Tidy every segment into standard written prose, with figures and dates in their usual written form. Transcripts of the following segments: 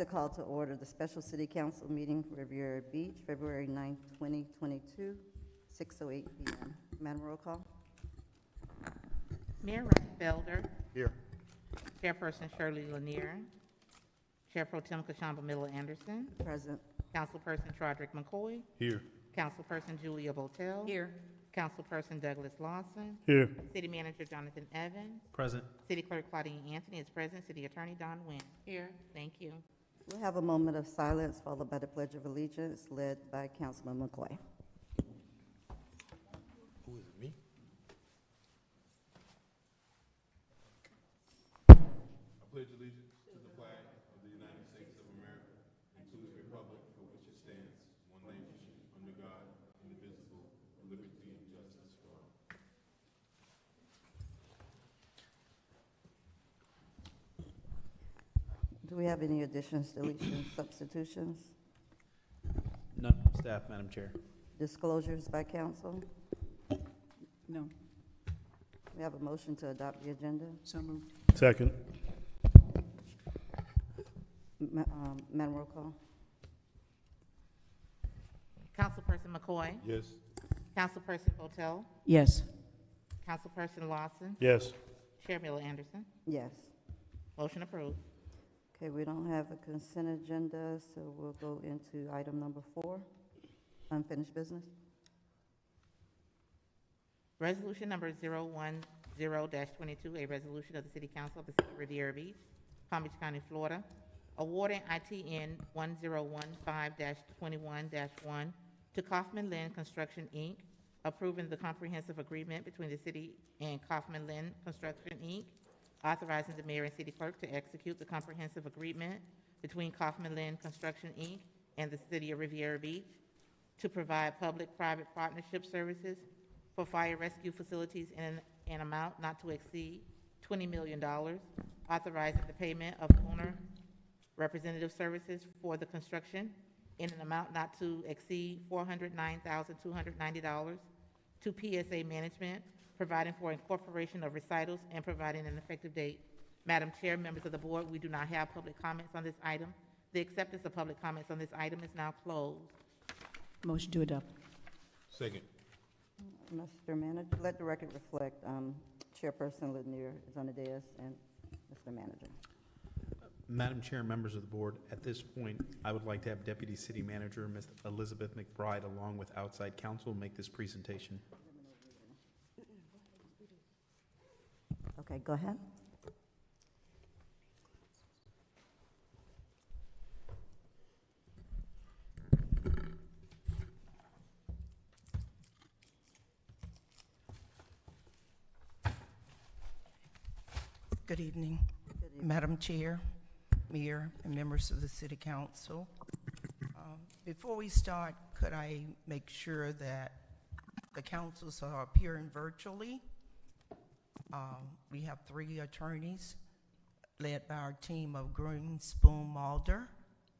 To call to order the special city council meeting for Riviera Beach, February 9, 2022, 6:08 p.m. Madam, roll call. Mayor Felder. Here. Chairperson Shirley Lanier. Chair Pro Tem Kashamba Miller Anderson. Present. Councilperson Trodrick McCoy. Here. Councilperson Julia Botel. Here. Councilperson Douglas Lawson. Here. City Manager Jonathan Evans. Present. City Clerk Claudine Anthony is present. City Attorney Don Wynn. Here. Thank you. We'll have a moment of silence followed by the Pledge of Allegiance led by Councilman McCoy. Who is it, me? I pledge allegiance to the flag of the United States of America and to the republic for which it stands, one nation, under God, indivisible, with liberty and justice for all. Do we have any additions, deletions, substitutions, None from staff, Madam Chair. disclosures by council? No. We have a motion to adopt the agenda. So moved. Second. Madam, roll call. Councilperson McCoy. Yes. Councilperson Botel. Yes. Councilperson Lawson. Yes. Chair Miller Anderson. Yes. Motion approved. Okay, we don't have a consent agenda, so we'll go into item number 4, unfinished business. Resolution number 010-22, a resolution of the City Council of the City of Riviera Beach, Palm Beach County, Florida, awarding ITN 1015-21-1 to Kaufman Lynn Construction, Inc., approving the comprehensive agreement between the city and Kaufman Lynn Construction, Inc., authorizing the mayor and city clerk to execute the comprehensive agreement between Kaufman Lynn Construction, Inc. and the city of Riviera Beach to provide public-private partnership services for fire rescue facilities in an amount not to exceed $20 million, authorizing the payment of owner representative services for the construction in an amount not to exceed $409,290 to PSA Management, providing for incorporation of recitals and providing an effective date. Madam Chair, members of the board, we do not have public comments on this item. The acceptance of public comments on this item is now closed. Motion to adopt. Second. Mr. Manager, let the record reflect Chairperson Lanier is on the dais and Mr. Manager. Madam Chair, members of the board, at this point, I would like to have Deputy City Manager, Ms. Elizabeth McBride, along with outside counsel, make this presentation. Okay, go ahead. Good evening, Good evening. Madam Chair, Mayor, and members of the City Council. Before we start, could I make sure that the councils are appearing virtually? We have 3 attorneys led by our team of Greenspoon Mulder,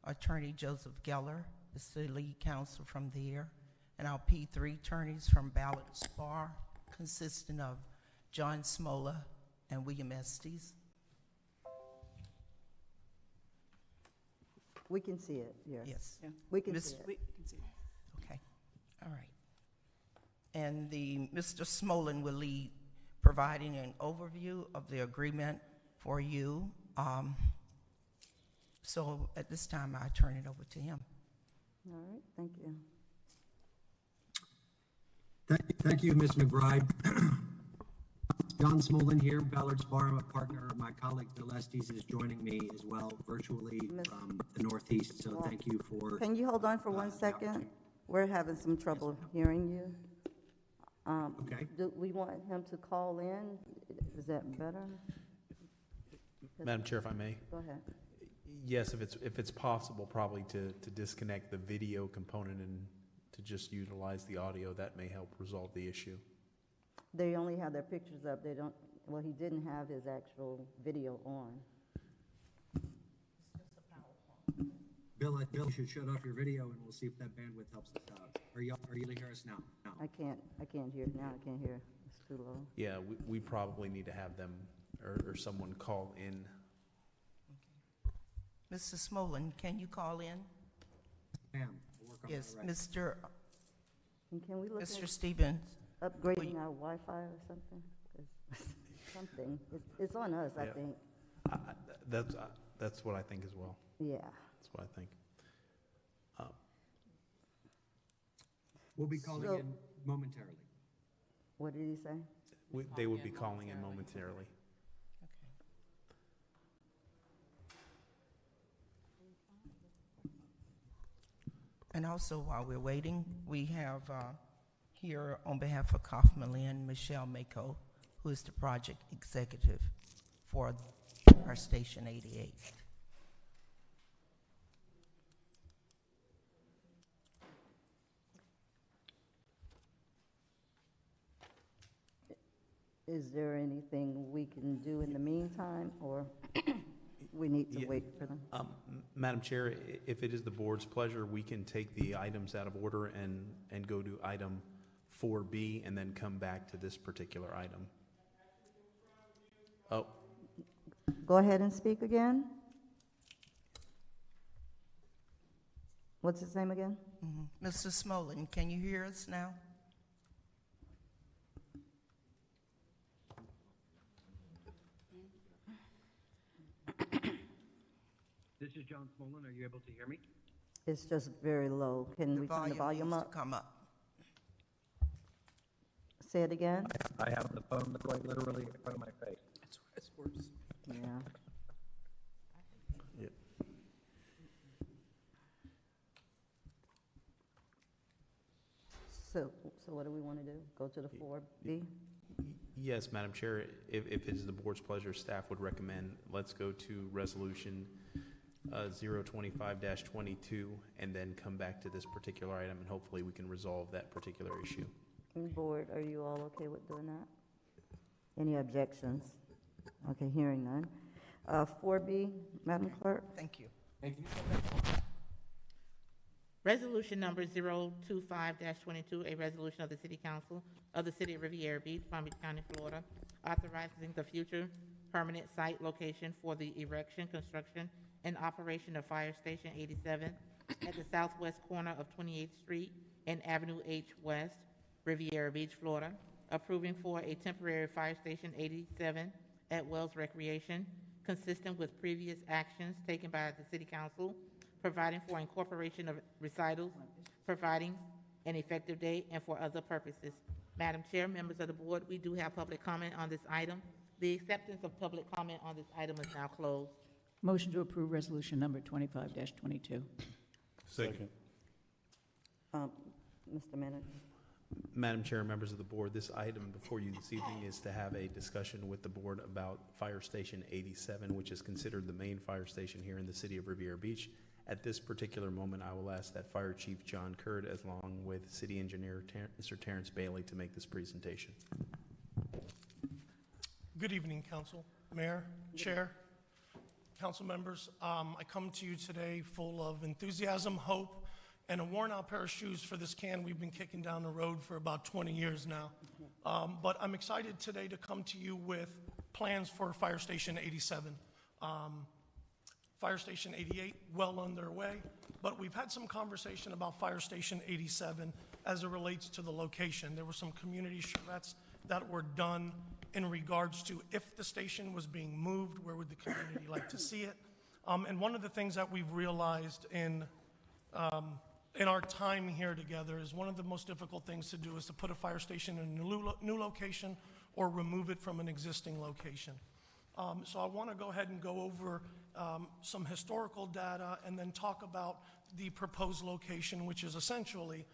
Attorney Joseph Geller, the city lead counsel from there, and our P3 attorneys from Ballard Spar, consisting of John Smola and William Estes. We can see it, yes. Yes. Yeah. We can Miss- see it. We can see. Okay, all right. And Mr. Smolin will lead providing an overview of the agreement for you. So at this time, I turn it over to him. All right, thank you. Thank you, Ms. McBride. John Smolin here, Ballard's Bar. I'm a partner. My colleague Bill Estes is joining me as well virtually from the Northeast, so thank you for... Can you hold on for 1 the second? opportunity. We're having some trouble hearing you. Okay. Do we want him to call in? Is that better? Madam Chair, if I may. Go ahead. Yes, if it's possible, probably to disconnect the video component and to just utilize the audio, that may help resolve the issue. They only have their pictures up. They don't, well, he didn't have his actual video on. Bill, you should shut off your video and we'll see if that bandwidth helps us out. Are you going to hear us now? No. I can't hear it now. I can't hear. It's too low. Yeah, we probably need to have them or someone call in. Mr. Smolin, can you call in? Ma'am, we'll work on that Yes, right. Mr. And can we look Mr. at Stevens. upgrading our Wi-Fi or something? 'Cause something, it's on us, I Yeah. think. That's what I think as well. Yeah. That's what I think. We'll be calling So- in momentarily. What did he say? They would be calling in momentarily. And also, while we're waiting, we have here on behalf of Kaufman Lynn, Michelle Mako, who is the project executive for our Station 88. Is there anything we can do in the meantime, or we need to Yeah. wait for them? Madam Chair, if it is the board's pleasure, we can take the items out of order and go to item 4B and then come back to this particular item. Oh, Go ahead and speak again. What's his name again? Mr. Smolin, can you hear us now? This is John Smolin. Are you able to hear me? It's just very low. Can we turn the volume needs to up? come up. Say it again? I have the phone quite literally in front of my face. It's worse. Yeah. yep. So what do we want to do? Go to the 4B? Yes, Madam Chair, if it is the board's pleasure, staff would recommend, let's go to resolution 025-22 and then come back to this particular item, and hopefully we can resolve that particular issue. Board, are you all okay with doing that? Any objections? Okay, hearing none. 4B, Madam Clerk? Thank you. Resolution number 025-22, a resolution of the City Council of the City of Riviera Beach, Palm Beach County, Florida, authorizing the future permanent site location for the erection, construction, and operation of Fire Station 87 at the southwest corner of 28th Street and Avenue H West, Riviera Beach, Florida, approving for a temporary Fire Station 87 at Wells Recreation, consistent with previous actions taken by the City Council, providing for incorporation of recitals, providing an effective date, and for other purposes. Madam Chair, members of the board, we do have public comment on this item. The acceptance of public comment on this item is now closed. Motion to approve resolution number 25-22. Second. Mr. Manager? Madam Chair, members of the board, this item before you this evening is to have a discussion with the board about Fire Station 87, which is considered the main fire station here in the city of Riviera Beach. At this particular moment, I will ask that Fire Chief John Curd, along with City Engineer Mr. Terrence Bailey, to make this presentation. Good evening, Council, Mayor, Chair, Council members. I come to you today full of enthusiasm, hope, and a worn-out pair of shoes for this can we've been kicking down the road for about 20 years now. But I'm excited today to come to you with plans for Fire Station 87. Fire Station 88, well underway, but we've had some conversation about Fire Station 87 as it relates to the location. There were some community charrettes that were done in regards to if the station was being moved, where would the community like to see it? And one of the things that we've realized in our time here together is one of the most difficult things to do is to put a fire station in a new location or remove it from an existing location. So I want to go ahead and go over some historical data and then talk about the proposed location, which is essentially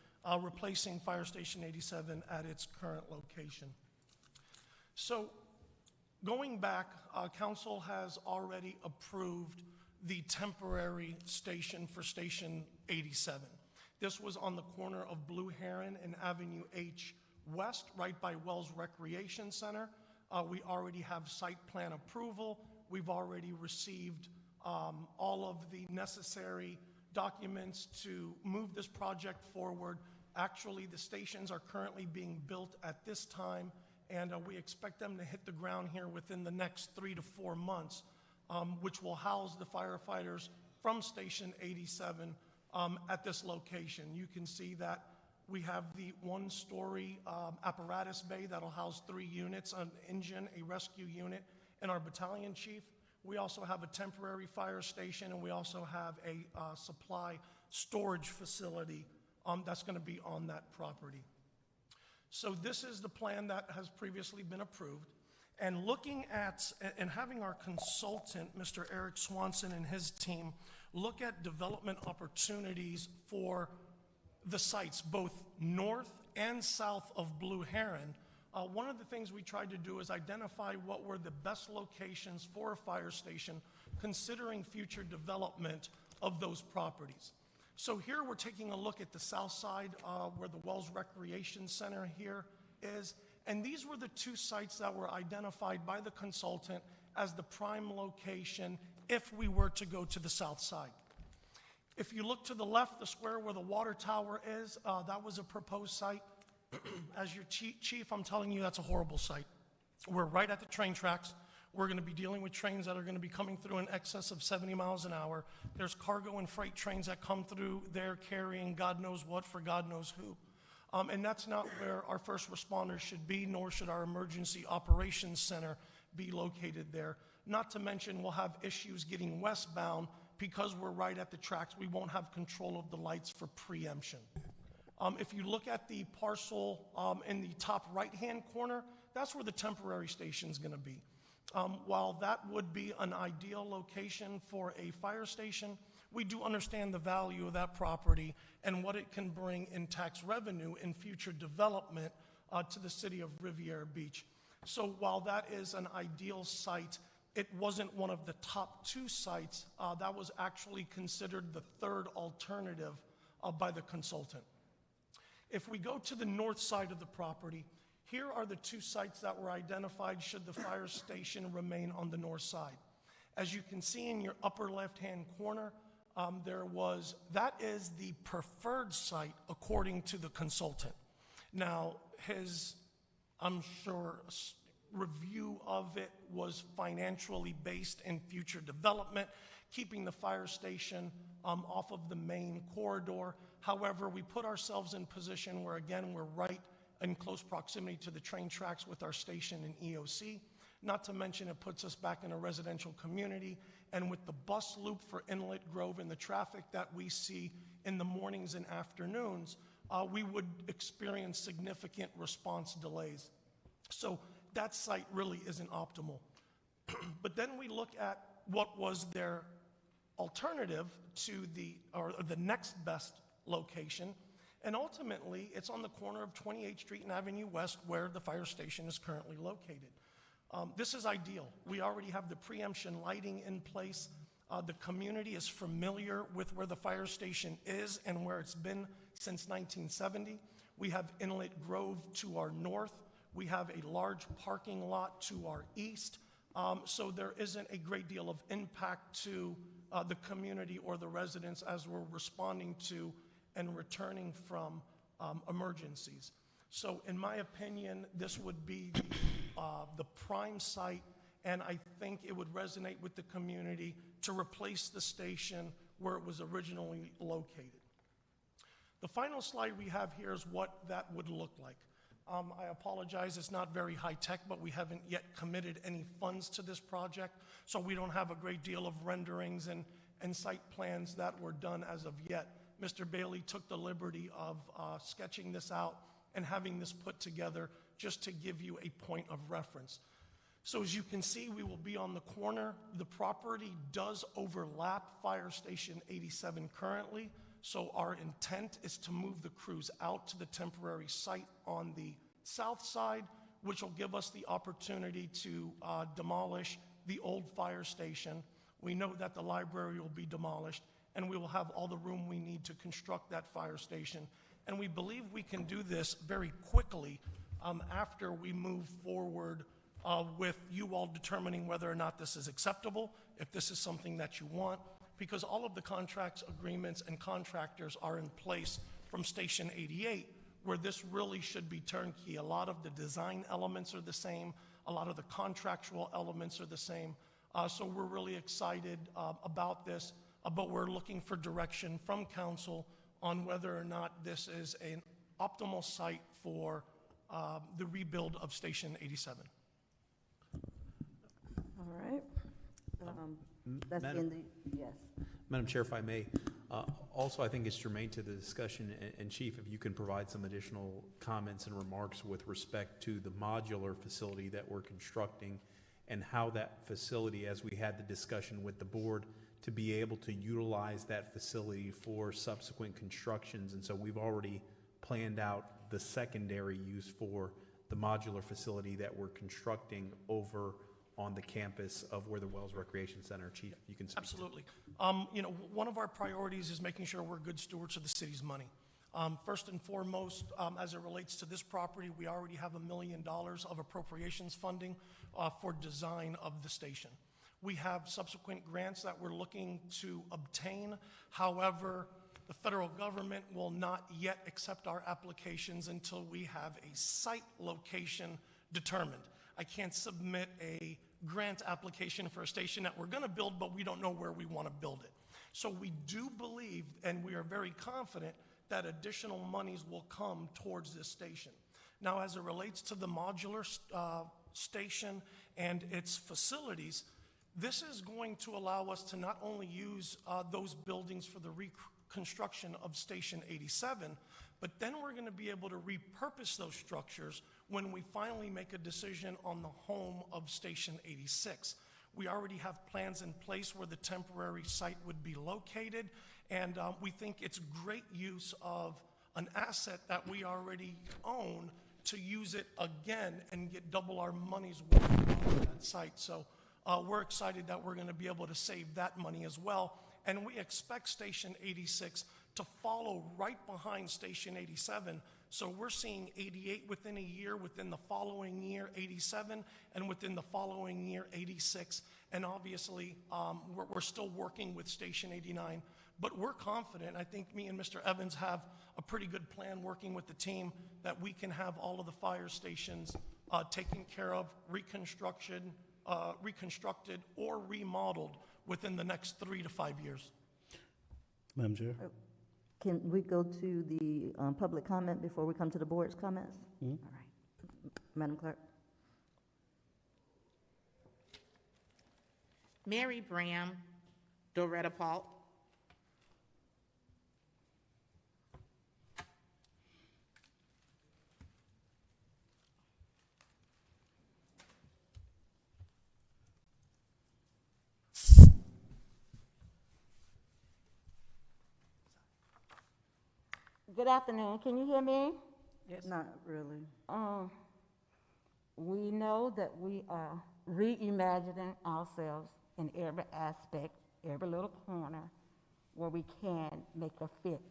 replacing Fire Station 87 at its current location. So going back, Council has already approved the temporary station for Station 87. This was on the corner of Blue Heron and Avenue H West, right by Wells Recreation Center. We already have site plan approval. We've already received all of the necessary documents to move this project forward. Actually, the stations are currently being built at this time, and we expect them to hit the ground here within the next 3 to 4 months, which will house the firefighters from Station 87 at this location. You can see that we have the one-story apparatus bay that'll house 3 units, an engine, a rescue unit, and our battalion chief. We also have a temporary fire station, and we also have a supply storage facility that's going to be on that property. So this is the plan that has previously been approved. And looking at and having our consultant, Mr. Eric Swanson, and his team look at development opportunities for the sites, both north and south of Blue Heron, one of the things we tried to do is identify what were the best locations for a fire station, considering future development of those properties. So here we're taking a look at the south side where the Wells Recreation Center here is, and these were the 2 sites that were identified by the consultant as the prime location if we were to go to the south side. If you look to the left, the square where the water tower is, that was a proposed site. As your chief, I'm telling you, that's a horrible site. We're right at the train tracks. We're going to be dealing with trains that are going to be coming through in excess of 70 miles an hour. There's cargo and freight trains that come through there carrying God knows what for God knows who. And that's not where our first responders should be, nor should our emergency operations center be located there. Not to mention we'll have issues getting westbound because we're right at the tracks. We won't have control of the lights for preemption. If you look at the parcel in the top right-hand corner, that's where the temporary station is going to be. While that would be an ideal location for a fire station, we do understand the value of that property and what it can bring in tax revenue in future development to the city of Riviera Beach. So while that is an ideal site, it wasn't one of the top 2 sites. That was actually considered the 3rd alternative by the consultant. If we go to the north side of the property, here are the 2 sites that were identified should the fire station remain on the north side. As you can see in your upper left-hand corner, that is the preferred site according to the consultant. Now, his, I'm sure, review of it was financially based in future development, keeping the fire station off of the main corridor. However, we put ourselves in position where, again, we're right in close proximity to the train tracks with our station in EOC. Not to mention it puts us back in a residential community, and with the bus loop for Inlet Grove and the traffic that we see in the mornings and afternoons, we would experience significant response delays. So that site really isn't optimal. But then we look at what was their alternative to the next best location, and ultimately it's on the corner of 28th Street and Avenue West where the fire station is currently located. This is ideal. We already have the preemption lighting in place. The community is familiar with where the fire station is and where it's been since 1970. We have Inlet Grove to our north. We have a large parking lot to our east. So there isn't a great deal of impact to the community or the residents as we're responding to and returning from emergencies. So in my opinion, this would be the prime site, and I think it would resonate with the community to replace the station where it was originally located. The final slide we have here is what that would look like. I apologize, it's not very high-tech, but we haven't yet committed any funds to this project, so we don't have a great deal of renderings and site plans that were done as of yet. Mr. Bailey took the liberty of sketching this out and having this put together just to give you a point of reference. So as you can see, we will be on the corner. The property does overlap Fire Station 87 currently, so our intent is to move the crews out to the temporary site on the south side, which will give us the opportunity to demolish the old fire station. We know that the library will be demolished, and we will have all the room we need to construct that fire station. And we believe we can do this very quickly after we move forward with you all determining whether or not this is acceptable, if this is something that you want, because all of the contracts, agreements, and contractors are in place from Station 88, where this really should be turnkey. A lot of the design elements are the same. A lot of the contractual elements are the same. So we're really excited about this. but we're looking for direction from council on whether or not this is an optimal site for the rebuild of Station 87. All right. That's Madam- in the, yes. Madam Chair, if I may, also I think it's germane to the discussion, and Chief, if you can provide some additional comments and remarks with respect to the modular facility that we're constructing and how that facility, as we had the discussion with the board, to be able to utilize that facility for subsequent constructions. And so we've already planned out the secondary use for the modular facility that we're constructing over on the campus of where the Wells Recreation Center. Chief, you can speak. Absolutely. You know, one of our priorities is making sure we're good stewards of the city's money. First and foremost, as it relates to this property, we already have $1 million of appropriations funding for design of the station. We have subsequent grants that we're looking to obtain. However, the federal government will not yet accept our applications until we have a site location determined. I can't submit a grant application for a station that we're going to build, but we don't know where we want to build it. So we do believe, and we are very confident, that additional monies will come towards this station. Now, as it relates to the modular station and its facilities, this is going to allow us to not only use those buildings for the reconstruction of Station 87, but then we're going to be able to repurpose those structures when we finally make a decision on the home of Station 86. We already have plans in place where the temporary site would be located, and we think it's great use of an asset that we already own to use it again and get double our money's worth on that site. So we're excited that we're going to be able to save that money as well, and we expect Station 86 to follow right behind Station 87. So we're seeing 88 within a year, within the following year 87, and within the following year 86. And obviously, we're still working with Station 89, but we're confident. I think me and Mr. Evans have a pretty good plan working with the team that we can have all of the fire stations taken care of, reconstructed or remodeled within the next 3 to 5 years. Madam Chair? Can we go to the public comment before we come to the board's comments? All right. Madam Clerk? Mary Bram, Doretta Paul. Good afternoon. Can you hear me? Yes. Not really. We know that we are reimagining ourselves in every aspect, every little corner where we can make a fit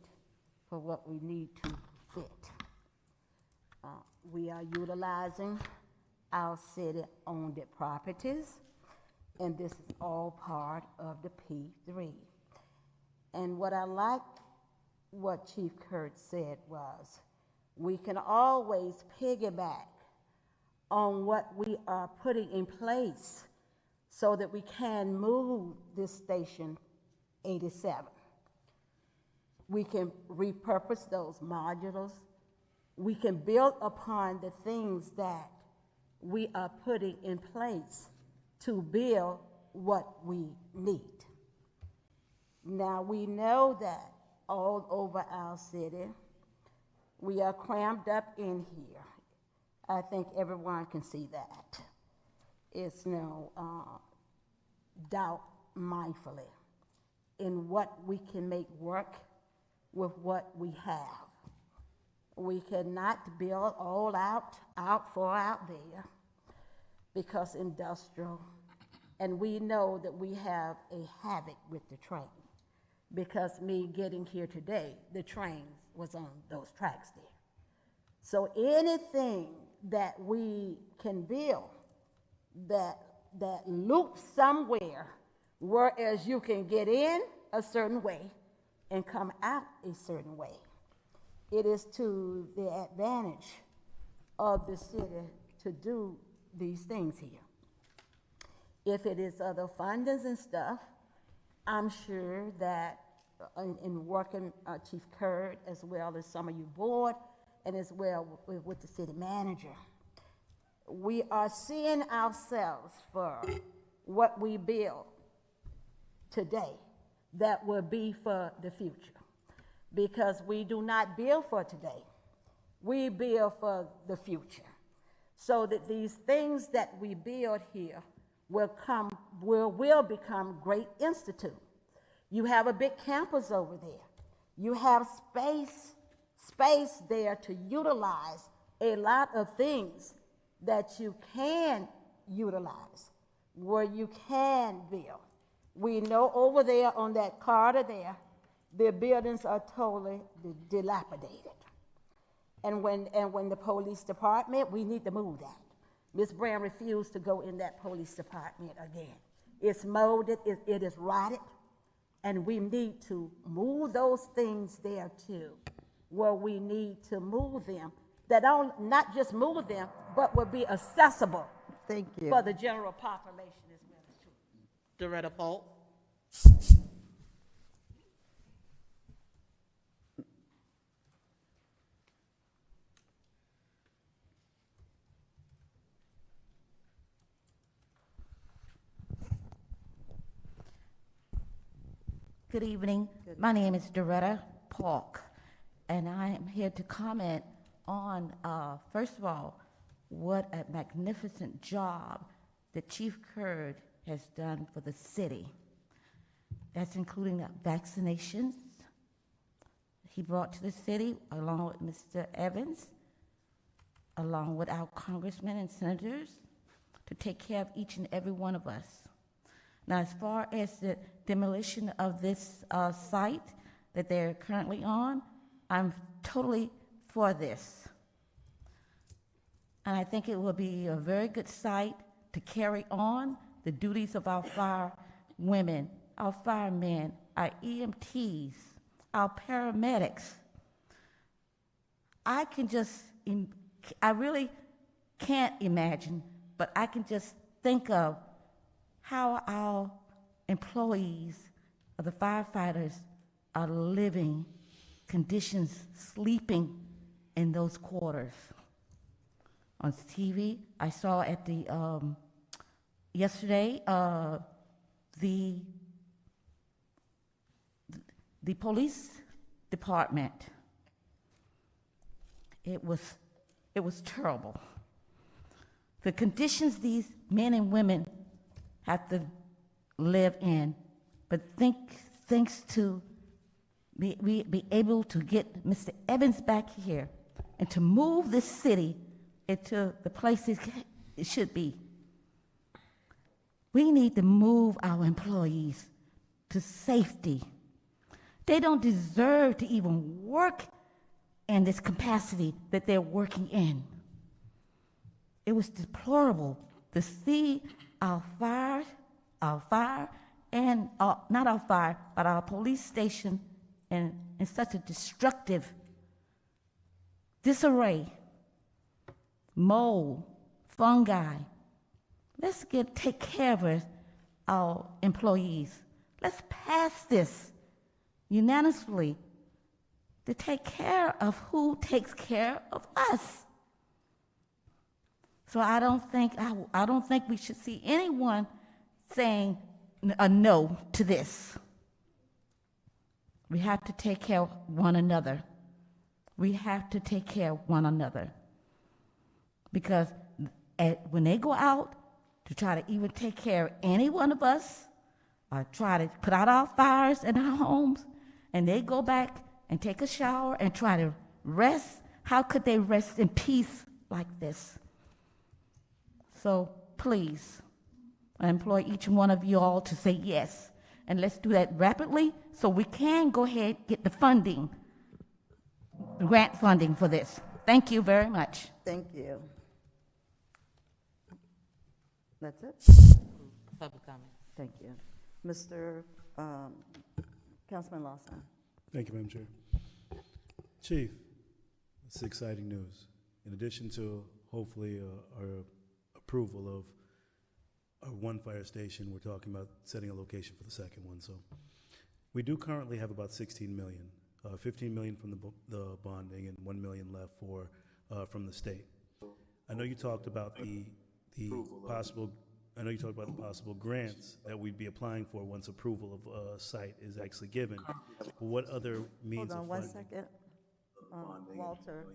for what we need to fit. We are utilizing our city-owned properties, and this is all part of the P3. And what I like what Chief Kurt said was, we can always piggyback on what we are putting in place so that we can move this Station 87. We can repurpose those modulars. We can build upon the things that we are putting in place to build what we need. Now, we know that all over our city, we are crammed up in here. I think everyone can see that. It's no doubt mindfully in what we can make work with what we have. We cannot build all out there because industrial, and we know that we have a havoc with the train. Because me getting here today, the train was on those tracks there. So anything that we can build that loops somewhere, whereas you can get in a certain way and come out a certain way, it is to the advantage of the city to do these things here. If it is other fundings and stuff, I'm sure that in working Chief Curd, as well as some of you board, and as well with the city manager, we are seeing ourselves for what we build today that will be for the future. Because we do not build for today, we build for the future. So that these things that we build here will become great institute. You have a big campus over there. You have space there to utilize a lot of things that you can utilize, where you can build. We know over there on that corridor there, the buildings are totally dilapidated. And when the police department, we need to move that. Ms. Brown refused to go in that police department again. It's molded, it is rotted, and we need to move those things there too, where we need to move them, that not just move them, but will be accessible. Thank you. For the general population as well as too. Doretta Polk. Good evening. My name is Doretta Polk, and I am here to comment on, first of all, what a magnificent job that Chief Curd has done for the city. That's including the vaccinations he brought to the city, along with Mr. Evans, along with our congressmen and senators, to take care of each and every one of us. Now, as far as the demolition of this site that they're currently on, I'm totally for this. And I think it will be a very good site to carry on the duties of our firewomen, our firemen, our EMTs, our paramedics. I really can't imagine, but I can just think of how our employees of the firefighters are living conditions, sleeping in those quarters. On TV, I saw at the yesterday the police department. It was terrible. The conditions these men and women have to live in, but thanks to be able to get Mr. Evans back here and to move this city into the place it should be. We need to move our employees to safety. They don't deserve to even work in this capacity that they're working in. It was deplorable to see our fire, and not our fire, but our police station in such a destructive disarray, mold, fungi. Let's take care of our employees. Let's pass this unanimously to take care of who takes care of us. So I don't think we should see anyone saying a no to this. We have to take care of one another. We have to take care of one another. Because when they go out to try to even take care of any one of us, or try to put out our fires in our homes, and they go back and take a shower and try to rest, how could they rest in peace like this? So please, I implore each one of you all to say yes. And let's do that rapidly so we can go ahead and get the funding, grant funding for this. Thank you very much. Thank you. That's it? Public comment. Thank you. Mr. Councilman Lawson. Thank you, Madam Chair. Chief, it's exciting news. In addition to hopefully our approval of one fire station, we're talking about setting a location for the second one, so. We do currently have about 16 million, 15 million from the bonding and 1 million left from the state. I know you talked about the possible, grants that we'd be applying for once approval of a site is actually given. But what other means of Hold on funding? 1 second. Walter.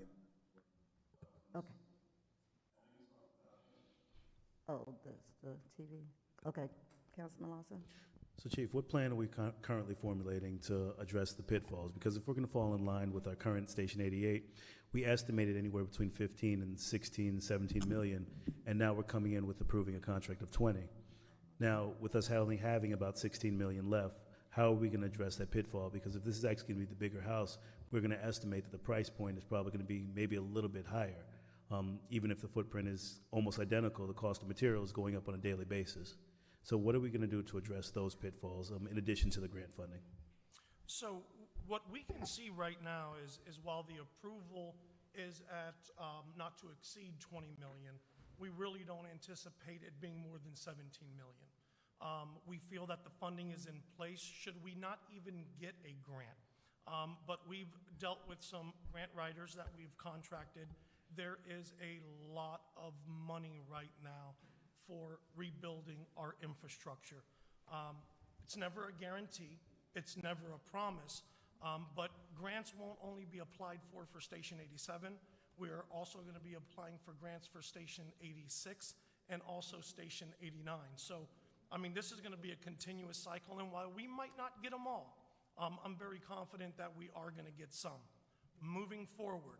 Okay. Oh, that's the TV. Okay, Councilman Lawson? So Chief, what plan are we currently formulating to address the pitfalls? Because if we're going to fall in line with our current Station 88, we estimated anywhere between 15 and 16, 17 million, and now we're coming in with approving a contract of 20. Now, with us only having about 16 million left, how are we going to address that pitfall? Because if this is actually going to be the bigger house, we're going to estimate that the price point is probably going to be maybe a little bit higher. Even if the footprint is almost identical, the cost of material is going up on a daily basis. So what are we going to do to address those pitfalls in addition to the grant funding? So what we can see right now is while the approval is at not to exceed 20 million, we really don't anticipate it being more than 17 million. We feel that the funding is in place should we not even get a grant. But we've dealt with some grant writers that we've contracted. There is a lot of money right now for rebuilding our infrastructure. It's never a guarantee, it's never a promise, but grants won't only be applied for Station 87. We are also going to be applying for grants for Station 86 and also Station 89. So, I mean, this is going to be a continuous cycle, and while we might not get them all, I'm very confident that we are going to get some. Moving forward,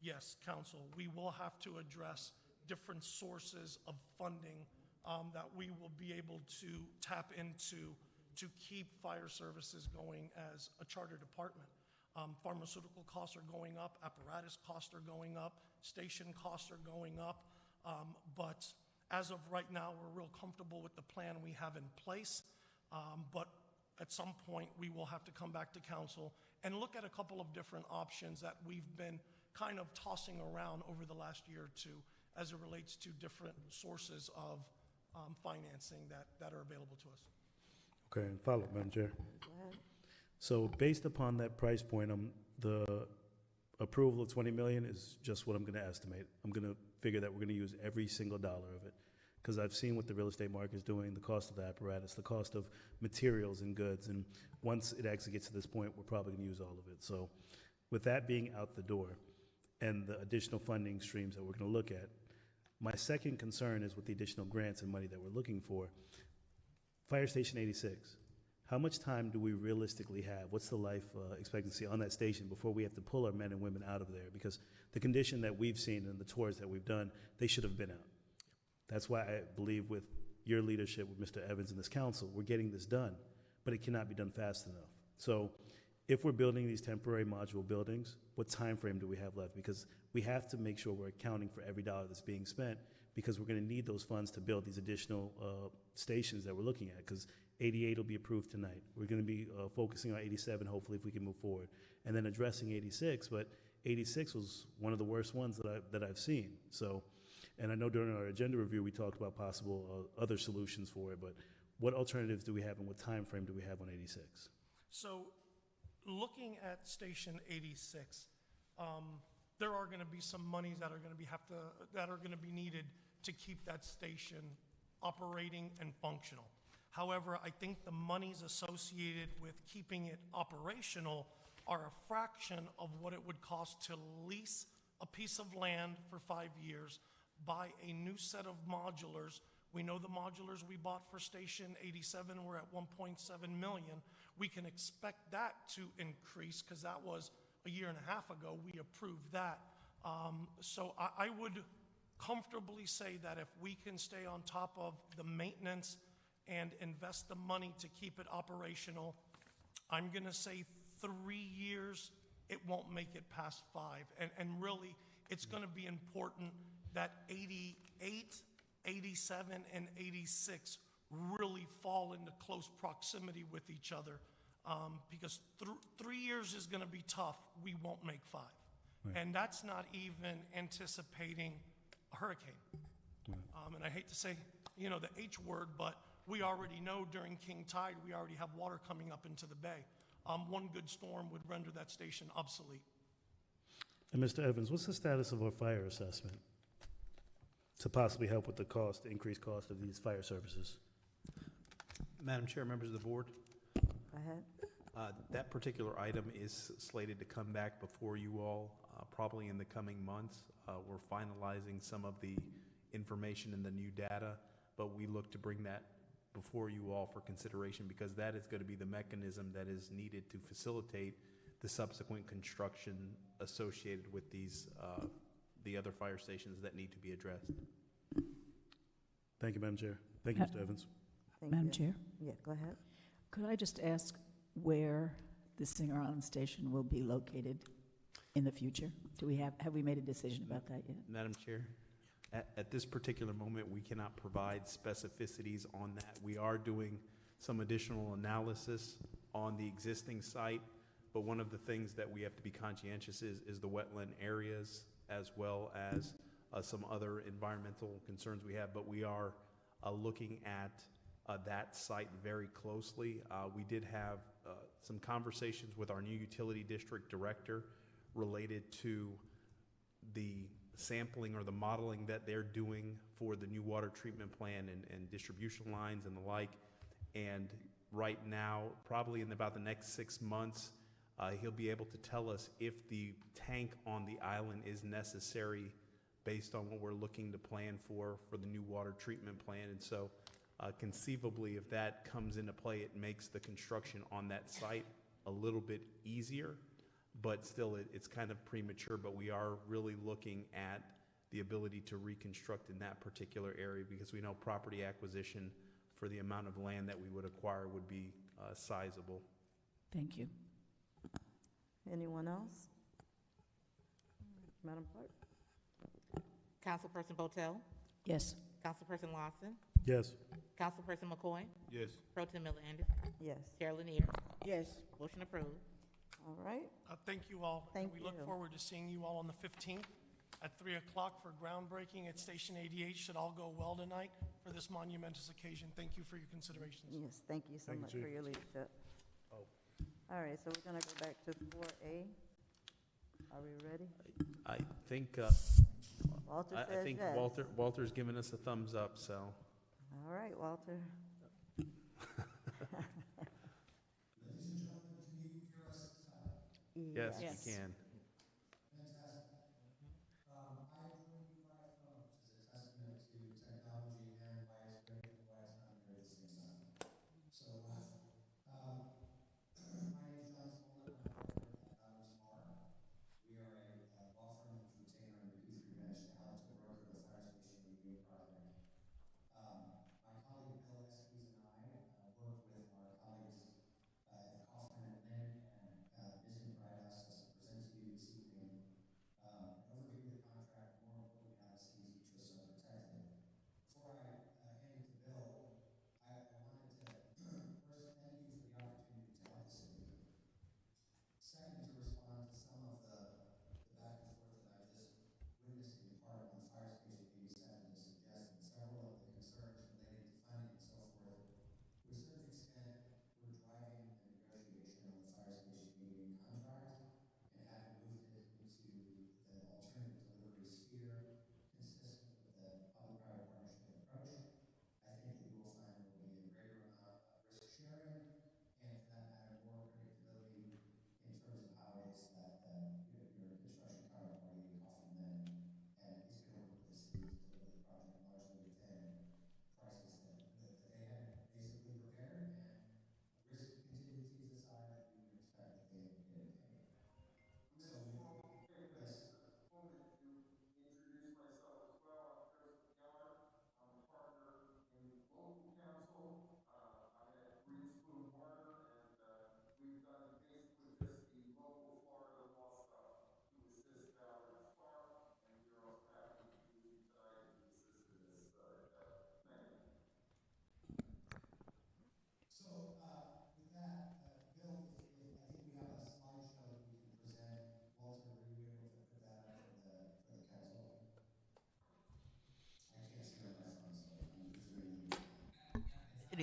yes, Council, we will have to address different sources of funding that we will be able to tap into to keep fire services going as a charter department. Pharmaceutical costs are going up, apparatus costs are going up, station costs are going up, but as of right now, we're real comfortable with the plan we have in place, but at some point, we will have to come back to council and look at a couple of different options that we've been kind of tossing around over the last year or two as it relates to different sources of financing that are available to us. Okay, and follow up, Madam Chair. So based upon that price point, the approval of 20 million is just what I'm going to estimate. I'm going to figure that we're going to use every single dollar of it, because I've seen what the real estate market is doing, the cost of the apparatus, the cost of materials and goods, and once it actually gets to this point, we're probably going to use all of it. So with that being out the door and the additional funding streams that we're going to look at, my second concern is with the additional grants and money that we're looking for. Fire Station 86, how much time do we realistically have? What's the life expectancy on that station before we have to pull our men and women out of there? Because the condition that we've seen in the tours that we've done, they should have been out. That's why I believe with your leadership, with Mr. Evans and this council, we're getting this done, but it cannot be done fast enough. So if we're building these temporary modular buildings, what time frame do we have left? Because we have to make sure we're accounting for every dollar that's being spent, because we're going to need those funds to build these additional stations that we're looking at, because 88 will be approved tonight. We're going to be focusing on 87, hopefully, if we can move forward, and then addressing 86, but 86 was one of the worst ones that I've seen. So, and I know during our agenda review, we talked about possible other solutions for it, but what alternatives do we have and what time frame do we have on 86? So looking at Station 86, there are going to be some monies that are going to be needed to keep that station operating and functional. However, I think the monies associated with keeping it operational are a fraction of what it would cost to lease a piece of land for 5 years, buy a new set of modulars. We know the modulars we bought for Station 87 were at 1.7 million. We can expect that to increase because that was a year and a half ago. We approved that. So I would comfortably say that if we can stay on top of the maintenance and invest the money to keep it operational, I'm going to say 3 years. It won't make it past 5. And really, it's going to be important that 88, 87, and 86 really fall into close proximity with each other, because 3 years is going to be tough. We won't make 5. Right. And that's not even anticipating a hurricane. Right. And I hate to say, the H word, but we already know during king tide, we already have water coming up into the bay. One good storm would render that station obsolete. And Mr. Evans, what's the status of our fire assessment to possibly help with the cost, the increased cost of these fire services? Madam Chair, members of the board, Go ahead. that particular item is slated to come back before you all probably in the coming months. We're finalizing some of the information and the new data, but we look to bring that before you all for consideration because that is going to be the mechanism that is needed to facilitate the subsequent construction associated with these, the other fire stations that need to be addressed. Thank you, Madam Chair. Thank you, Mr. Evans. Thank Madam you. Chair, Yeah, go ahead. could I just ask where the Singer Island station will be located in the future? Have we made a decision about that yet? Madam Chair, at this particular moment, we cannot provide specificities on that. We are doing some additional analysis on the existing site, but one of the things that we have to be conscientious is the wetland areas as well as some other environmental concerns we have, but we are looking at that site very closely. We did have some conversations with our new utility district director related to the sampling or the modeling that they're doing for the new water treatment plan and distribution lines and the like. And right now, probably in about the next 6 months, he'll be able to tell us if the tank on the island is necessary based on what we're looking to plan for the new water treatment plan. And so conceivably, if that comes into play, it makes the construction on that site a little bit easier, but still it's kind of premature, but we are really looking at the ability to reconstruct in that particular area because we know property acquisition for the amount of land that we would acquire would be sizable. Thank you. Anyone else? Madam Clerk? Councilperson Botel, Yes. Councilperson Lawson, Yes. Councilperson McCoy, Yes. Pro Tem Miller Anderson, Yes. Chair Lanier. Yes. Motion approved. All right. Thank you all. Thank We look you. forward to seeing you all on the 15th at 3 o'clock for groundbreaking at Station 88. Should all go well tonight for this monumentous occasion. Thank you for your considerations. Yes, thank you so Thank you, much Chief. for your leadership. Oh. All right, so we're going to go back to 4A. Are we ready? I think Walter I says think yes. Walter's given us a thumbs up, so. All right, Walter. Yes, Yes. we can.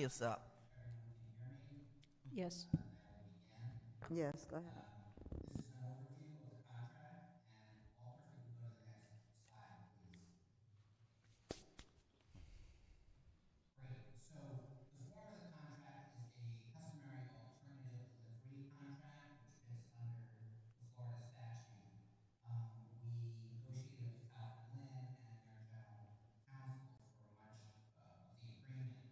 this up. Yes. Yes, go ahead. This is an overview of the contract, and Walter, if we can go to the next slide, please. Great. So the form of the contract is a customary alternative delivery contract, which fits under the Florida statute. We negotiated with Kaufman Lynn and their general counsel for much of the agreement.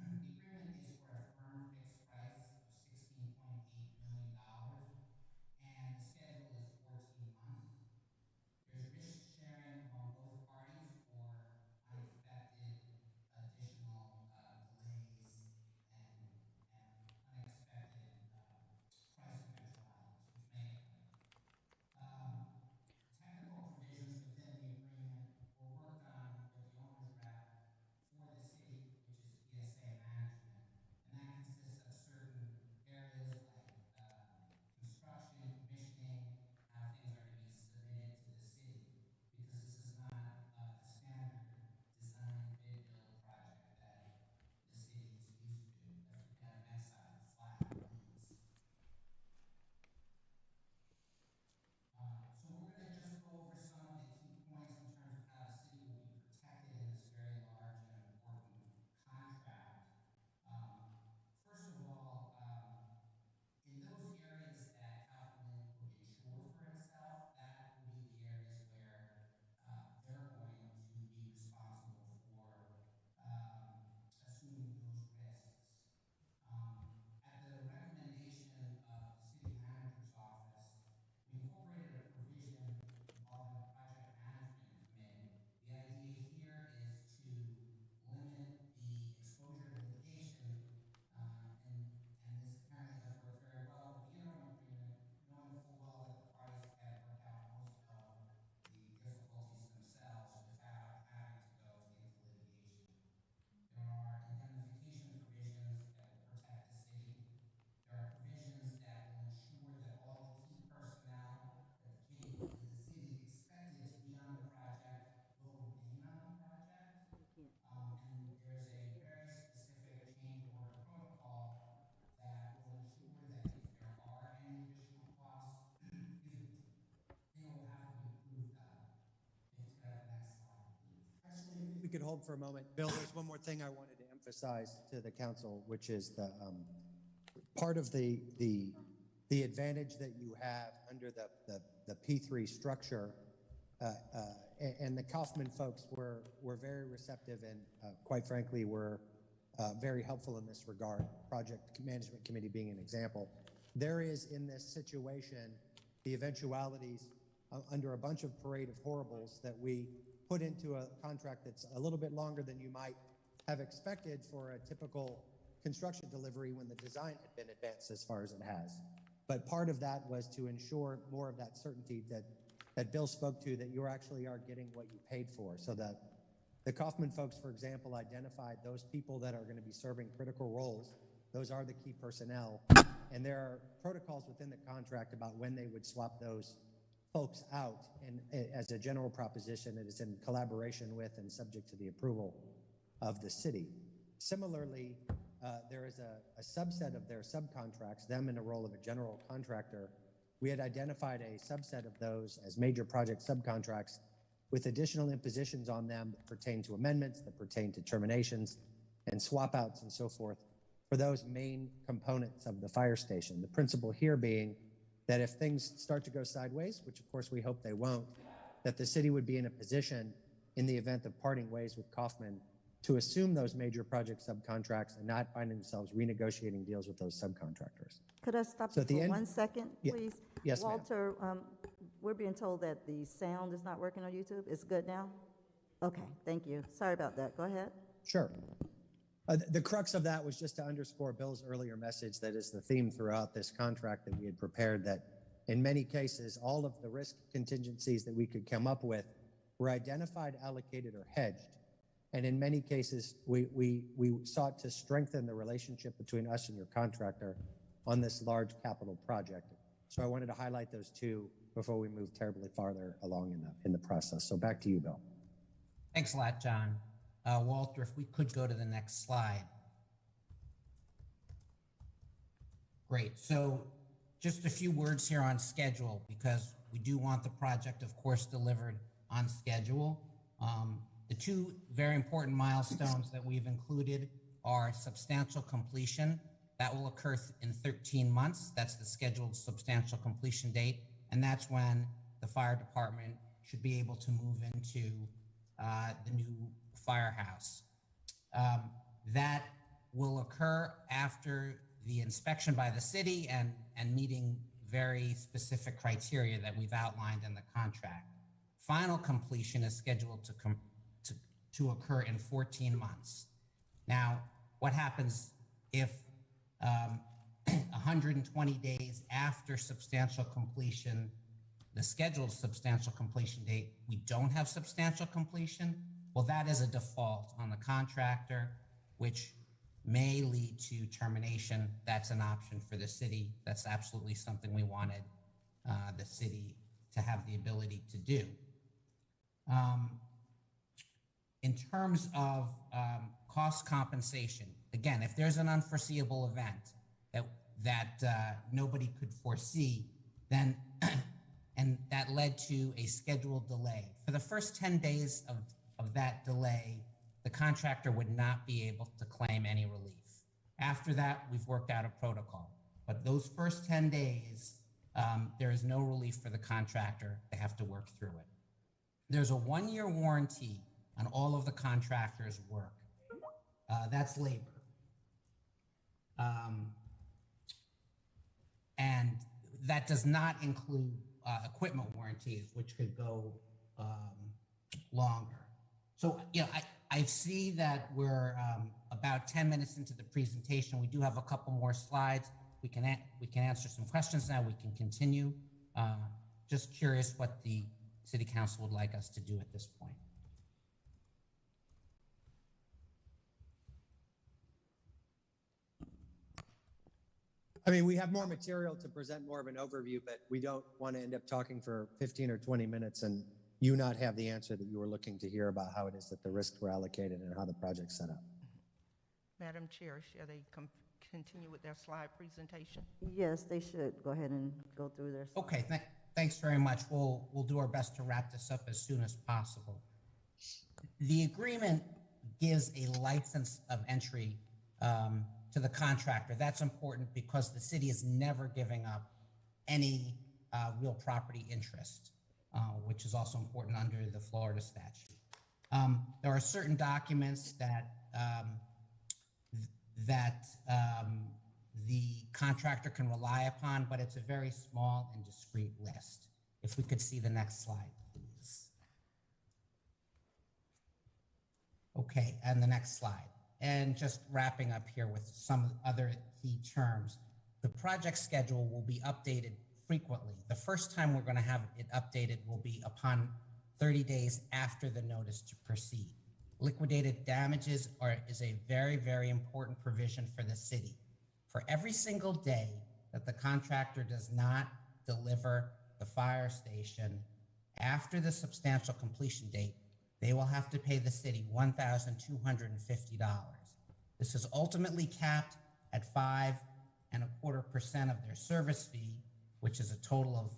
The agreement is for a firm fixed price of $16.8 million, and the schedule is 14 months. There's risk sharing among both parties for unexpected additional delays and unexpected price eventualities, which may occur. Technical provisions within the agreement were worked on with the owner's rep for the city, which is ESA management, and that consists of certain areas like construction, commissioning, how things are to be submitted to the city, because this is not the standard design bid build project that the city is used to. If we could have next slide, please. So we're going to just go over some of the key points in terms of how the city will be protected in this very large and important contract. First of all, in those areas that Kaufman could insure for himself, that will be the areas where they're going to be responsible for assuming those risks. At the recommendation of the city manager's office, we incorporated a provision involving a project management committee. The idea here is to limit the exposure to litigation, and this apparently has worked very well with the interim agreement, knowing full well that the parties can work out most of the difficulties themselves without having to go into litigation. There are indemnification provisions that will protect the city. There are provisions that will ensure that all the key personnel that the city expected to be on the project will remain on the project. And there's a very specific change order protocol that will ensure that if there are any additional costs, excuse me, they will have to be approved of. If we could have the next slide, please. Actually, if we could hold for a moment. Bill, there's one more thing I wanted to emphasize to the council, which is the part of the advantage that you have under the P3 structure, and the Kaufman folks were very receptive and, quite frankly, were very helpful in this regard, project management committee being an example. There is, in this situation, the eventualities under a bunch of parade of horribles that we put into a contract that's a little bit longer than you might have expected for a typical construction delivery when the design had been advanced as far as it has. But part of that was to ensure more of that certainty that Bill spoke to, that you actually are getting what you paid for. So that the Kaufman folks, for example, identified those people that are going to be serving critical roles. Those are the key personnel. And there are protocols within the contract about when they would swap those folks out. And as a general proposition, it is in collaboration with and subject to the approval of the city. Similarly, there is a subset of their subcontracts, them in the role of a general contractor. We had identified a subset of those as major project subcontracts with additional impositions on them that pertain to amendments, that pertain to terminations and swap outs and so forth for those main components of the fire station. The principle here being that if things start to go sideways, which of course we hope they won't, that the city would be in a position in the event of parting ways with Kaufman to assume those major project subcontracts and not finding themselves renegotiating deals with those subcontractors. Could I stop So you at the for end- 1 second, Yeah. please? Yes, ma'am. Walter, we're being told that the sound is not working on YouTube. It's good now? Okay, thank you. Sorry about that. Go ahead. Sure. The crux of that was just to underscore Bill's earlier message that is the theme throughout this contract that we had prepared, that in many cases, all of the risk contingencies that we could come up with were identified, allocated, or hedged. And in many cases, we sought to strengthen the relationship between us and your contractor on this large capital project. So I wanted to highlight those two before we move terribly farther along in the process. So back to you, Bill. Thanks a lot, John. Walter, if we could go to the next slide. Great. So just a few words here on schedule, because we do want the project, of course, delivered on schedule. The two very important milestones that we've included are substantial completion. That will occur in 13 months. That's the scheduled substantial completion date. And that's when the fire department should be able to move into the new firehouse. That will occur after the inspection by the city and meeting very specific criteria that we've outlined in the contract. Final completion is scheduled to occur in 14 months. Now, what happens if 120 days after substantial completion, the scheduled substantial completion date, we don't have substantial completion? Well, that is a default on the contractor, which may lead to termination. That's an option for the city. That's absolutely something we wanted the city to have the ability to do. In terms of cost compensation, again, if there's an unforeseeable event that nobody could foresee, then and that led to a scheduled delay. For the first 10 days of that delay, the contractor would not be able to claim any relief. After that, we've worked out a protocol. But those first 10 days, there is no relief for the contractor. They have to work through it. There's a 1-year warranty on all of the contractor's work. That's labor. And that does not include equipment warranties, which could go longer. So, you know, I see that we're about 10 minutes into the presentation. We do have a couple more slides. We can answer some questions now. We can continue. Just curious what the City Council would like us to do at this point. I mean, we have more material to present more of an overview, but we don't want to end up talking for 15 or 20 minutes and you not have the answer that you were looking to hear about how it is that the risks were allocated and how the project's set up. Madam Chair, shall they continue with their slide presentation? Yes, they should. Go ahead and go through their. Okay, thanks very much. We'll do our best to wrap this up as soon as possible. The agreement gives a license of entry to the contractor. That's important because the city is never giving up any real property interest, which is also important under the Florida statute. There are certain documents that the contractor can rely upon, but it's a very small and discrete list. If we could see the next slide, please. Okay, and the next slide. And just wrapping up here with some other key terms. The project schedule will be updated frequently. The first time we're going to have it updated will be upon 30 days after the notice to proceed. Liquidated damages is a very, very important provision for the city. For every single day that the contractor does not deliver the fire station after the substantial completion date, they will have to pay the city $1,250. This is ultimately capped at 5.25% of their service fee, which is a total of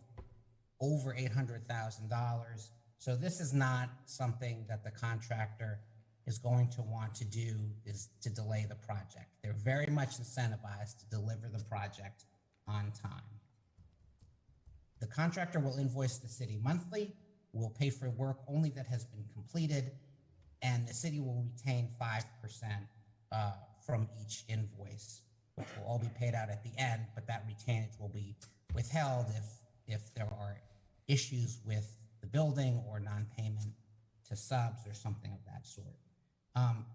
over $800,000. So this is not something that the contractor is going to want to do, is to delay the project. They're very much incentivized to deliver the project on time. The contractor will invoice the city monthly, will pay for work only that has been completed, and the city will retain 5% from each invoice, which will all be paid out at the end, but that retainage will be withheld if there are issues with the building or non-payment to subs or something of that sort.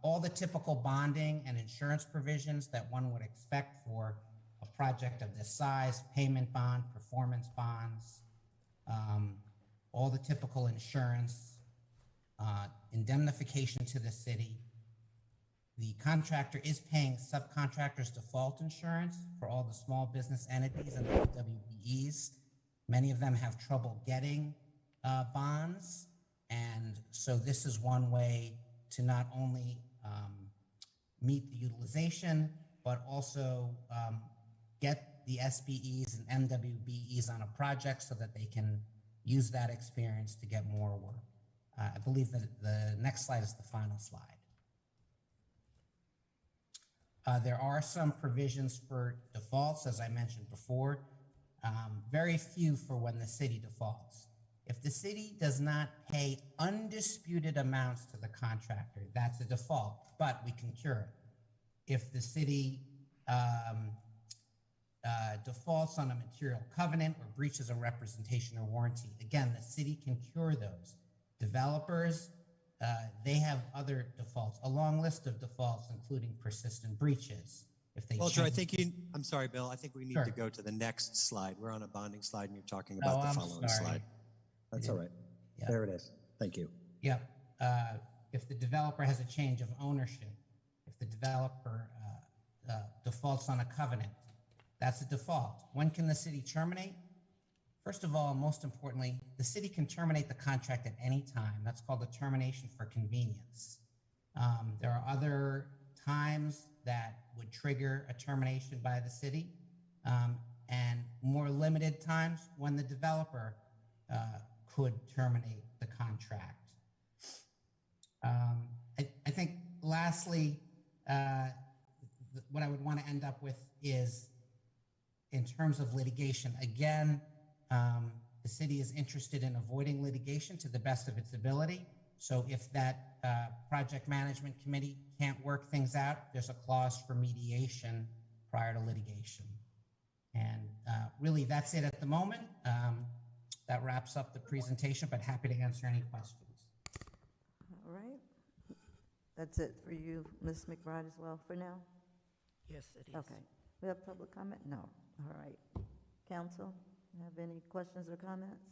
All the typical bonding and insurance provisions that one would expect for a project of this size, payment bond, performance bonds, all the typical insurance, indemnification to the city. The contractor is paying subcontractors default insurance for all the small business entities and WBEs. Many of them have trouble getting bonds, and so this is one way to not only meet the utilization, but also get the SBEs and MWBEs on a project so that they can use that experience to get more work. I believe that the next slide is the final slide. There are some provisions for defaults, as I mentioned before, very few for when the city defaults. If the city does not pay undisputed amounts to the contractor, that's a default, but we can cure it. If the city defaults on a material covenant or breaches a representation or warranty, again, the city can cure those. Developers, they have other defaults, a long list of defaults, including persistent breaches. If they Walter, I change- think I'm sorry, Bill, I think we need Sure. to go to the next slide. We're on a bonding slide and you're talking Oh, about the I'm following sorry. slide. That's all right. Yeah. There it is. Thank you. Yep. If the developer has a change of ownership, if the developer defaults on a covenant, that's a default. When can the city terminate? First of all, most importantly, the city can terminate the contract at any time. That's called a termination for convenience. There are other times that would trigger a termination by the city, and more limited times when the developer could terminate the contract. I think lastly, what I would want to end up with is, in terms of litigation, again, the city is interested in avoiding litigation to the best of its ability. So if that project management committee can't work things out, there's a clause for mediation prior to litigation. And really, that's it at the moment. That wraps up the presentation, but happy to answer any questions. All right. That's it for you, Ms. McBride, as well for now? Yes, it is. Okay. We have public comment? No. All right. Council, have any questions or comments?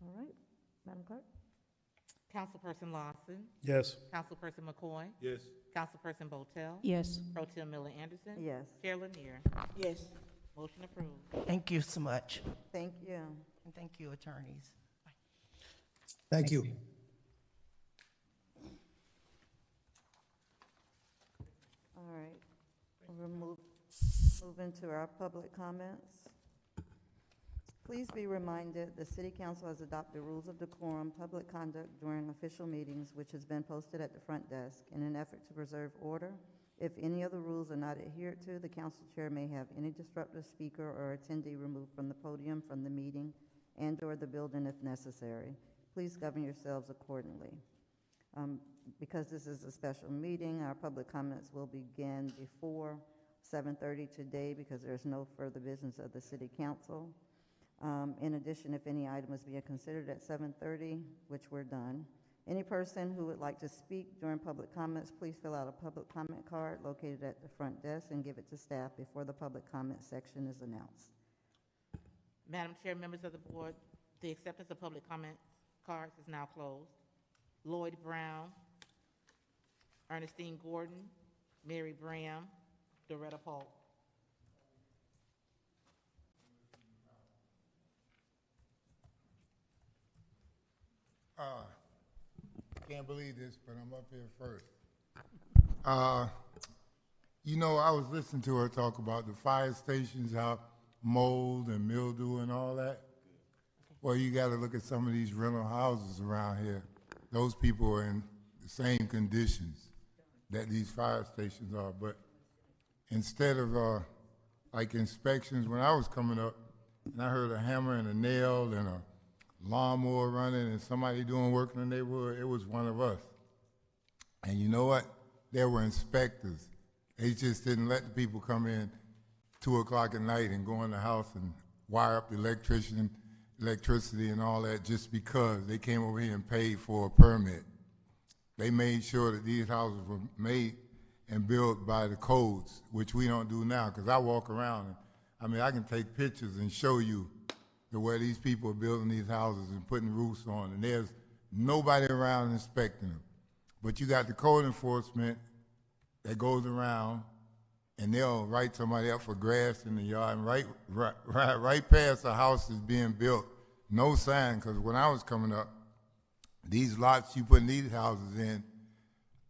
All right. Madam Clerk? Councilperson Lawson, Yes. Councilperson McCoy, Yes. Councilperson Botel, Yes. Pro Tem Miller Anderson, Yes. Chair Lanier. Yes. Motion approved. Thank you so much. Thank you. And thank you, attorneys. Thank you. All right. We'll move into our public comments. Please be reminded, the City Council has adopted rules of decorum, public conduct during official meetings, which has been posted at the front desk. In an effort to preserve order, if any of the rules are not adhered to, the council chair may have any disruptive speaker or attendee removed from the podium, from the meeting, and/or the building if necessary. Please govern yourselves accordingly. Because this is a special meeting, our public comments will begin before 7:30 today because there's no further business of the City Council. In addition, if any item is being considered at 7:30, which we're done, any person who would like to speak during public comments, please fill out a public comment card located at the front desk and give it to staff before the public comment section is announced. Madam Chair, members of the board, the acceptance of public comment cards is now closed. Lloyd Brown, Ernestine Gordon, Mary Bram, Doretta Polk. Can't believe this, but I'm up here first. You know, I was listening to her talk about the fire stations, how mold and mildew and all that. Well, you got to look at some of these rental houses around here. Those people are in the same conditions that these fire stations are. But instead of like inspections, when I was coming up, and I heard a hammer and a nail and a lawnmower running and somebody doing work in the neighborhood, it was one of us. And you know what? There were inspectors. They just didn't let the people come in 2 o'clock at night and go in the house and wire up the electricity and all that just because they came over here and paid for a permit. They made sure that these houses were made and built by the codes, which we don't do now, because I walk around and, I mean, I can take pictures and show you the way these people are building these houses and putting roofs on, and there's nobody around inspecting them. But you got the code enforcement that goes around, and they'll write somebody up for grass in the yard, and right past the house is being built, no sign, because when I was coming up, these lots you putting these houses in,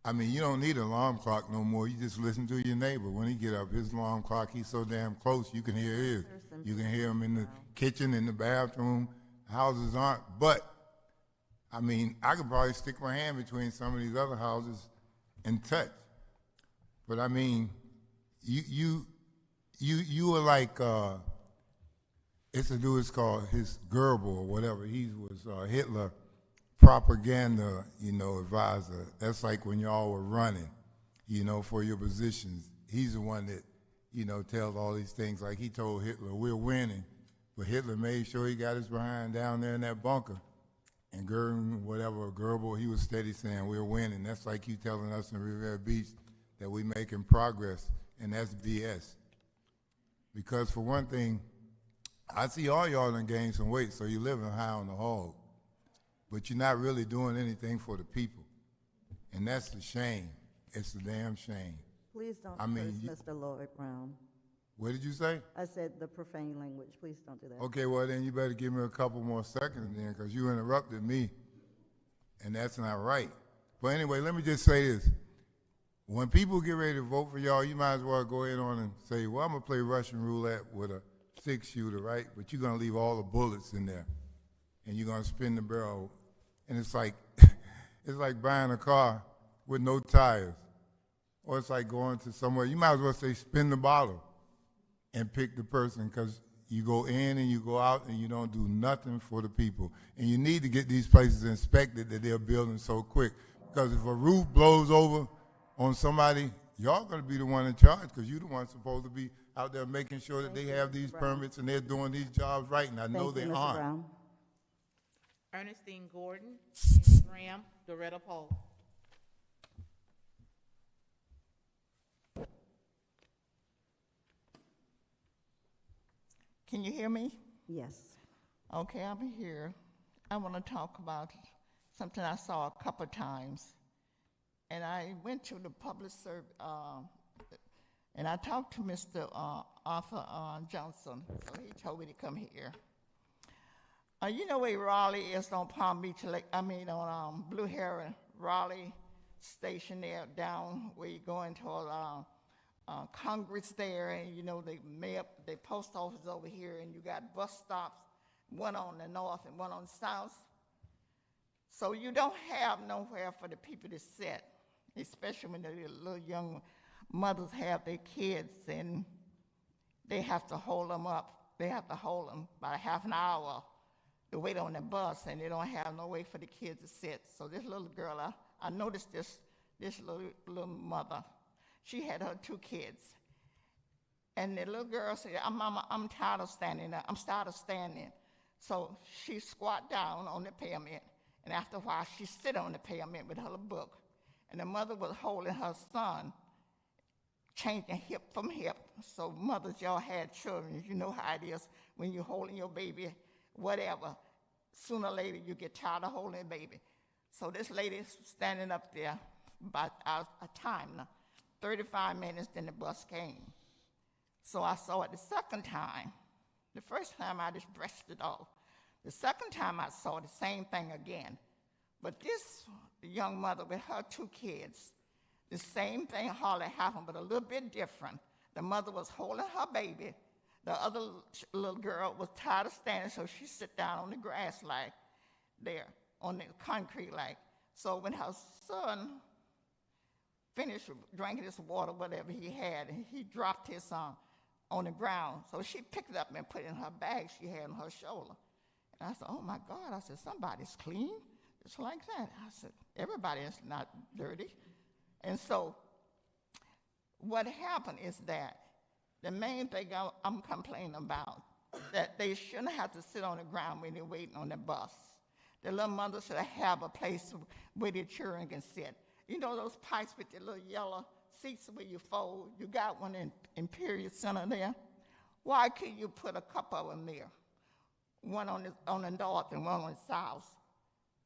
I mean, you don't need an alarm clock no more. You just listen to your neighbor. When he get up, his alarm clock, he's so damn close, you can hear his. You can hear him in the kitchen, in the bathroom. Houses aren't. But, I mean, I could probably stick my hand between some of these other houses and touch. But, I mean, you were like, it's a dude, it's called his Goebbels or whatever. He was Hitler propaganda, advisor. That's like when y'all were running, for your positions. He's the one that, tells all these things. Like he told Hitler, we're winning. But Hitler made sure he got his behind down there in that bunker. And Goebbels, he was steady saying, we're winning. That's like you telling us in Rivera Beach that we making progress. And that's BS. Because for one thing, I see all y'all done gained some weight, so you're living high on the hog. But you're not really doing anything for the people. And that's the shame. It's a damn shame. Please don't curse Mr. Lloyd Brown. What did you say? I said the profane language. Please don't do that. Okay, well, then you better give me a couple more seconds then, because you interrupted me, and that's not right. But anyway, let me just say this. When people get ready to vote for y'all, you might as well go ahead on and say, well, I'm going to play Russian roulette with a 6-shooter, right? But you're going to leave all the bullets in there, and you're going to spin the barrel. And it's like it's like buying a car with no tires. Or it's like going to somewhere. You might as well say spin the bottle and pick the person, because you go in and you go out and you don't do nothing for the people. And you need to get these places inspected that they're building so quick. Because if a roof blows over on somebody, y'all going to be the one in charge, because you're the one supposed to be out there making sure that they have these permits and they're doing these jobs right. And I know they aren't. Brown. Ernestine Gordon, Graham, Doretta Poe. Can you hear me? Yes. Okay, I'm here. I want to talk about something I saw a couple times. And I went to the public service, and I talked to Mr. Arthur Johnson, so he told me to come here. You know where Raleigh is on Palm Beach, on Blue Heron, Raleigh station there down where you're going toward Congress there, and the post office over here, and you got bus stops, one on the north and one on the south. So you don't have nowhere for the people to sit, especially when the little young mothers have their kids and they have to hold them up. They have to hold them about half an hour to wait on the bus, and they don't have no way for the kids to sit. So this little girl, I noticed this little mother. She had her 2 kids. And the little girl said, Mama, I'm tired of standing up. I'm tired of standing. So she squat down on the pavement, and after a while, she sit on the pavement with her book. And the mother was holding her son, changing hip from hip. So mothers, y'all had children. You know how it is when you're holding your baby, whatever. Sooner or later, you get tired of holding a baby. So this lady's standing up there about a time now. 35 minutes, then the bus came. So I saw it the second time. The first time I just brushed it off. The second time I saw the same thing again. But this young mother with her 2 kids, the same thing hardly happened, but a little bit different. The mother was holding her baby. The other little girl was tired of standing, so she sit down on the grass like there, on the concrete like. So when her son finished drinking this water, whatever he had, and he dropped his on the ground. So she picked it up and put it in her bag she had on her shoulder. And I said, oh my God, I said, somebody's clean. It's like that. I said, everybody is not dirty. And so what happened is that the main thing I'm complaining about, that they shouldn't have to sit on the ground when they're waiting on the bus. The little mother should have a place where their children can sit. You know those pipes with the little yellow seats where you fold? You got one in Imperial Center there. Why can't you put a couple of them there? One on the north and one on the south.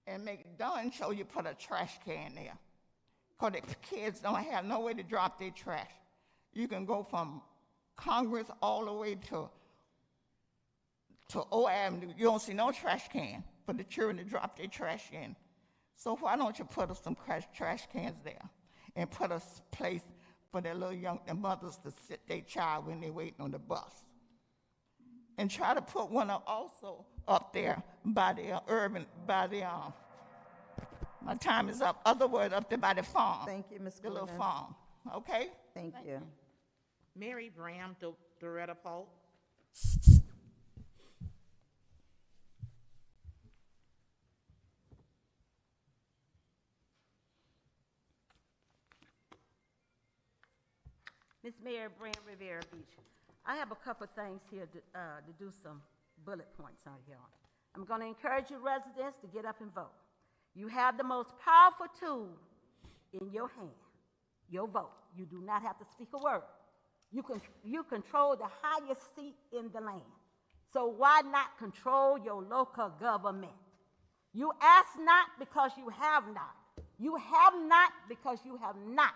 And make it done so you put a trash can there. Because the kids don't have no way to drop their trash. You can go from Congress all the way to O Avenue. You don't see no trash can for the children to drop their trash in. So why don't you put some trash cans there? and put a place for their the mothers to sit their child when they're waiting on the bus. And try to put one up also up there by the my time is up. Other word, up there by the farm. Thank you, Ms. The little Gordon. farm, okay? Thank you. Mary Bram Doretta Polk. Miss Mary Brand, Riviera Beach. I have a couple of things here to do some bullet points on here. I'm going to encourage you residents to get up and vote. You have the most powerful tool in your hand, your vote. You do not have to speak a word. You control the highest seat in the land. So why not control your local government? You ask not because you have not. You have not because you have not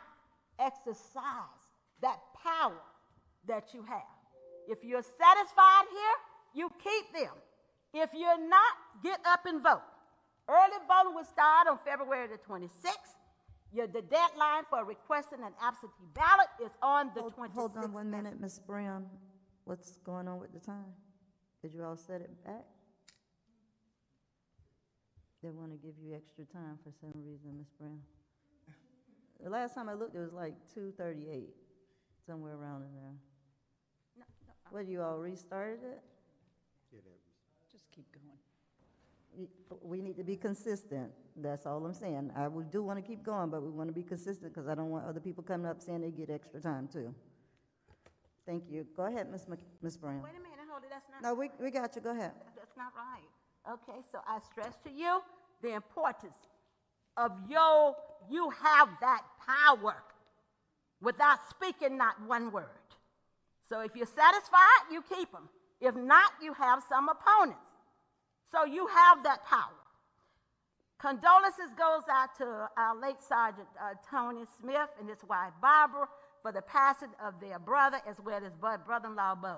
exercised that power that you have. If you're satisfied here, you keep them. If you're not, get up and vote. Early voting will start on February the 26th. The deadline for requesting an absentee ballot is on the 26th. Hold on 1 minute, Ms. Brown. What's going on with the time? Did you all set it back? They want to give you extra time for some reason, Ms. Brown. The last time I looked, it was like 2:38, somewhere around in there. No, What, you all restarted it? Just keep going. We need to be consistent. That's all I'm saying. We do want to keep going, but we want to be consistent because I don't want other people coming up saying they get extra time too. Thank you. Go ahead, Ms. Brown. Wait a minute, hold it, that's not. No, we got you. Go ahead. That's not right. Okay, so I stress to you the importance of you have that power without speaking not one word. So if you're satisfied, you keep them. If not, you have some opponents. So you have that power. Condolences goes out to our late Sergeant Tony Smith and his wife Barbara for the passing of their brother as well as brother-in-law Bo.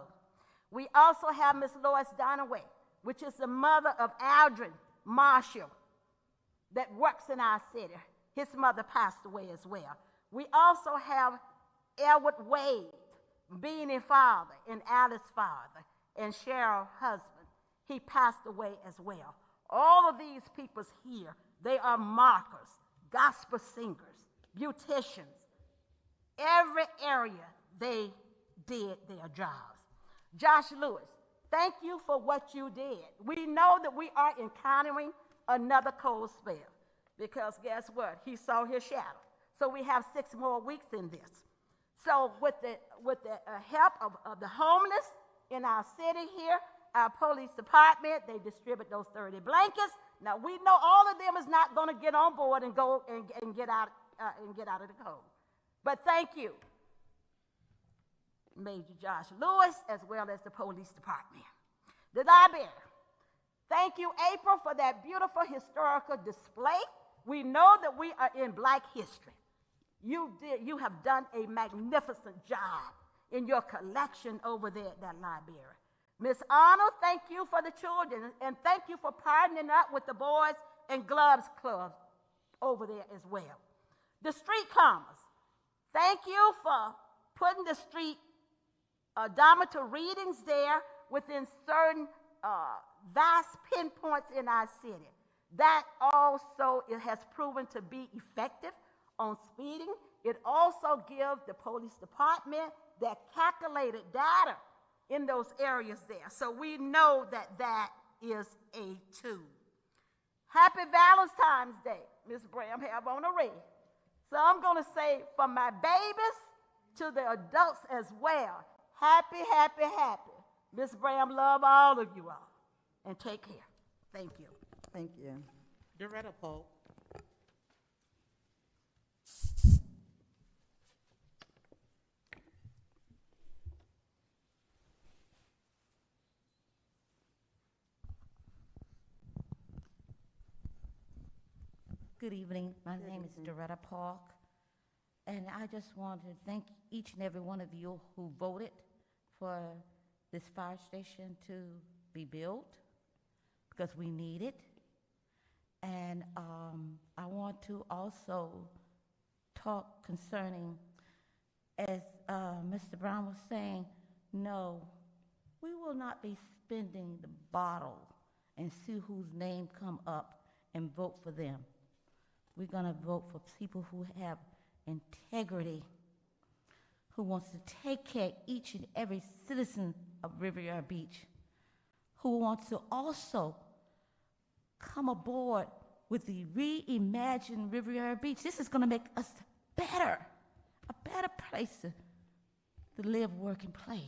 We also have Miss Lois Donaway, which is the mother of Aldrin Marshall that works in our city. His mother passed away as well. We also have Elwood Wade, Beanie father, and Alice father, and Cheryl's husband. He passed away as well. All of these peoples here, they are markers, gospel singers, beauticians. Every area they did their jobs. Josh Lewis, thank you for what you did. We know that we are encountering another cold spell because guess what? He saw his shadow. So we have 6 more weeks in this. So with the help of the homeless in our city here, our police department, they distribute those 30 blankets. Now we know all of them is not going to get on board and go and get out of the cold. But thank you, Major Josh Lewis, as well as the police department. The library. Thank you, April, for that beautiful historical display. We know that we are in Black history. You have done a magnificent job in your collection over there at that library. Miss Arnold, thank you for the children, and thank you for partnering up with the Boys and Gloves Club over there as well. The street commerce, thank you for putting the street odometer readings there within certain vast pinpoints in our city. That also it has proven to be effective on speeding. It also gives the police department that calculated data in those areas there. So we know that that is a tool. Happy Valentine's Day, Miss Bram have on a red. So I'm going to say from my babies to the adults as well, happy, happy, happy. Miss Bram love all of you all. And take care. Thank you. Thank you. Doretta Polk. Good evening. My name is Doretta Park, and I just want to thank each and every one of you who voted for this fire station to be built because we need it. And I want to also talk concerning, as Mr. Brown was saying, no, we will not be spending the bottle and see whose name come up and vote for them. We're going to vote for people who have integrity, who wants to take care of each and every citizen of Riviera Beach, who wants to also come aboard with the reimagined Riviera Beach. This is going to make us better, a better place to live, work, and play.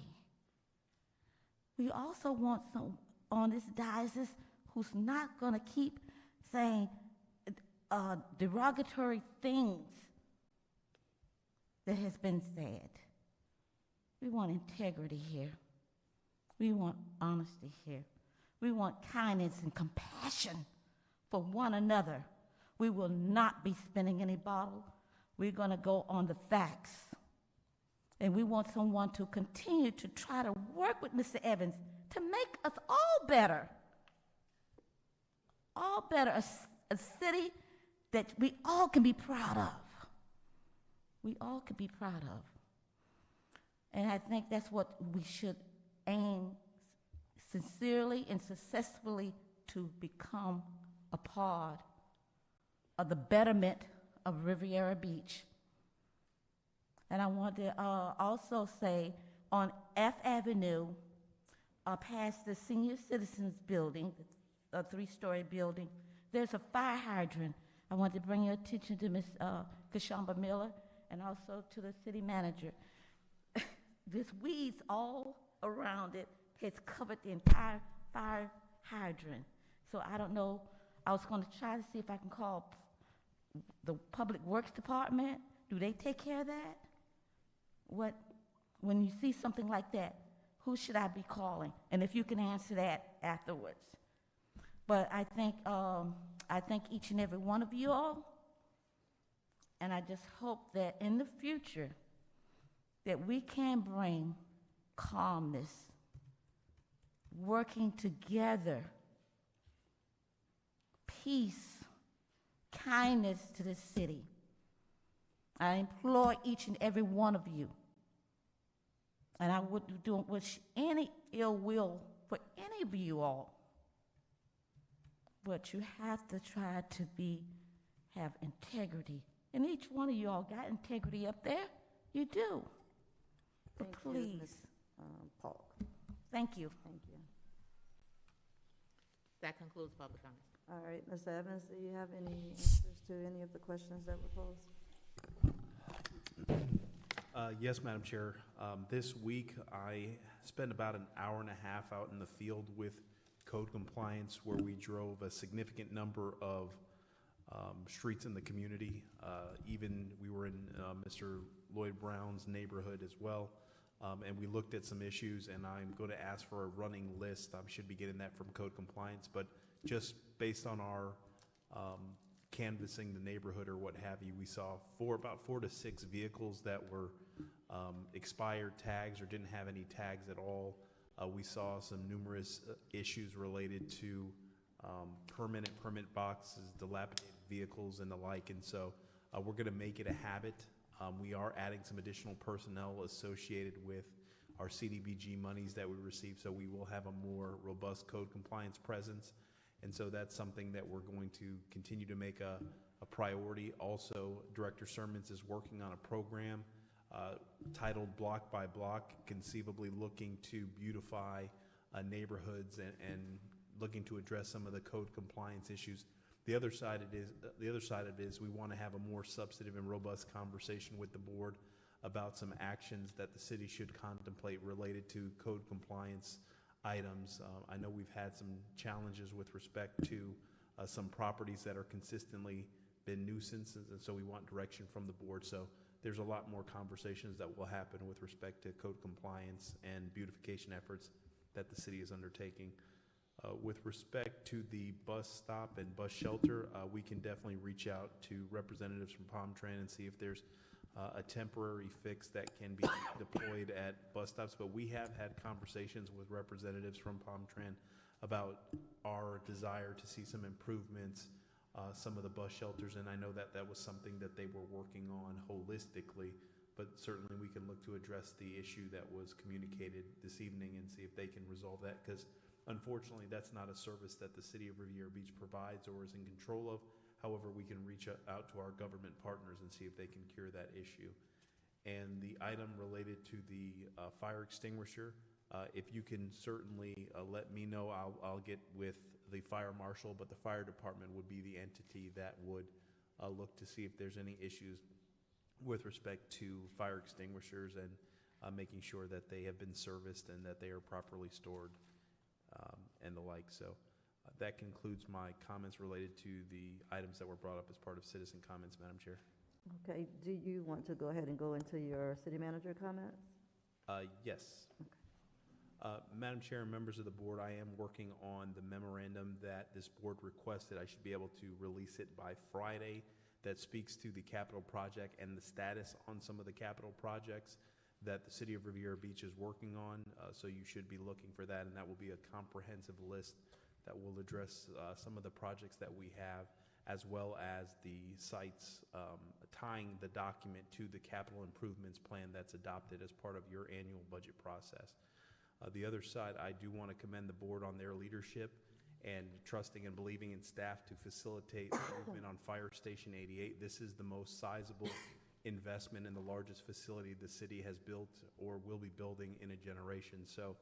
We also want some on this diocese who's not going to keep saying derogatory things that has been said. We want integrity here. We want honesty here. We want kindness and compassion for one another. We will not be spinning any bottle. We're going to go on the facts. And we want someone to continue to try to work with Mr. Evans to make us all better. All better, a city that we all can be proud of. We all can be proud of. And I think that's what we should aim sincerely and successfully to become a part of the betterment of Riviera Beach. And I want to also say on F Avenue, past the Senior Citizens Building, a 3-story building, there's a fire hydrant. I want to bring your attention to Ms. Kashamba Miller and also to the city manager. This weeds all around it has covered the entire fire hydrant. So I don't know, I was going to try to see if I can call the Public Works Department. Do they take care of that? When you see something like that, who should I be calling? And if you can answer that afterwards. But I thank each and every one of you all, and I just hope that in the future that we can bring calmness, working together, peace, kindness to the city. I implore each and every one of you, and I wouldn't wish any ill will for any of you all, but you have to try to have integrity. And each one of you all got integrity up there. You do. But Thank you, please. Ms. Polk. Thank you. Thank you. That concludes public comment. All right, Ms. Evans, do you have any answers to any of the questions that were posed? Yes, Madam Chair. This week, I spent about an hour and a half out in the field with code compliance, where we drove a significant number of streets in the community. Even we were in Mr. Lloyd Brown's neighborhood as well, and we looked at some issues, and I'm going to ask for a running list. I should be getting that from code compliance, but just based on our canvassing the neighborhood or what have you, we saw about 4 to 6 vehicles that were expired tags or didn't have any tags at all. We saw some numerous issues related to permit boxes, dilapidated vehicles, and the like. And so we're going to make it a habit. We are adding some additional personnel associated with our CDBG monies that we receive, so we will have a more robust code compliance presence. And so that's something that we're going to continue to make a priority. Also, Director Sermons is working on a program titled Block by Block, conceivably looking to beautify neighborhoods and looking to address some of the code compliance issues. The other side of it is we want to have a more substantive and robust conversation with the board about some actions that the city should contemplate related to code compliance items. I know we've had some challenges with respect to some properties that are consistently been nuisances, and so we want direction from the board. So there's a lot more conversations that will happen with respect to code compliance and beautification efforts that the city is undertaking. With respect to the bus stop and bus shelter, we can definitely reach out to representatives from PalmTran and see if there's a temporary fix that can be deployed at bus stops. But we have had conversations with representatives from PalmTran about our desire to see some improvements some of the bus shelters, and I know that that was something that they were working on holistically, but certainly we can look to address the issue that was communicated this evening and see if they can resolve that, because unfortunately, that's not a service that the city of Riviera Beach provides or is in control of. However, we can reach out to our government partners and see if they can cure that issue. And the item related to the fire extinguisher, if you can certainly let me know, I'll get with the fire marshal, but the fire department would be the entity that would look to see if there's any issues with respect to fire extinguishers and making sure that they have been serviced and that they are properly stored and the like. So that concludes my comments related to the items that were brought up as part of citizen comments, Madam Chair. Okay, do you want to go ahead and go into your city manager comments? Yes. Madam Chair and members of the board, I am working on the memorandum that this board requested. I should be able to release it by Friday. That speaks to the capital project and the status on some of the capital projects that the city of Riviera Beach is working on. So you should be looking for that, and that will be a comprehensive list that will address some of the projects that we have, as well as the sites, tying the document to the capital improvements plan that's adopted as part of your annual budget process. The other side, I do want to commend the board on their leadership and trusting and believing in staff to facilitate movement on Fire Station 88. This is the most sizable investment in the largest facility the city has built or will be building in a generation. So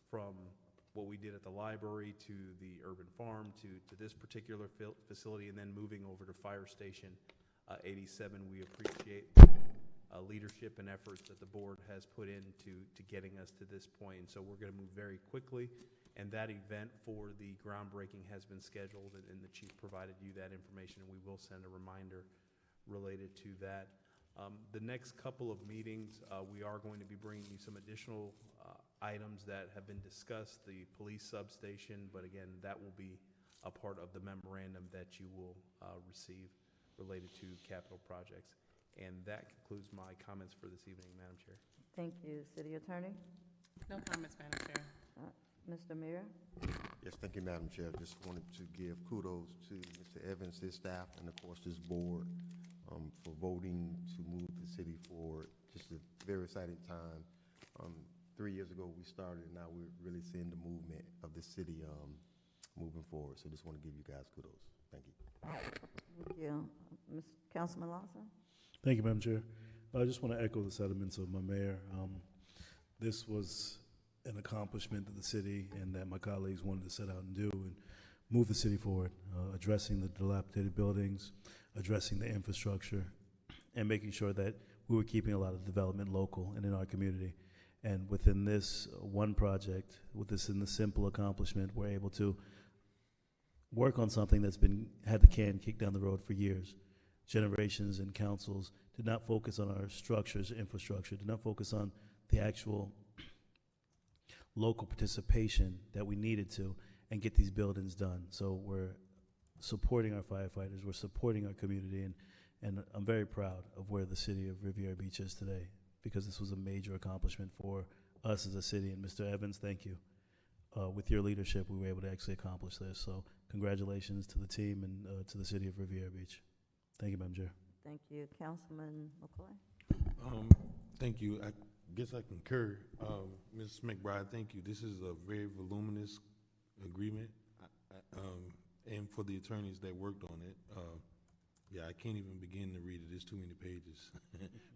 from what we did at the library to the urban farm to this particular facility, and then moving over to Fire Station 87, we appreciate leadership and efforts that the board has put into getting us to this point. And so we're going to move very quickly, and that event for the groundbreaking has been scheduled, and the chief provided you that information, and we will send a reminder related to that. The next couple of meetings, we are going to be bringing you some additional items that have been discussed, the police substation, but again, that will be a part of the memorandum that you will receive related to capital projects. And that concludes my comments for this evening, Madam Chair. Thank you. City Attorney? No comments, Madam Chair. Mr. Mayor? Yes, thank you, Madam Chair. Just wanted to give kudos to Mr. Evans, his staff, and of course this board for voting to move the city forward. Just a very exciting time. 3 years ago we started, and now we're really seeing the movement of the city moving forward. So just want to give you guys kudos. Thank you. Thank you. Councilman Lawson? Thank you, Madam Chair. I just want to echo the sentiments of my mayor. This was an accomplishment that the city and that my colleagues wanted to set out and do and move the city forward, addressing the dilapidated buildings, addressing the infrastructure, and making sure that we were keeping a lot of development local and in our community. And within this one project, with this in the simple accomplishment, we're able to work on something that's had the can kicked down the road for years. Generations and councils did not focus on our structures, infrastructure, did not focus on the actual local participation that we needed to and get these buildings done. So we're supporting our firefighters, we're supporting our community, and I'm very proud of where the city of Riviera Beach is today, because this was a major accomplishment for us as a city. And Mr. Evans, thank you. With your leadership, we were able to actually accomplish this. So congratulations to the team and to the city of Riviera Beach. Thank you, Madam Chair. Thank you. Councilman McCoy? Thank you. I guess I concur. Ms. McBride, thank you. This is a very voluminous agreement, and for the attorneys that worked on it, yeah, I can't even begin to read it. There's too many pages.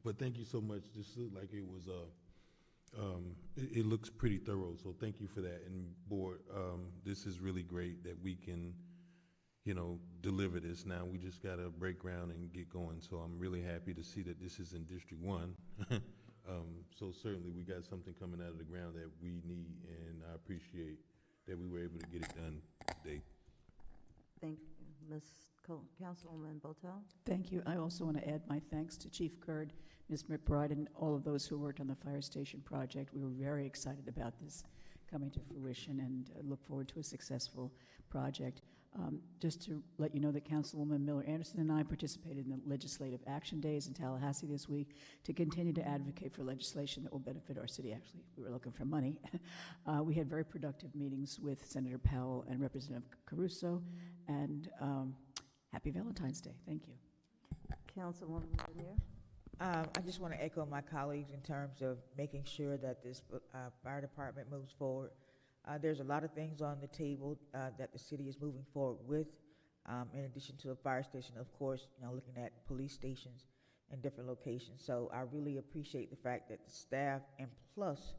But thank you so much. This looked like it was, it looks pretty thorough, so thank you for that. And board, this is really great that we can, you know, deliver this now. We just got to break ground and get going. So I'm really happy to see that this is in District 1. So certainly we got something coming out of the ground that we need, and I appreciate that we were able to get it done today. Thank you. Councilwoman Botel? Thank you. I also want to add my thanks to Chief Curd, Ms. McBride, and all of those who worked on the fire station project. We were very excited about this coming to fruition and look forward to a successful project. Just to let you know that Councilwoman Miller Anderson and I participated in the Legislative Action Days in Tallahassee this week to continue to advocate for legislation that will benefit our city. Actually, we were looking for money. We had very productive meetings with Senator Powell and Representative Caruso, and Happy Valentine's Day. Thank you. Councilwoman Lanier? I just want to echo my colleagues in terms of making sure that this fire department moves forward. There's a lot of things on the table that the city is moving forward with, in addition to a fire station, of course, looking at police stations in different locations. So I really appreciate the fact that the staff and plus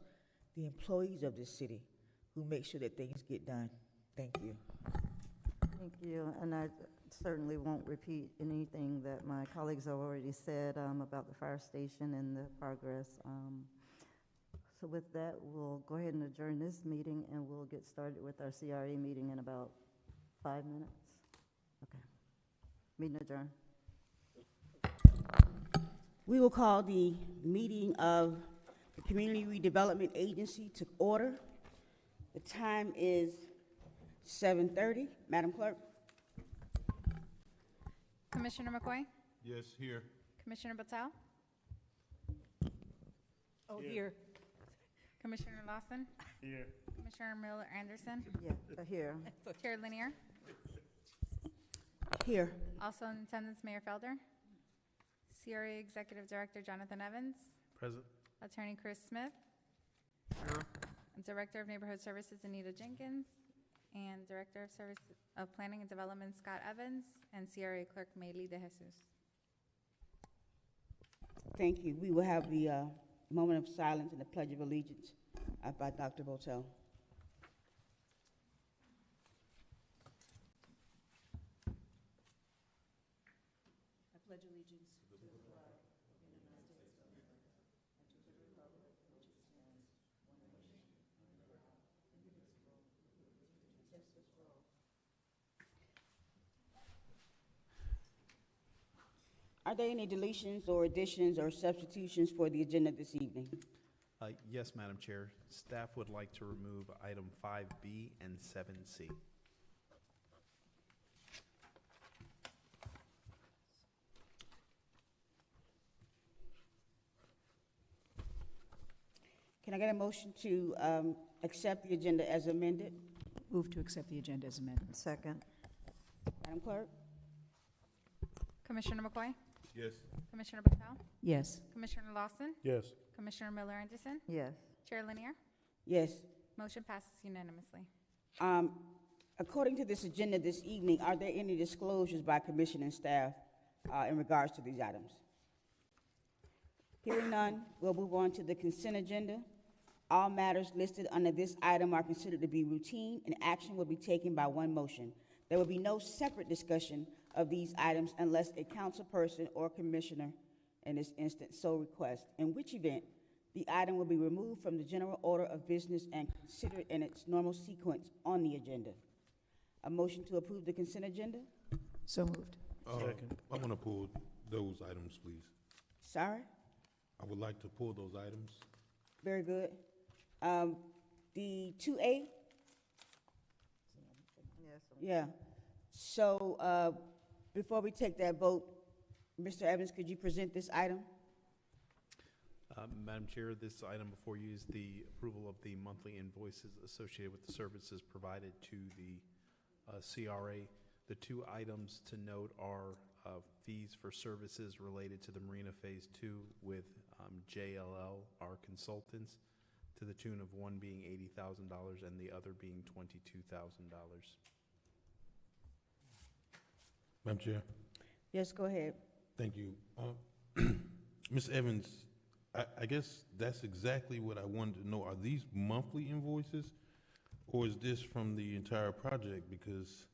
the employees of this city who make sure that things get done. Thank you. Thank you, and I certainly won't repeat anything that my colleagues have already said about the fire station and the progress. So with that, we'll go ahead and adjourn this meeting, and we'll get started with our CRA meeting in about 5 minutes. Okay. Meeting adjourned. We will call the meeting of the Community Redevelopment Agency to order. The time is 7:30. Madam Clerk. Commissioner McCoy? Yes, here. Commissioner Battelle? Oh, here. Commissioner Lawson? Here. Commissioner Miller Anderson? Yeah, here. Chair Lanier? Here. Also in attendance, Mayor Felder? CRA Executive Director Jonathan Evans? Present. Attorney Chris Smith? Director of Neighborhood Services Anita Jenkins? And Director of Planning and Development Scott Evans? And CRA Clerk Maylee De Jesus. Thank you. We will have the moment of silence and the Pledge of Allegiance by Dr. Botel. I pledge allegiance to the flag of the United States of America and to the republic for which it stands, one nation, under God, indivisible, with liberty and justice for all. Are there any deletions or additions or substitutions for the agenda this evening? Yes, Madam Chair. Staff would like to remove item 5B and 7C. Can I get a motion to accept the agenda as amended? Move to accept the agenda as amended. Second. Madam Clerk? Commissioner McCoy? Yes. Commissioner Battelle? Yes. Commissioner Lawson? Yes. Commissioner Miller Anderson? Yes. Chair Lanier? Yes. Motion passes unanimously. According to this agenda this evening, are there any disclosures by commission and staff in regards to these items? Hearing none, we'll move on to the consent agenda. All matters listed under this item are considered to be routine, and action will be taken by one motion. There will be no separate discussion of these items unless a council person or commissioner, in this instance, so requests, in which event the item will be removed from the general order of business and considered in its normal sequence on the agenda. A motion to approve the consent agenda? So moved. Second. I want to pull those items, please. Sorry? I would like to pull those items. Very good. The 2A? Yes. Yeah. So before we take that vote, Mr. Evans, could you present this item? Madam Chair, this item before you is the approval of the monthly invoices associated with the services provided to the CRA. The two items to note are fees for services related to the Marina Phase 2 with JLL, our consultants, to the tune of one being $80,000 and the other being $22,000. Madam Chair. Yes, go ahead. Thank you. Ms. Evans, I guess that's exactly what I wanted to know. Are these monthly invoices, or is this from the entire project? Because,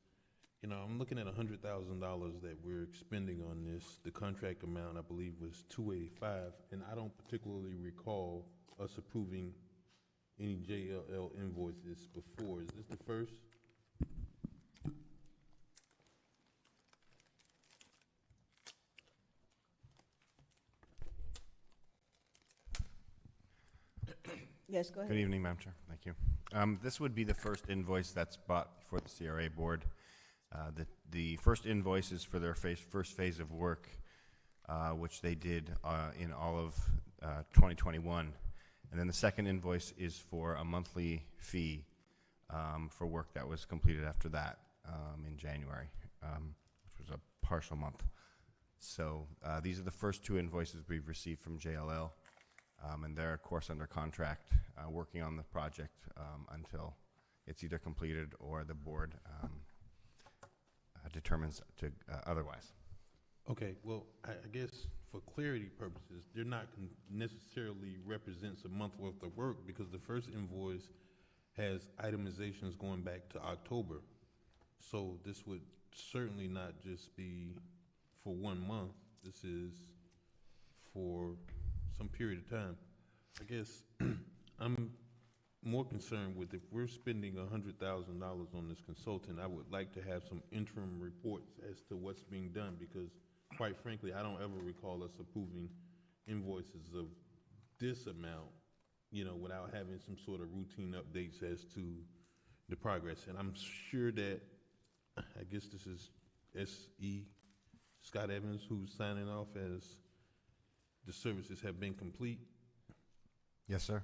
I'm looking at $100,000 that we're expending on this. The contract amount, I believe, was $285, and I don't particularly recall us approving any JLL invoices before. Is this the first? Yes, go ahead. Good evening, Madam Chair. Thank you. This would be the first invoice that's brought before the CRA board. The first invoice is for their first phase of work, which they did in all of 2021. And then the second invoice is for a monthly fee for work that was completed after that in January, which was a partial month. So these are the first two invoices we've received from JLL, and they're, of course, under contract, working on the project until it's either completed or the board determines to otherwise. Okay, well, I guess for clarity purposes, they're not necessarily represents a month worth of work, because the first invoice has itemizations going back to October. So this would certainly not just be for 1 month. This is for some period of time. I guess I'm more concerned with, if we're spending $100,000 on this consultant, I would like to have some interim reports as to what's being done, because quite frankly, I don't ever recall us approving invoices of this amount, you know, without having some sort of routine updates as to the progress. And I'm sure that, I guess this is S.E. Scott Evans who's signing off as the services have been complete. Yes, sir.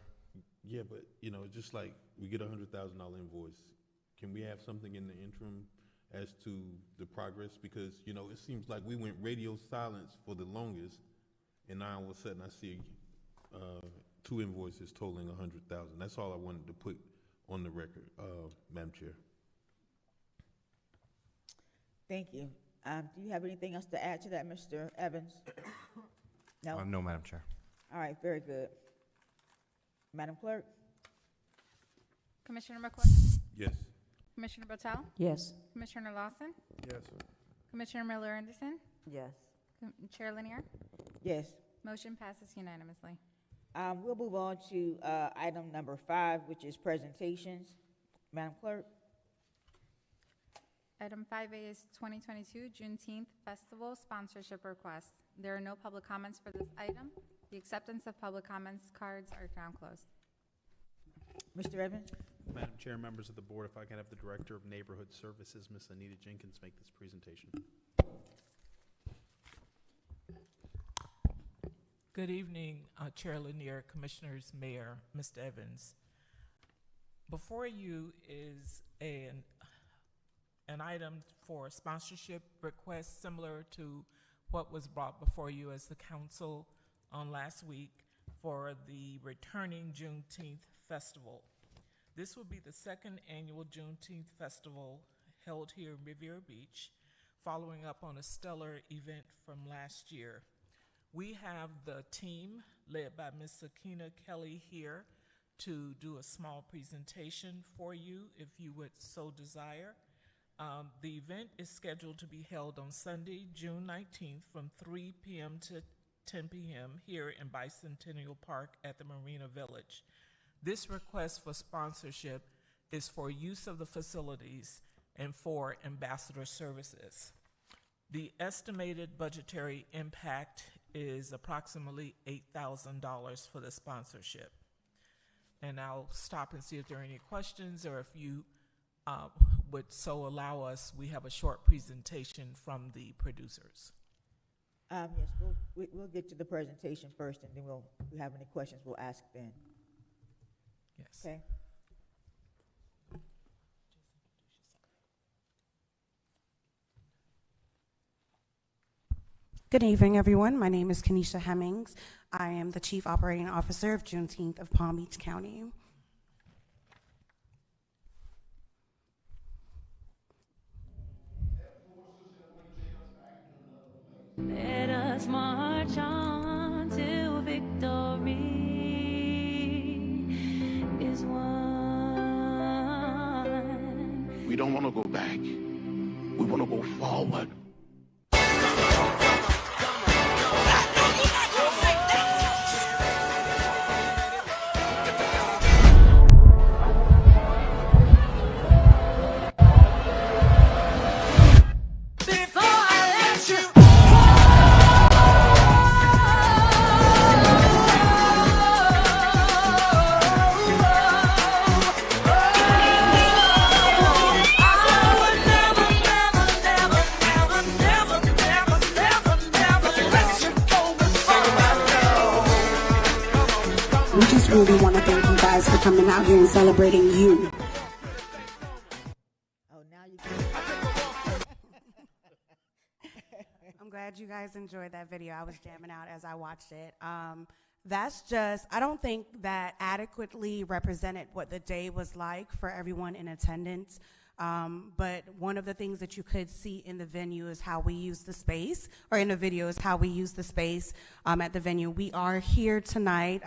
Yeah, but, you know, just like we get a $100,000 invoice, can we have something in the interim as to the progress? Because, you know, it seems like we went radio silence for the longest, and now all of a sudden I see 2 invoices totaling $100,000. That's all I wanted to put on the record, Madam Chair. Thank you. Do you have anything else to add to that, Mr. Evans? No? No, Madam Chair. All right, very good. Madam Clerk? Commissioner McCoy? Yes. Commissioner Botel? Yes. Commissioner Lawson? Yes, sir. Commissioner Miller Anderson? Yes. Chair Lanier? Yes. Motion passes unanimously. We'll move on to item number 5, which is presentations. Madam Clerk? Item 5A is 2022 Juneteenth Festival Sponsorship Request. There are no public comments for this item. The acceptance of public comments cards are now closed. Mr. Evans? Madam Chair, members of the board, if I can have the Director of Neighborhood Services, Ms. Anita Jenkins, make this presentation. Good evening, Chair Lanier, Commissioners, Mayor, Mr. Evans. Before you is an item for sponsorship request similar to what was brought before you as the council on last week for the returning Juneteenth Festival. This will be the 2nd annual Juneteenth Festival held here in Riviera Beach, following up on a stellar event from last year. We have the team led by Ms. Sakina Kelly here to do a small presentation for you if you would so desire. The event is scheduled to be held on Sunday, June 19th from 3 p.m. to 10 p.m. here in Bicentennial Park at the Marina Village. This request for sponsorship is for use of the facilities and for ambassador services. The estimated budgetary impact is approximately $8,000 for the sponsorship. And I'll stop and see if there are any questions, or if you would so allow us, we have a short presentation from the producers. Yes, we'll get to the presentation first, and then if we have any questions, we'll ask then. Yes. Okay. Good evening, everyone. My name is Kenesha Hemmings. I am the Chief Operating Officer of Juneteenth of Palm Beach County. Let us march on till victory is won. We don't want to go back. We want to go forward. Really want to thank you guys for coming out here and celebrating you. Oh, now you glad you guys enjoyed that video. I was jamming out as I watched it. That's just, I don't think that adequately represented what the day was like for everyone in attendance. But one of the things that you could see in the venue is how we use the space, or in the video is how we use the space at the venue. We are here tonight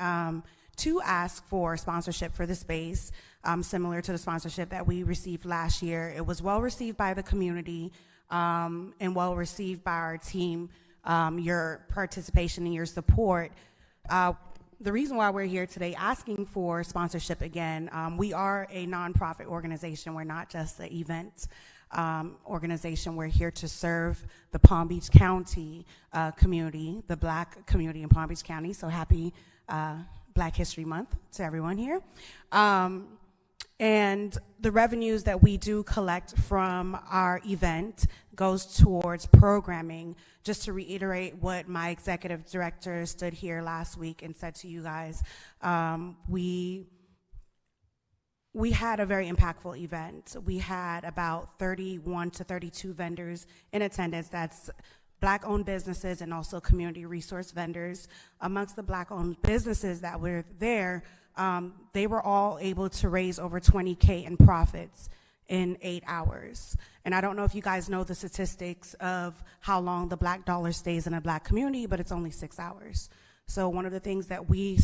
to ask for sponsorship for the space, similar to the sponsorship that we received last year. It was well received by the community and well received by our team. Your participation and your support. The reason why we're here today asking for sponsorship again, we are a nonprofit organization. We're not just an event organization. We're here to serve the Palm Beach County community, the Black community in Palm Beach County. So happy Black History Month to everyone here. And the revenues that we do collect from our event goes towards programming. Just to reiterate what my executive director stood here last week and said to you guys, we had a very impactful event. We had about 31 to 32 vendors in attendance. That's Black-owned businesses and also community resource vendors. Amongst the Black-owned businesses that were there, they were all able to raise over $20K in profits in 8 hours. And I don't know if you guys know the statistics of how long the Black dollar stays in a Black community, but it's only 6 hours. So one of the things that we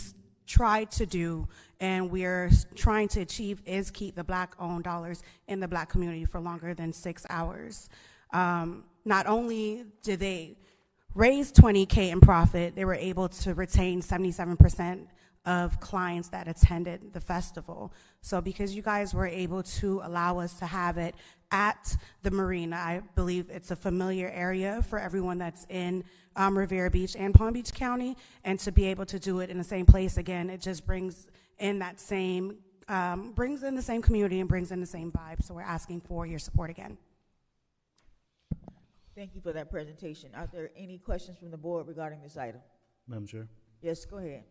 try to do and we're trying to achieve is keep the Black-owned dollars in the Black community for longer than 6 hours. Not only did they raise $20K in profit, they were able to retain 77% of clients that attended the festival. So because you guys were able to allow us to have it at the marina, I believe it's a familiar area for everyone that's in Riviera Beach and Palm Beach County, and to be able to do it in the same place again, it just brings in that same, brings in the same community and brings in the same vibe. So we're asking for your support again. Thank you for that presentation. Are there any questions from the board regarding this item? Madam Chair? Yes, go ahead.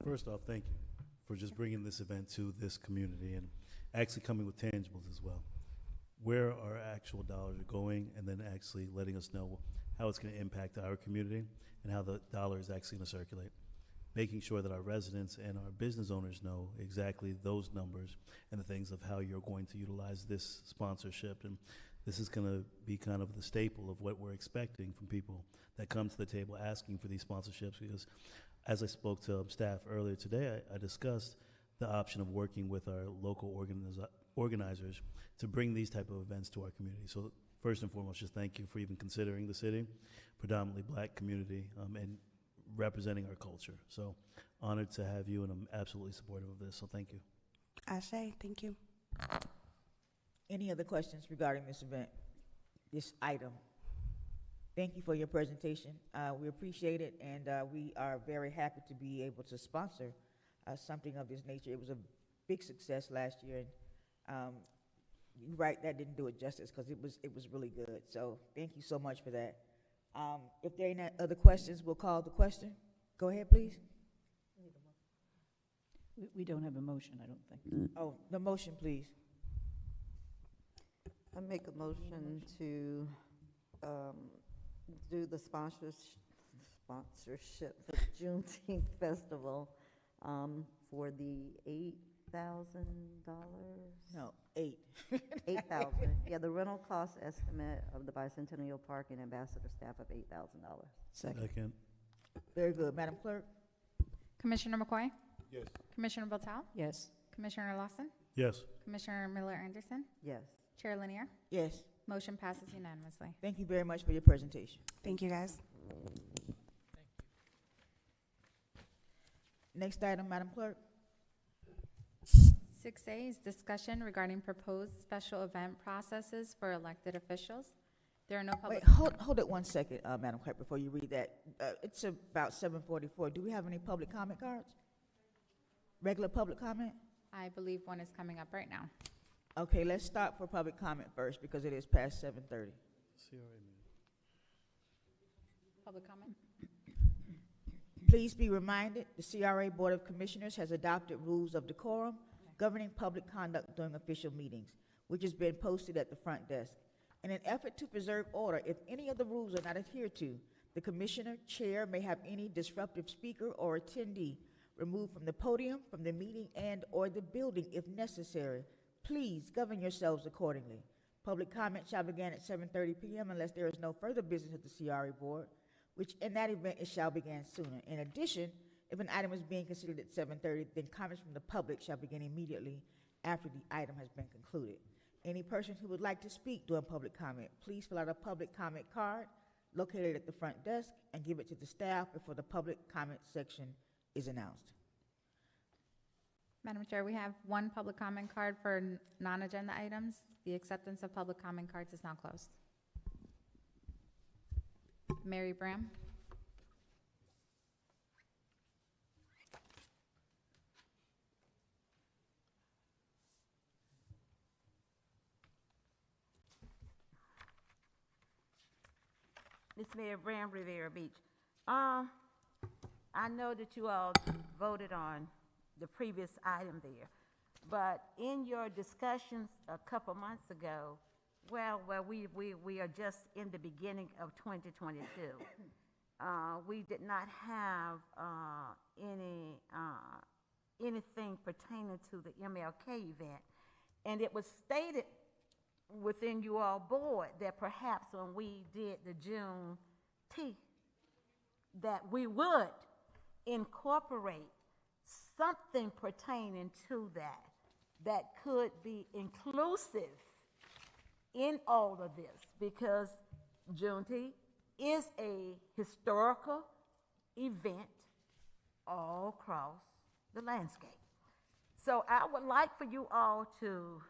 First off, thank you for just bringing this event to this community and actually coming with tangibles as well. Where our actual dollars are going, and then actually letting us know how it's going to impact our community and how the dollar is actually going to circulate. Making sure that our residents and our business owners know exactly those numbers and the things of how you're going to utilize this sponsorship. And this is going to be kind of the staple of what we're expecting from people that come to the table asking for these sponsorships, because as I spoke to staff earlier today, I discussed the option of working with our local organizers to bring these type of events to our community. So first and foremost, just thank you for even considering the city, predominantly Black community, and representing our culture. So honored to have you, and I'm absolutely supportive of this, so thank you. Ashe, thank you. Any other questions regarding this event, this item? Thank you for your presentation. We appreciate it, and we are very happy to be able to sponsor something of this nature. It was a big success last year, and you're right, that didn't do it justice because it was really good. So thank you so much for that. If there are any other questions, we'll call the question. Go ahead, please. We don't have a motion, I don't think. Oh, the motion, please. I make a motion to do the sponsorship for the Juneteenth Festival for the $8,000. No, 8. 8,000. Yeah, the rental cost estimate of the Bicentennial Park and Ambassador staff of $8,000. Second. Very good. Madam Clerk? Commissioner McCoy? Yes. Commissioner Botel? Yes. Commissioner Lawson? Yes. Commissioner Miller-Anderson? Yes. Chair Lanier? Yes. Motion passes unanimously. Thank you very much for your presentation. Thank you, guys. Next item, Madam Clerk. 6A is discussion regarding proposed special event processes for elected officials. There are no public. Wait, hold it 1 second, Madam Clerk, before you read that. It's about 7:44. Do we have any public comment cards? Regular public comment? I believe one is coming up right now. Okay, let's stop for public comment first because it is past 7:30. Public comment? Please be reminded, the CRA Board of Commissioners has adopted rules of decorum governing public conduct during official meetings, which has been posted at the front desk. In an effort to preserve order, if any of the rules are not adhered to, the commissioner, chair may have any disruptive speaker or attendee removed from the podium, from the meeting, and/or the building if necessary. Please govern yourselves accordingly. Public comment shall begin at 7:30 p.m. unless there is no further business of the CRA board, which in that event it shall begin sooner. In addition, if an item is being considered at 7:30, then comments from the public shall begin immediately after the item has been concluded. Any person who would like to speak during public comment, please fill out a public comment card located at the front desk and give it to the staff before the public comment section is announced. Madam Chair, we have one public comment card for non-agenda items. The acceptance of public comment cards is now closed. Mary Bram. Miss Mayor Bram, Riviera Beach. I know that you all voted on the previous item there, but in your discussions a couple months ago, we are just in the beginning of 2022. We did not have anything pertaining to the MLK event, and it was stated within you all board that perhaps when we did the Juneteenth, that we would incorporate something pertaining to that could be inclusive in all of this, because Juneteenth is a historical event all across the landscape. So I would like for you all to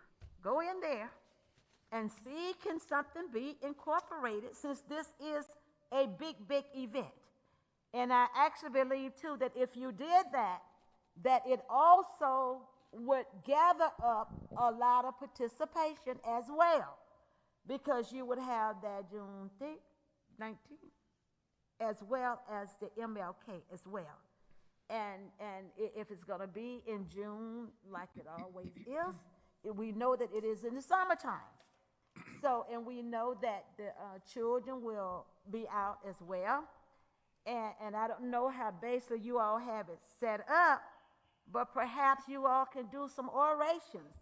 go in there and see can something be incorporated, since this is a big event. And I actually believe too that if you did that it also would gather up a lot of participation as well, because you would have that Juneteenth 19 as well as the MLK as well. And if it's going to be in June like it always is, we know that it is in the summertime. So, and we know that the children will be out as well. And I don't know how basically you all have it set up, but perhaps you all can do some orations.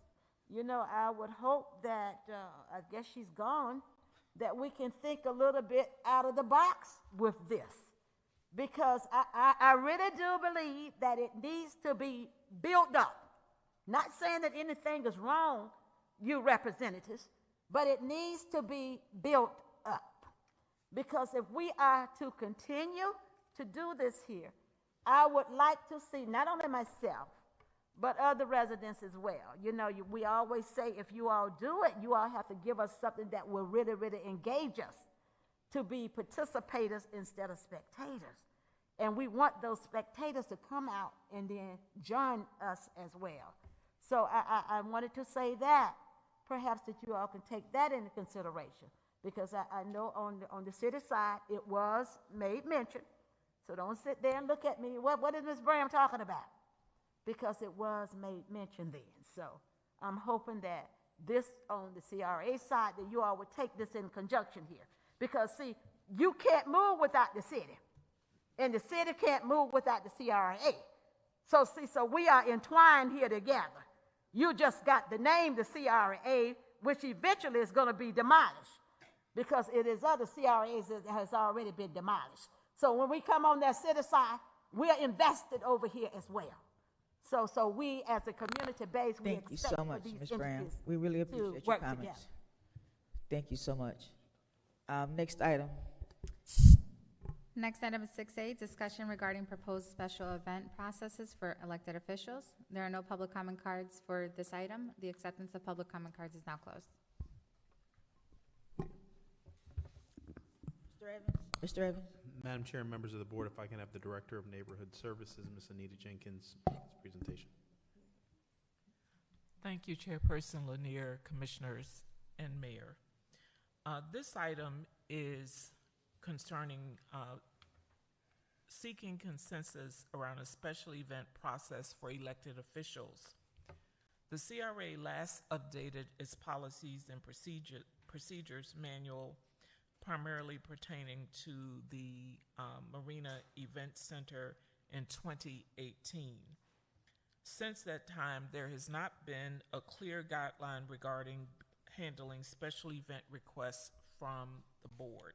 You know, I would hope that, I guess she's gone, that we can think a little bit out of the box with this. Because I really do believe that it needs to be built up. Not saying that anything is wrong, you representatives, but it needs to be built up. Because if we are to continue to do this here, I would like to see not only myself, but other residents as well. You know, we always say if you all do it, you all have to give us something that will really engage us to be participators instead of spectators. And we want those spectators to come out and then join us as well. So I wanted to say that, perhaps that you all can take that into consideration, because I know on the city side it was made mention. So don't sit there and look at me, what is Ms. Bram talking about? Because it was made mention then. So I'm hoping that this on the CRA side, that you all would take this in conjunction here. Because see, you can't move without the city. And the city can't move without the CRA. So see, so we are entwined here together. You just got the name, the CRA, which eventually is going to be demolished, because it is other CRAs that has already been demolished. So when we come on that city side, we're invested over here as well. So we as a community base, we Thank you so much, Ms. Brown. We really appreciate your comments. Together. Thank you so much. Next item. Next item is 6A, discussion regarding proposed special event processes for elected officials. There are no public comment cards for this item. The acceptance of public comment cards is now closed. Mr. Evans? Madam Chair and members of the board, if I can have the Director of Neighborhood Services, Ms. Anita Jenkins, make this presentation. Thank you, Chairperson Lanier, Commissioners, and Mayor. This item is concerning seeking consensus around a special event process for elected officials. The CRA last updated its policies and Procedures Manual, primarily pertaining to the Marina Event Center in 2018. Since that time, there has not been a clear guideline regarding handling special event requests from the board.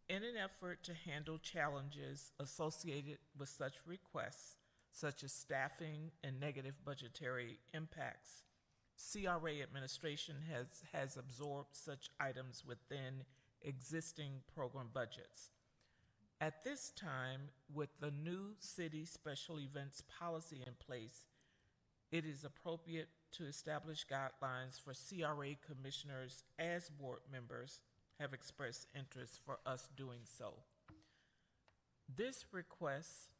In an effort to handle challenges associated with such requests, such as staffing and negative budgetary impacts, CRA administration has absorbed such items within existing program budgets. At this time, with the new city special events policy in place, it is appropriate to establish guidelines for CRA commissioners as board members have expressed interest for us doing so. This request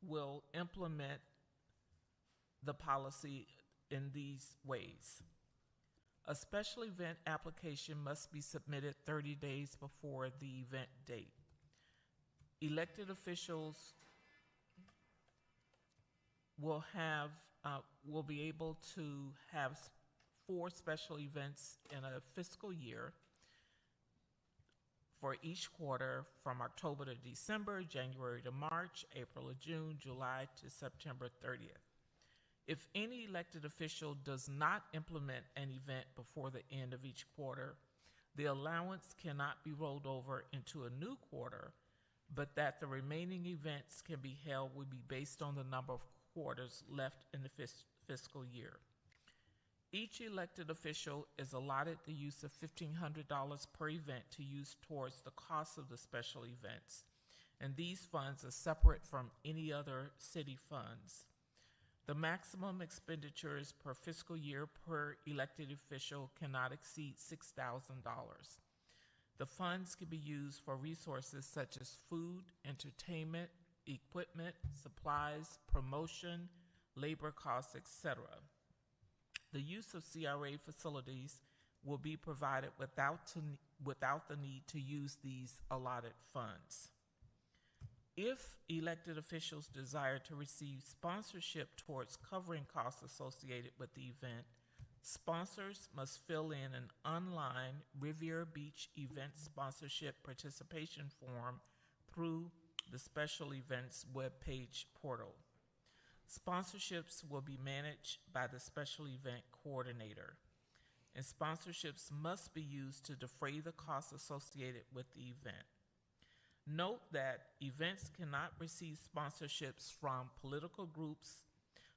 will implement the policy in these ways. A special event application must be submitted 30 days before the event date. Elected officials will be able to have 4 special events in a fiscal year for each quarter from October to December, January to March, April to June, July to September 30th. If any elected official does not implement an event before the end of each quarter, the allowance cannot be rolled over into a new quarter, but that the remaining events can be held will be based on the number of quarters left in the fiscal year. Each elected official is allotted the use of $1,500 per event to use towards the cost of the special events, and these funds are separate from any other city funds. The maximum expenditures per fiscal year per elected official cannot exceed $6,000. The funds can be used for resources such as food, entertainment, equipment, supplies, promotion, labor costs, etc. The use of CRA facilities will be provided without the need to use these allotted funds. If elected officials desire to receive sponsorship towards covering costs associated with the event, sponsors must fill in an online Riviera Beach event sponsorship participation form through the special events webpage portal. Sponsorships will be managed by the special event coordinator, and sponsorships must be used to defray the costs associated with the event. Note that events cannot receive sponsorships from political groups,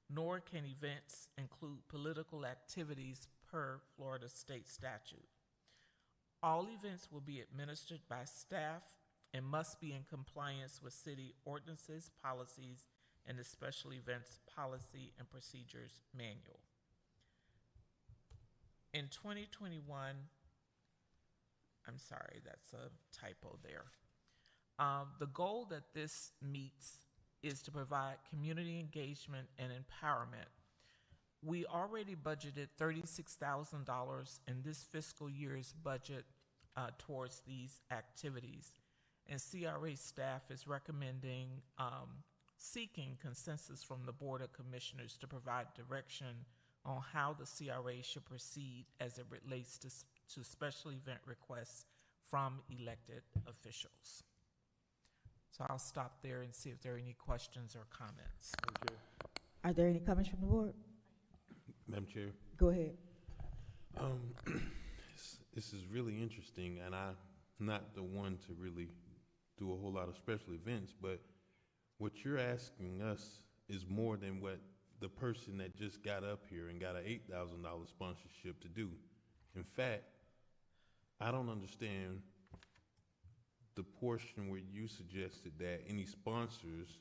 nor can events include political activities per Florida state statute. All events will be administered by staff and must be in compliance with city ordinances, policies, and the Special Events Policy and Procedures Manual. In 2021, I'm sorry, that's a typo there. The goal that this meets is to provide community engagement and empowerment. We already budgeted $36,000 in this fiscal year's budget towards these activities, and CRA staff is recommending seeking consensus from the Board of Commissioners to provide direction on how the CRA should proceed as it relates to special event requests from elected officials. So I'll stop there and see if there are any questions or comments. Are there any comments from the board? Madam Chair. Go ahead. This is really interesting, and I'm not the one to really do a whole lot of special events, but what you're asking us is more than what the person that just got up here and got an $8,000 sponsorship to do. In fact, I don't understand the portion where you suggested that any sponsors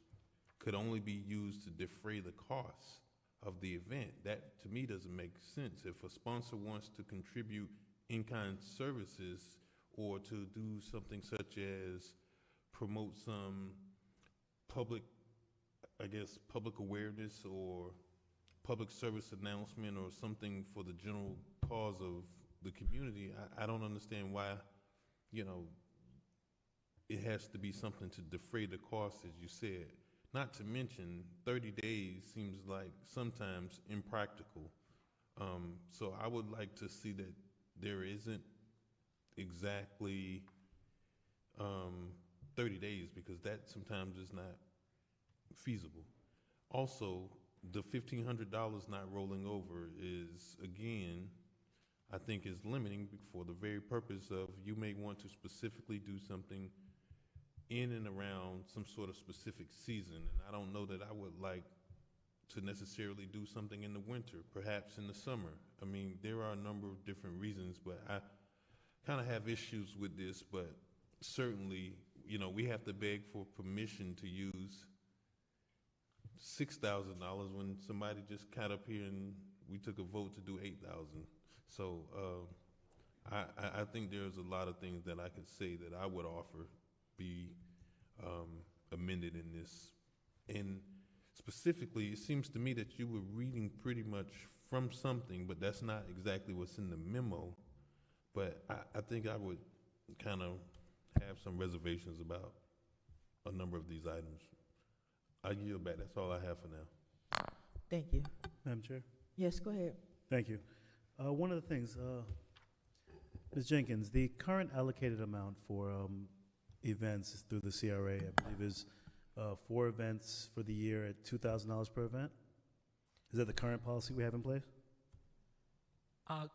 could only be used to defray the costs of the event. That, to me, doesn't make sense. If a sponsor wants to contribute in-kind services or to do something such as promote some public awareness or public service announcement or something for the general cause of the community, I don't understand why, it has to be something to defray the cost, as you said. Not to mention, 30 days seems like sometimes impractical. So I would like to see that there isn't exactly 30 days, because that sometimes is not feasible. Also, the $1,500 not rolling over is, again, I think is limiting for the very purpose of you may want to specifically do something in and around some sort of specific season. And I don't know that I would like to necessarily do something in the winter, perhaps in the summer. I mean, there are a number of different reasons, but I kind of have issues with this, but certainly, you know, we have to beg for permission to use $6,000 when somebody just got up here and we took a vote to do $8,000. So I think there's a lot of things that I could say that I would offer be amended in this. And specifically, it seems to me that you were reading pretty much from something, but that's not exactly what's in the memo. But I think I would kind of have some reservations about a number of these items. I yield back. That's all I have for now. Thank you. Madam Chair? Yes, go ahead. Thank you. One of the things, Ms. Jenkins, the current allocated amount for events through the CRA, I believe, is 4 events for the year at $2,000 per event. Is that the current policy we have in place?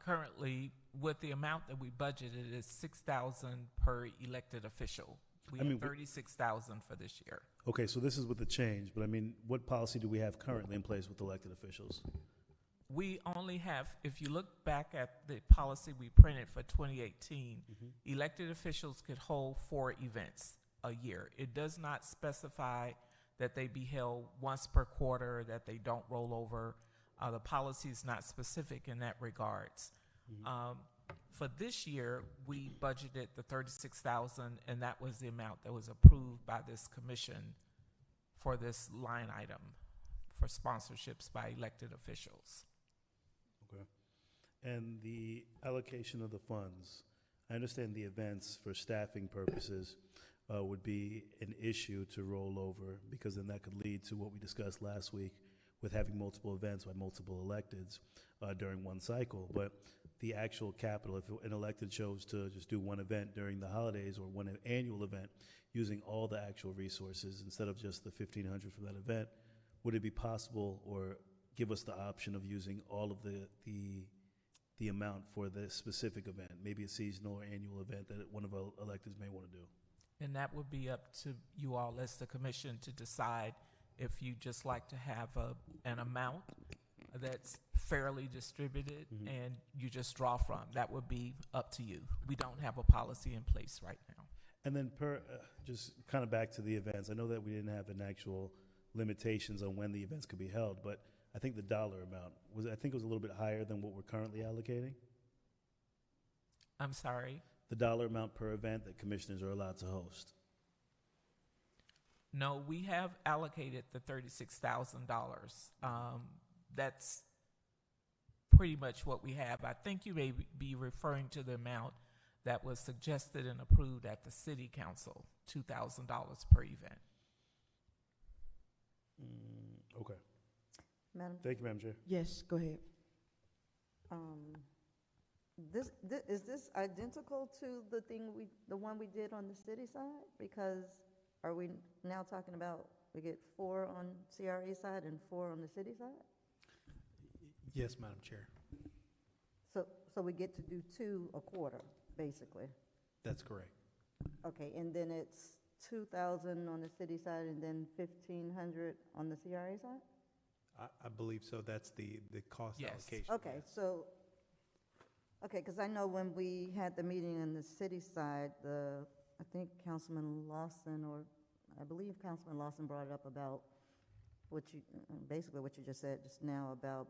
Currently, with the amount that we budgeted, is $6,000 per elected official. We have $36,000 for this year. Okay, so this is with the change, but I mean, what policy do we have currently in place with elected officials? We only have, if you look back at the policy we printed for 2018, elected officials could hold 4 events a year. It does not specify that they be held once per quarter, that they don't roll over. The policy is not specific in that regards. For this year, we budgeted the $36,000, and that was the amount that was approved by this commission for this line item for sponsorships by elected officials. Okay. And the allocation of the funds, I understand the events for staffing purposes would be an issue to roll over, because then that could lead to what we discussed last week with having multiple events by multiple electeds during one cycle. But the actual capital, if an elected chose to just do one event during the holidays or one annual event using all the actual resources instead of just the $1,500 from that event, would it be possible, or give us the option of using all of the amount for the specific event, maybe a seasonal or annual event that one of our electeds may want to do? And that would be up to you all as the commission to decide if you just like to have an amount that's fairly distributed and you just draw from. That would be up to you. We don't have a policy in place right now. And then just kind of back to the events, I know that we didn't have an actual limitations on when the events could be held, but I think the dollar amount was, I think it was a little bit higher than what we're currently allocating. I'm sorry? The dollar amount per event that commissioners are allowed to host. No, we have allocated the $36,000. That's pretty much what we have. I think you may be referring to the amount that was suggested and approved at the city council, $2,000 per event. Okay. Madam Thank you, Madam Chair. Yes, go ahead. Is this identical to the one we did on the city side? Because are we now talking about we get 4 on CRA side and 4 on the city side? Yes, Madam Chair. So we get to do 2 a quarter, basically. That's correct. Okay, and then it's 2,000 on the city side and then 1,500 on the CRA side? I believe so. That's the cost allocation. Okay, so, because I know when we had the meeting on the city side, I think Councilman Lawson, or I believe Councilman Lawson brought it up about basically what you just said just now about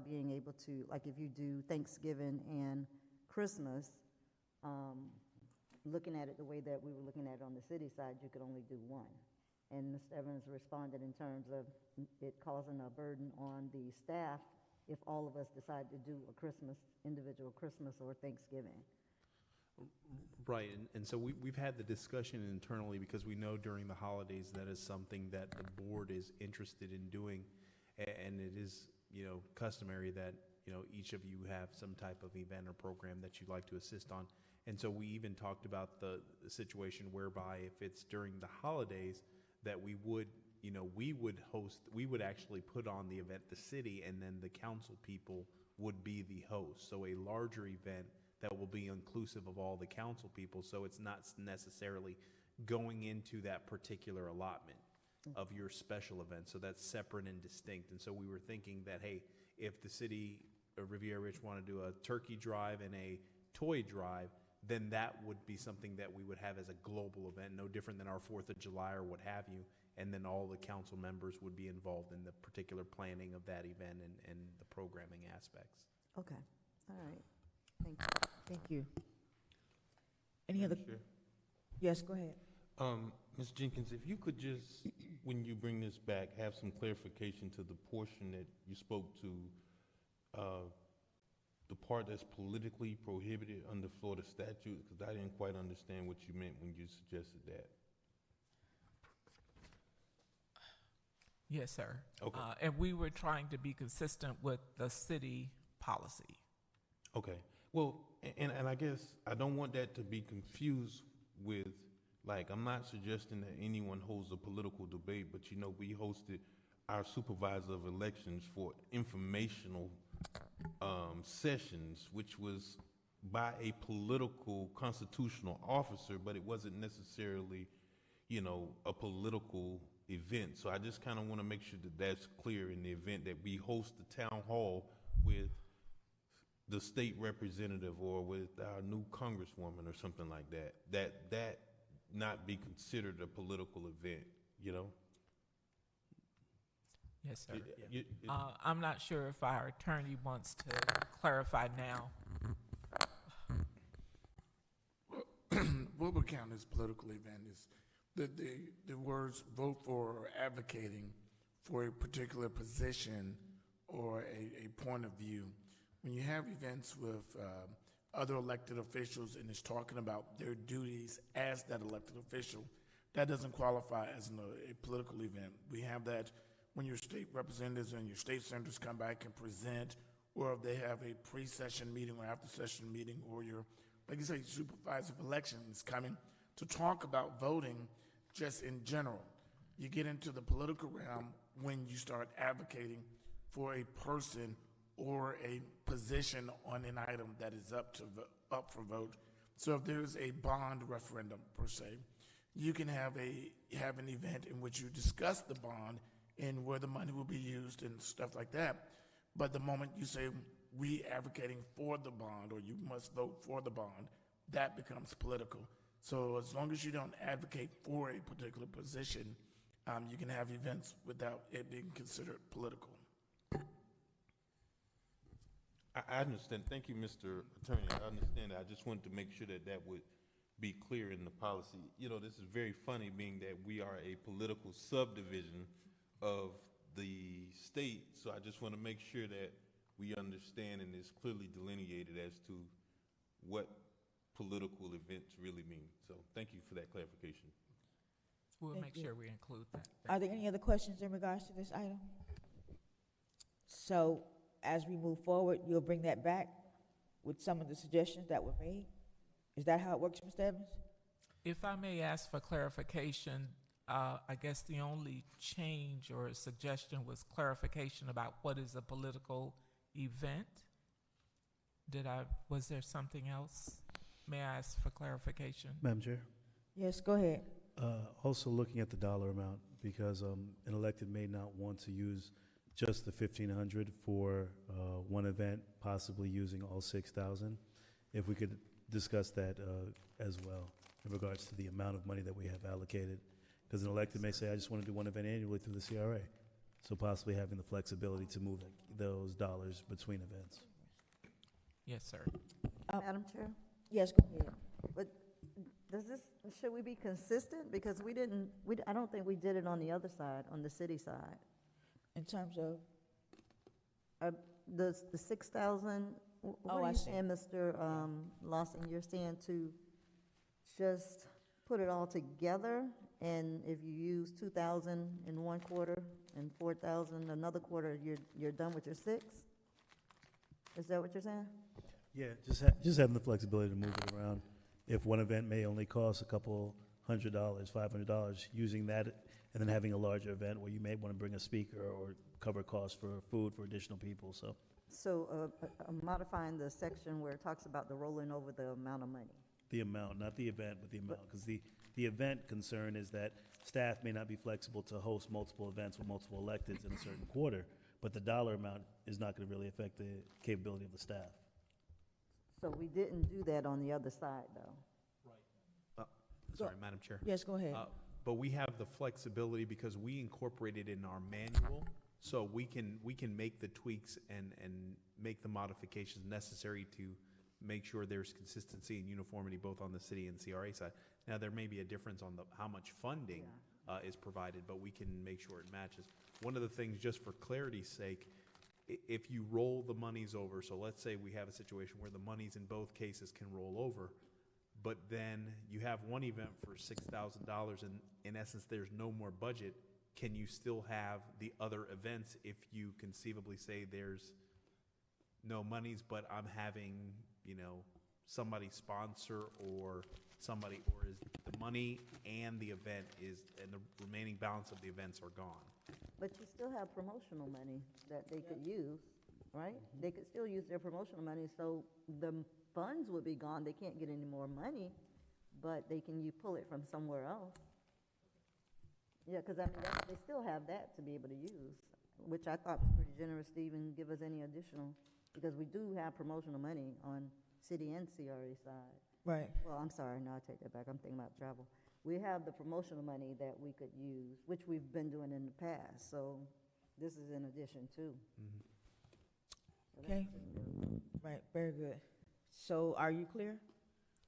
being able to, like if you do Thanksgiving and Christmas, looking at it the way that we were looking at it on the city side, you could only do 1. And Mr. Evans responded in terms of it causing a burden on the staff if all of us decide to do a individual Christmas or Thanksgiving. Right, and so we've had the discussion internally because we know during the holidays that is something that the board is interested in doing, and it is, customary that, each of you have some type of event or program that you'd like to assist on. And so we even talked about the situation whereby if it's during the holidays, that we would actually put on the event, the city, and then the council people would be the host. So a larger event that will be inclusive of all the council people. So it's not necessarily going into that particular allotment of your special event. So that's separate and distinct. And so we were thinking that, hey, if the city of Riviera Ridge want to do a turkey drive and a toy drive, then that would be something that we would have as a global event, no different than our 4th of July or what have you. And then all the council members would be involved in the particular planning of that event and the programming aspects. Okay, all right, thank you. Thank you. Any other? Sure. Yes, go ahead. Ms. Jenkins, if you could just, when you bring this back, have some clarification to the portion that you spoke to, the part that's politically prohibited under Florida statute, because I didn't quite understand what you meant when you suggested that. Yes, sir. Okay. And we were trying to be consistent with the city policy. Okay. Well, and I guess I don't want that to be confused with, like, I'm not suggesting that anyone holds a political debate, but we hosted our supervisor of elections for informational sessions, which was by a political constitutional officer, but it wasn't necessarily, a political event. So I just kind of want to make sure that that's clear in the event that we host the town hall with the state representative or with our new congresswoman or something like that, that not be considered a political event, Yes, sir. I'm not sure if our attorney wants to clarify now. What would count as political event is the words vote for or advocating for a particular position or a point of view. When you have events with other elected officials and it's talking about their duties as that elected official, that doesn't qualify as a political event. We have that when your state representatives and your state senators come back and present, or if they have a pre-session meeting or after-session meeting, or your, like you say, supervisor of elections coming to talk about voting just in general. You get into the political realm when you start advocating for a person or a position on an item that is up for vote. So if there's a bond referendum per se, you can have an event in which you discuss the bond and where the money will be used and stuff like that. But the moment you say we advocating for the bond or you must vote for the bond, that becomes political. So as long as you don't advocate for a particular position, you can have events without it being considered political. I understand. Thank you, Mr. Attorney. I understand that. I just wanted to make sure that that would be clear in the policy. This is very funny, being that we are a political subdivision of the state. So I just want to make sure that we understand and it's clearly delineated as to what political events really mean. So thank you for that clarification. We'll Thank make you. sure we include that. Are there any other questions in regards to this item? So as we move forward, you'll bring that back with some of the suggestions that were made? Is that how it works, Mr. Evans? If I may ask for clarification, I guess the only change or suggestion was clarification about what is a political event. Was there something else? May I ask for clarification? Madam Chair? Yes, go ahead. Also looking at the dollar amount, because an elected may not want to use just the 1,500 for one event, possibly using all 6,000. If we could discuss that as well in regards to the amount of money that we have allocated. Because an elected may say, I just want to do one event annually through the CRA. So possibly having the flexibility to move those dollars between events. Yes, sir. Madam Chair? Yes, go ahead. But should we be consistent? Because I don't think we did it on the other side, on the city side. In terms of? The 6,000, what are you saying, Mr. Lawson? You're saying to just put it all together, and if you use 2,000 in one quarter and 4,000 another quarter, you're done with your 6? Is that what you're saying? Yeah, just having the flexibility to move it around. If one event may only cost a couple $100, $500, using that, and then having a larger event where you may want to bring a speaker or cover costs for food for additional people, so. So modifying the section where it talks about the rolling over the amount of money. The amount, not the event, but the amount, because the event concern is that staff may not be flexible to host multiple events with multiple electeds in a certain quarter, but the dollar amount is not going to really affect the capability of the staff. So we didn't do that on the other side, though. Sorry, Madam Chair. Yes, go ahead. But we have the flexibility because we incorporated in our manual, so we can make the tweaks and make the modifications necessary to make sure there's consistency and uniformity both on the city and CRA side. Now, there may be a difference on how much funding is provided, but we can make sure it matches. One of the things, just for clarity's sake, if you roll the monies over, so let's say we have a situation where the monies in both cases can roll over, but then you have one event for $6,000 and in essence there's no more budget, can you still have the other events if you conceivably say there's no monies, but I'm having, somebody sponsor or somebody, or is the money and the event and the remaining balance of the events are gone? But you still have promotional money that they could use, right? They could still use their promotional money, so the funds would be gone. They can't get any more money, but you pull it from somewhere else. Yeah, because they still have that to be able to use, which I thought was pretty generous to even give us any additional, because we do have promotional money on city and CRA side. Right. Well, I'm sorry, no, I take that back. I'm thinking about travel. We have the promotional money that we could use, which we've been doing in the past, so this is in addition too. So Okay. Right, very good. So are you clear?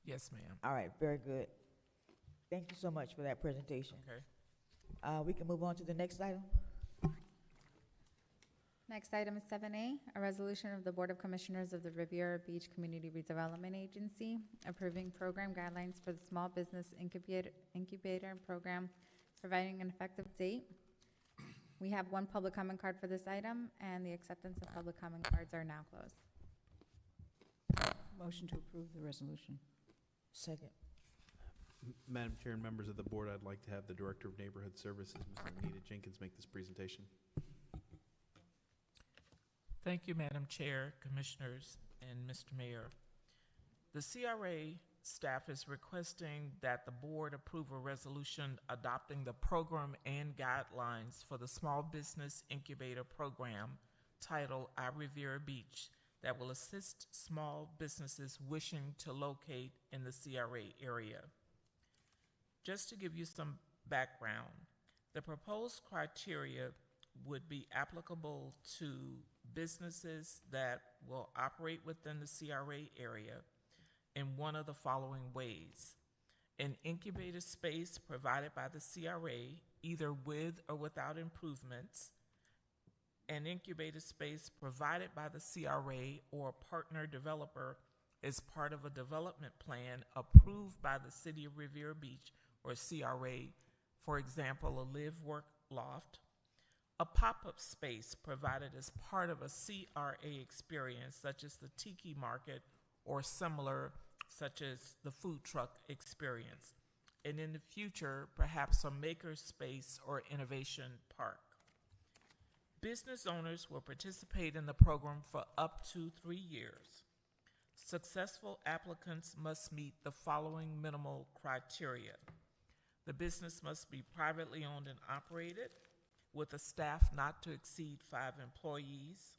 Yes, ma'am. All right, very good. Thank you so much for that presentation. Okay. We can move on to the next item. Next item is 7A, a resolution of the Board of Commissioners of the Riviera Beach Community Redevelopment Agency approving program guidelines for the Small Business Incubator Program, providing an effective date. We have one public comment card for this item, and the acceptance of public comment cards are now closed. Motion to approve the resolution. Second. Madam Chair and members of the board, I'd like to have the Director of Neighborhood Services, Ms. Anita Jenkins, make this presentation. Thank you, Madam Chair, Commissioners, and Mr. Mayor. The CRA staff is requesting that the board approve a resolution adopting the program and guidelines for the Small Business Incubator Program titled I Riviera Beach that will assist small businesses wishing to locate in the CRA area. Just to give you some background, the proposed criteria would be applicable to businesses that will operate within the CRA area in one of the following ways: an incubator space provided by the CRA, either with or without improvements, an incubator space provided by the CRA or a partner developer as part of a development plan approved by the City of Riviera Beach or CRA, for example, a live-work loft, a pop-up space provided as part of a CRA experience, such as the Tiki Market or similar, such as the food truck experience, and in the future, perhaps a maker space or innovation park. Business owners will participate in the program for up to 3 years. Successful applicants must meet the following minimal criteria. The business must be privately owned and operated, with a staff not to exceed 5 employees.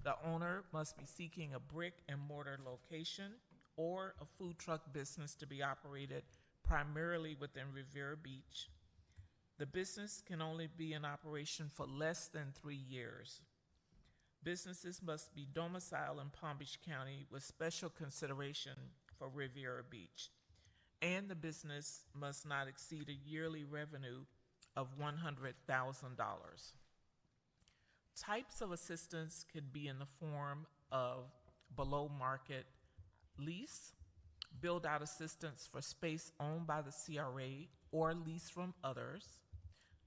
The owner must be seeking a brick and mortar location or a food truck business to be operated primarily within Riviera Beach. The business can only be in operation for less than 3 years. Businesses must be domiciled in Palm Beach County with special consideration for Riviera Beach. And the business must not exceed a yearly revenue of $100,000. Types of assistance could be in the form of below market lease, build out assistance for space owned by the CRA or lease from others,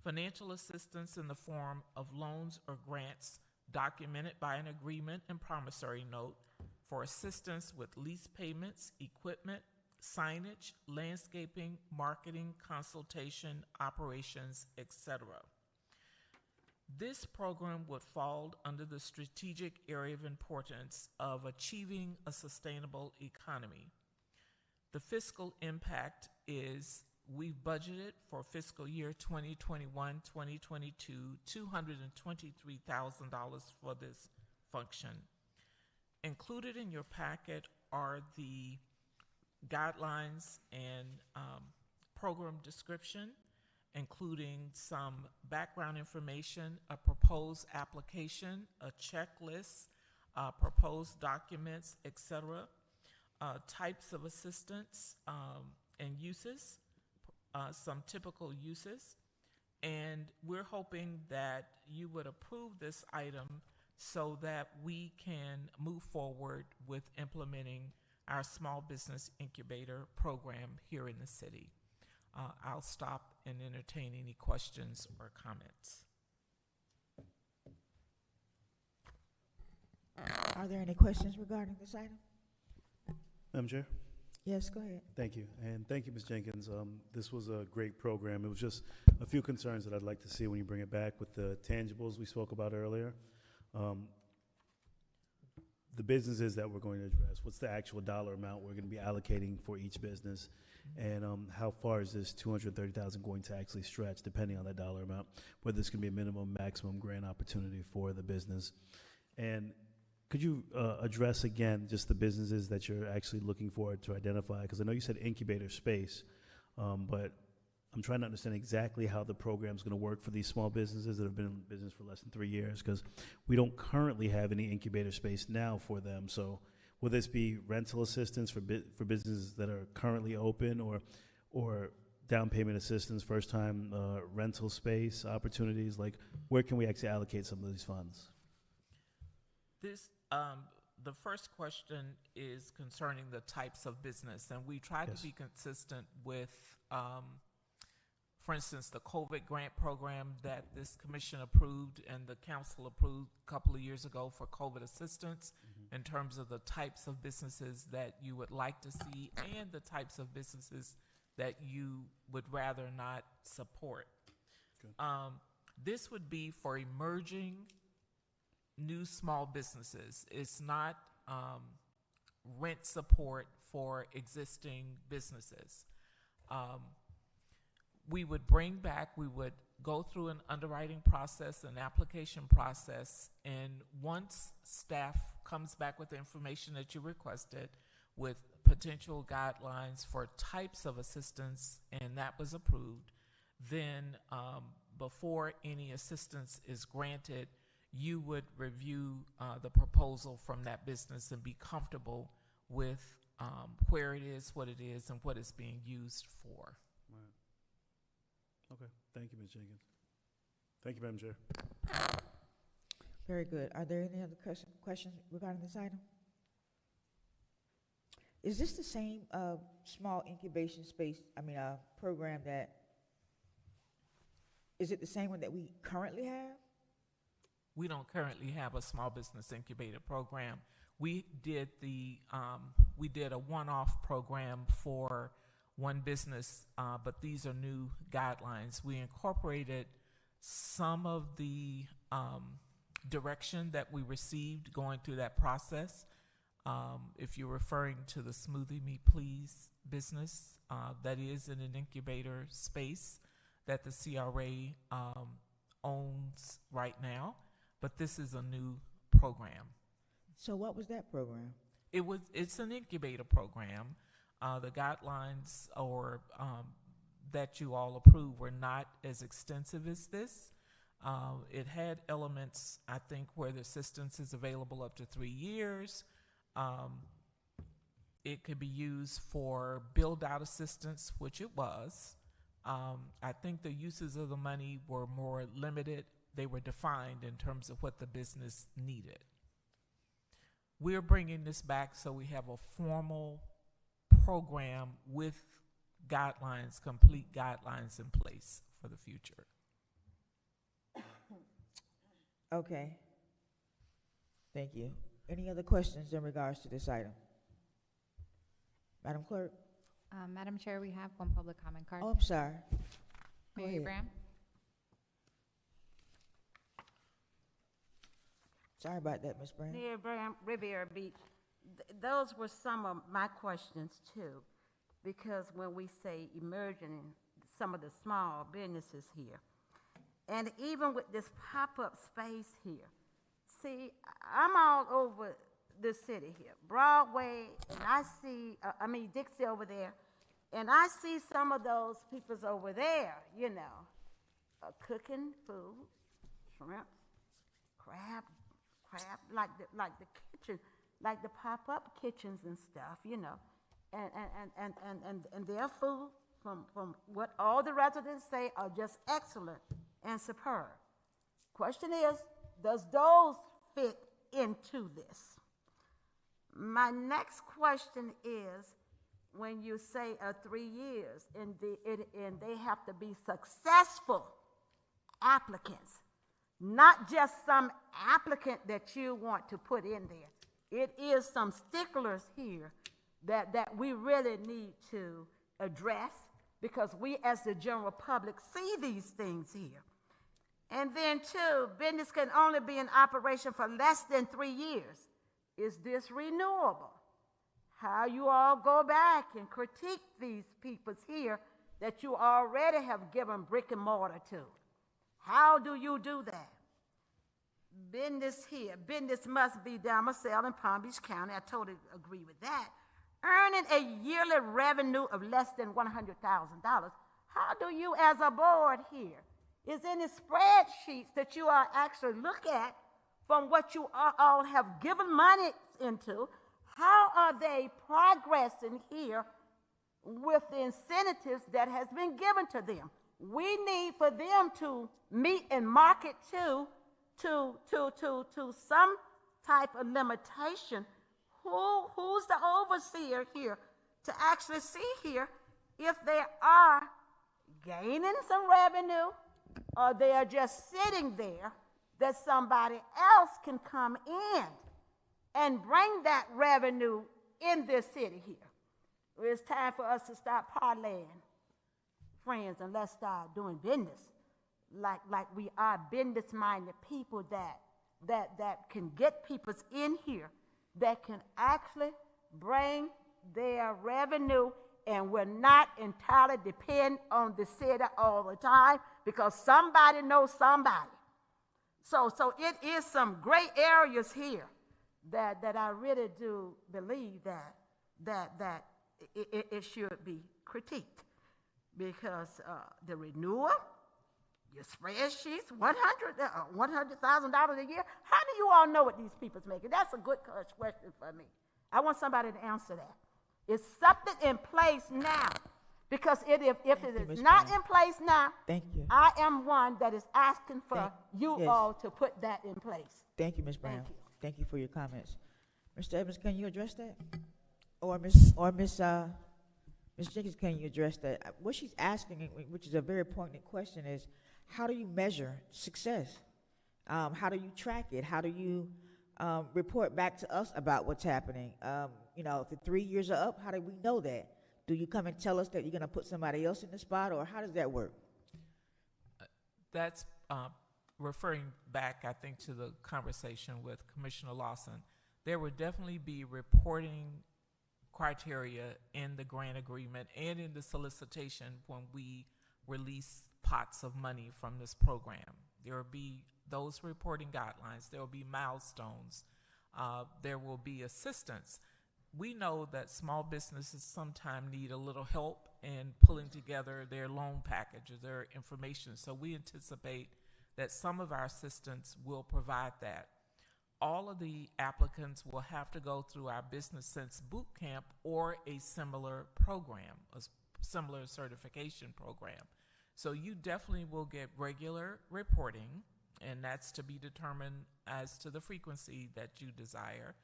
financial assistance in the form of loans or grants documented by an agreement and promissory note for assistance with lease payments, equipment, signage, landscaping, marketing, consultation, operations, etc. This program would fall under the strategic area of importance of achieving a sustainable economy. The fiscal impact is we've budgeted for fiscal year 2021-2022 $223,000 for this function. Included in your packet are the guidelines and program description, including some background information, a proposed application, a checklist, proposed documents, etc., types of assistance and uses, some typical uses, and we're hoping that you would approve this item so that we can move forward with implementing our small business incubator program here in the city. I'll stop and entertain any questions or comments. Are there any questions regarding this item? Madam Chair? Yes, go ahead. Thank you, and thank you, Ms. Jenkins. This was a great program. It was just a few concerns that I'd like to see when you bring it back with the tangibles we spoke about earlier. The businesses that we're going to address, what's the actual dollar amount we're going to be allocating for each business, and how far is this $230,000 going to actually stretch, depending on that dollar amount, whether this can be a minimum, maximum grant opportunity for the business. And could you address again just the businesses that you're actually looking for to identify? Because I know you said incubator space, but I'm trying to understand exactly how the program's going to work for these small businesses that have been in business for less than 3 years, because we don't currently have any incubator space now for them. So will this be rental assistance for businesses that are currently open, or down payment assistance, first-time rental space opportunities? Like, where can we actually allocate some of these funds? This, the first question is concerning the types of business, and we try to be consistent with, for instance, the COVID grant program that this commission approved and the council approved a couple of years ago for COVID assistance, in terms of the types of businesses that you would like to see and the types of businesses that you would rather not support. This would be for emerging new small businesses. It's not rent support for existing businesses. We would bring back, we would go through an underwriting process, an application process, and once staff comes back with the information that you requested with potential guidelines for types of assistance, and that was approved, then before any assistance is granted, you would review the proposal from that business and be comfortable with where it is, and what it's being used for. Right. Okay. Thank you, Ms. Jenkins. Thank you, Madam Chair. Very good. Are there any other questions regarding this item? Is this the same small incubation space, program that, is it the same one that we currently have? We don't currently have a small business incubator program. We did a one-off program for one business, but these are new guidelines. We incorporated some of the direction that we received going through that process. If you're referring to the Smoothie Me Please business, that is in an incubator space that the CRA owns right now. But this is a new program. So what was that program? It's an incubator program. The guidelines that you all approved were not as extensive as this. It had elements, I think, where the assistance is available up to 3 years. It could be used for build-out assistance, which it was. I think the uses of the money were more limited. They were defined in terms of what the business needed. We're bringing this back so we have a formal program with guidelines, complete guidelines in place for the future. Okay. Thank you. Any other questions in regards to this item? Madam Clerk? Madam Chair, we have one public comment card. Oh, I'm sorry. Go Mary ahead. Graham? Sorry about that, Ms. Brown. Near Riviera Beach, those were some of my questions too, because when we say emerging in some of the small businesses here, and even with this pop-up space here, see, I'm all over the city here, Broadway, and I see, Dixie over there, and I see some of those peoples over there, you know, cooking food, shrimp, crab, like the kitchen, like the pop-up kitchens and stuff, you know, and their food, from what all the residents say, are just excellent and superb. Question is, does those fit into this? My next question is, when you say 3 years, and they have to be successful applicants, not just some applicant that you want to put in there. It is some sticklers here that we really need to address, because we as the general public see these things here. And then two, business can only be in operation for less than 3 years. Is this renewable? How you all go back and critique these peoples here that you already have given brick and mortar to? How do you do that? Business here, business must be domiciled in Palm Beach County. I totally agree with that. Earning a yearly revenue of less than $100,000. How do you as a board here, is any spreadsheets that you all actually look at from what you all have given money into, how are they progressing here with the incentives that has been given to them? We need for them to meet and market to some type of limitation. Who's the overseer here to actually see here if they are gaining some revenue, or they are just sitting there that somebody else can come in and bring that revenue in this city here? It's time for us to stop parlaying, friends, and let's start doing business like we are business-minded people that can get people in here that can actually bring their revenue, and will not entirely depend on the city all the time, because somebody knows somebody. So it is some gray areas here that I really do believe that it should be critiqued, because the renewal, your spreadsheets, $100,000 a year. How do you all know what these people's making? That's a good question for me. I want somebody to answer that. Is something in place now? Because if it is not in place now, thank you. I am one that is asking for you all to put that in place. Thank you, Ms. Brown. Thank you. Thank you for your comments. Mr. Evans, can you address that? Or Miss Jenkins, can you address that? What she's asking, which is a very poignant question, is how do you measure success? How do you track it? How do you report back to us about what's happening? If the 3 years are up, how do we know that? Do you come and tell us that you're going to put somebody else in the spot, or how does that work? That's referring back, I think, to the conversation with Commissioner Lawson. There would definitely be reporting criteria in the grant agreement and in the solicitation when we release pots of money from this program. There will be those reporting guidelines. There will be milestones. There will be assistance. We know that small businesses sometimes need a little help in pulling together their loan package or their information. So we anticipate that some of our assistants will provide that. All of the applicants will have to go through our Business Sense Boot Camp or a similar program, a similar certification program. So you definitely will get regular reporting, and that's to be determined as to the frequency that you desire.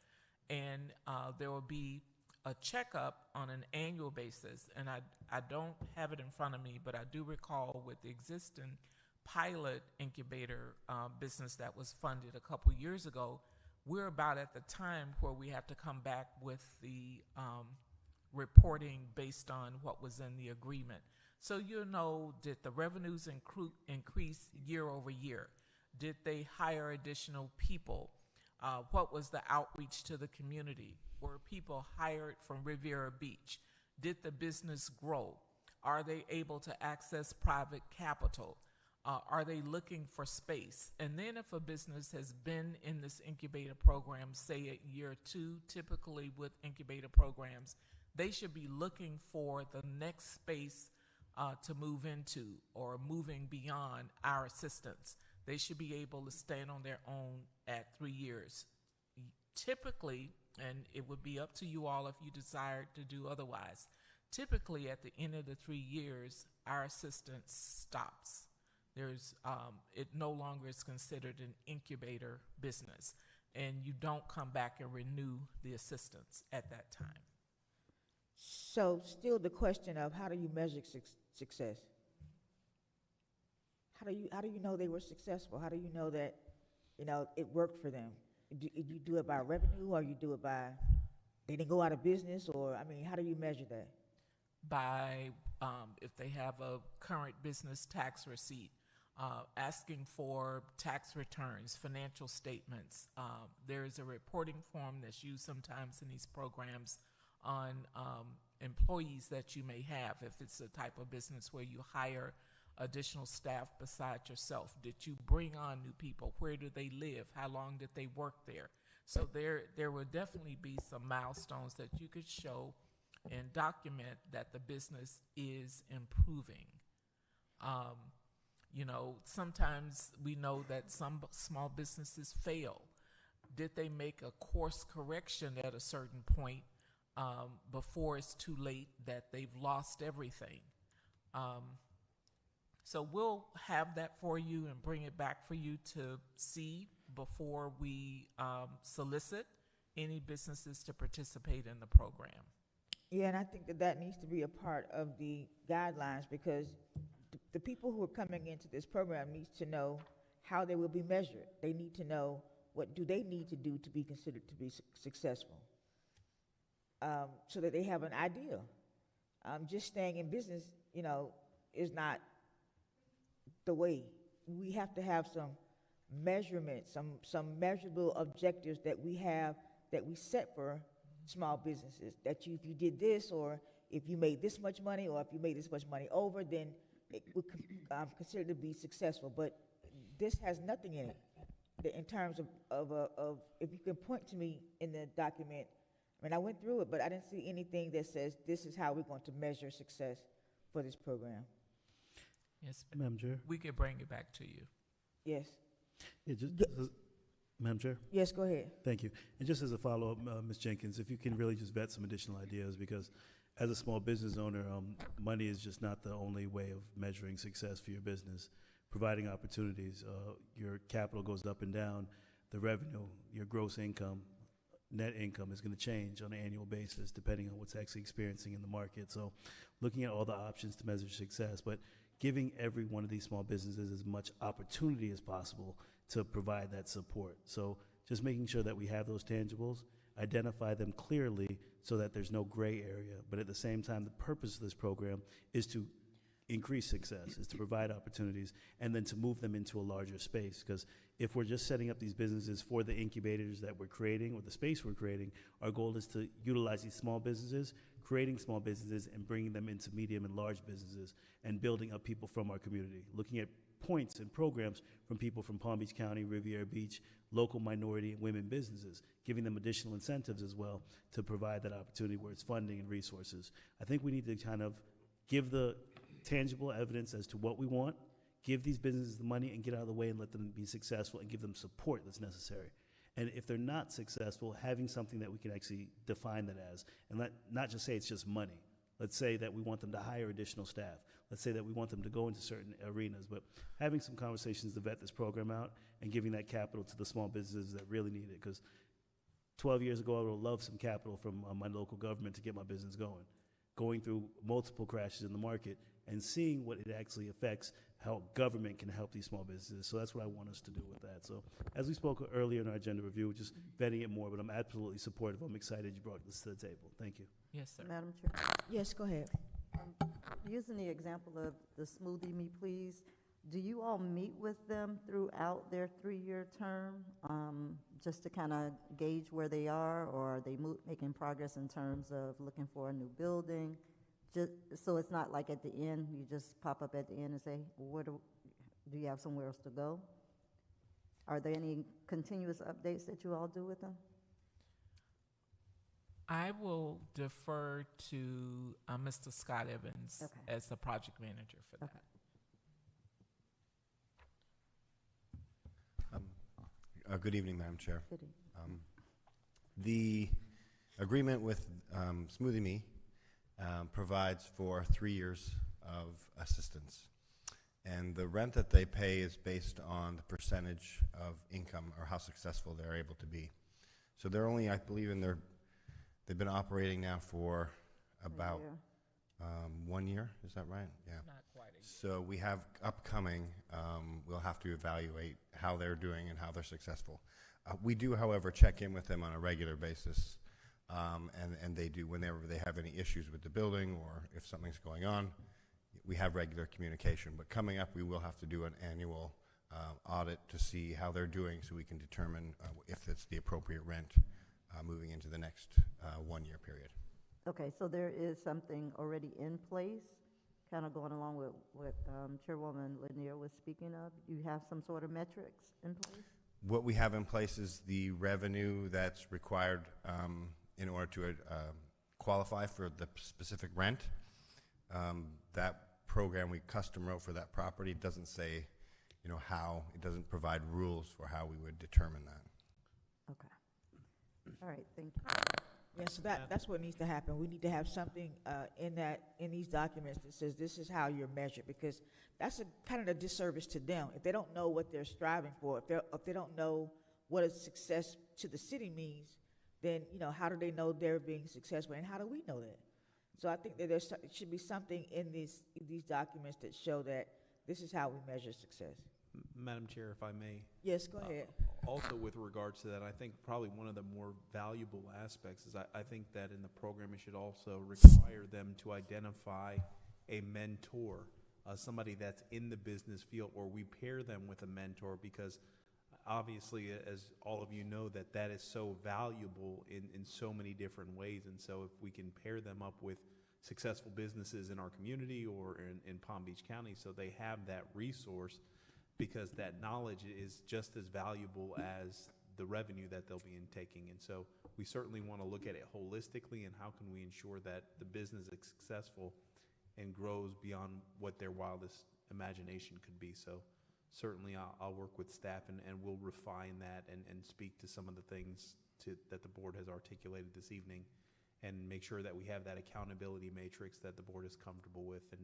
And there will be a checkup on an annual basis. And I don't have it in front of me, but I do recall with the existing pilot incubator business that was funded a couple years ago, we're about at the time where we have to come back with the reporting based on what was in the agreement. So you know, did the revenues increase year over year? Did they hire additional people? What was the outreach to the community? Were people hired from Riviera Beach? Did the business grow? Are they able to access private capital? Are they looking for space? And then if a business has been in this incubator program, say at year 2, typically with incubator programs, they should be looking for the next space to move into or moving beyond our assistance. They should be able to stand on their own at 3 years. Typically, and it would be up to you all if you desire to do otherwise, typically at the end of the 3 years, our assistance stops. It no longer is considered an incubator business, and you don't come back and renew the assistance at that time. So still the question of how do you measure success? How do you know they were successful? How do you know that, it worked for them? Do you do it by revenue, or you do it by they didn't go out of business, or, how do you measure that? By if they have a current business tax receipt, asking for tax returns, financial statements. There is a reporting form that's used sometimes in these programs on employees that you may have. If it's a type of business where you hire additional staff besides yourself, did you bring on new people? Where do they live? How long did they work there? So there will definitely be some milestones that you could show and document that the business is improving. Sometimes we know that some small businesses fail. Did they make a course correction at a certain point before it's too late that they've lost everything? So we'll have that for you and bring it back for you to see before we solicit any businesses to participate in the program. Yeah, and I think that needs to be a part of the guidelines, because the people who are coming into this program need to know how they will be measured. They need to know what do they need to do to be considered to be successful, so that they have an idea. Just staying in business, is not the way. We have to have some measurements, some measurable objectives that we set for small businesses. That if you did this, or if you made this much money, or if you made this much money over, then it would considered to be successful. But this has nothing in it in terms of if you can point to me in the document. I went through it, but I didn't see anything that says this is how we're going to measure success for this program. Yes, Madam Chair? We can bring it back to you. Yes. Yeah, Madam Chair? Yes, go ahead. Thank you. And just as a follow-up, Ms. Jenkins, if you can really just vet some additional ideas, because as a small business owner, money is just not the only way of measuring success for your business. Providing opportunities, your capital goes up and down, the revenue, your gross income, net income is going to change on an annual basis depending on what's actually experiencing in the market. So looking at all the options to measure success, but giving every one of these small businesses as much opportunity as possible to provide that support. So just making sure that we have those tangibles, identify them clearly so that there's no gray area. But at the same time, the purpose of this program is to increase success, is to provide opportunities, and then to move them into a larger space. Because if we're just setting up these businesses for the incubators that we're creating or the space we're creating, our goal is to utilize these small businesses, creating small businesses and bringing them into medium and large businesses and building up people from our community, looking at points and programs from people from Palm Beach County, Riviera Beach, local minority and women businesses, giving them additional incentives as well to provide that opportunity where it's funding and resources. I think we need to kind of give the tangible evidence as to what we want, give these businesses the money and get out of the way and let them be successful and give them support that's necessary. And if they're not successful, having something that we can actually define that as, and not just say it's just money. Let's say that we want them to hire additional staff. Let's say that we want them to go into certain arenas, but having some conversations to vet this program out and giving that capital to the small businesses that really need it. Because 12 years ago, I would have loved some capital from my local government to get my business going. Going through multiple crashes in the market, and seeing what it actually affects, how government can help these small businesses. So that's what I want us to do with that. So as we spoke earlier in our agenda review, we're just vetting it more, but I'm absolutely supportive. I'm excited you brought this to the table. Thank you. Yes, sir. Madam Chair. Yes, go ahead. Using the example of the Smoothie Me Please, do you all meet with them throughout their 3-year term, just to kind of gauge where they are, or are they making progress in terms of looking for a new building? Just so it's not like at the end, you just pop up at the end and say, "Where do you have somewhere else to go?" Are there any continuous updates that you all do with them? I will defer to Mr. Scott Evans as the project manager for that. Good evening, Madam Chair. Good evening. The agreement with Smoothie Me provides for 3 years of assistance. And the rent that they pay is based on the percentage of income or how successful they're able to be. So they're only, I believe, they've been operating now for about 1 year. Is that right? Yeah. Not quite a year. So we have upcoming, we'll have to evaluate how they're doing and how they're successful. We do, however, check in with them on a regular basis, and they do whenever they have any issues with the building or if something's going on. We have regular communication, but coming up we will have to do an annual audit to see how they're doing so we can determine if it's the appropriate rent moving into the next 1 year period. Okay, so there is something already in place, kind of going along with what Chairwoman Lanier was speaking of. You have some sort of metrics in place? What we have in place is the revenue that's required in order to qualify for the specific rent. That program we custom wrote for that property doesn't say, how, it doesn't provide rules for how we would determine that. Okay. All right, thank you. Yeah, so that's what needs to happen. We need to have something in these documents that says this is how you're measured, because that's kind of a disservice to them. If they don't know what they're striving for, if they don't know what a success to the city means, then how do they know they're being successful, and how do we know that? So I think that there should be something in these documents that show that this is how we measure success. Madam Chair, if I may. Yes, go ahead. Also, with regards to that, I think probably one of the more valuable aspects is I think that in the program it should also require them to identify a mentor, somebody that's in the business field, or we pair them with a mentor, because obviously, as all of you know, that is so valuable in so many different ways. And so if we can pair them up with successful businesses in our community or in Palm Beach County, so they have that resource, because that knowledge is just as valuable as the revenue that they'll be intaking. And so we certainly want to look at it holistically, and how can we ensure that the business is successful and grows beyond what their wildest imagination could be. So certainly I'll work with staff and we'll refine that and speak to some of the things that the board has articulated this evening, and make sure that we have that accountability matrix that the board is comfortable with, and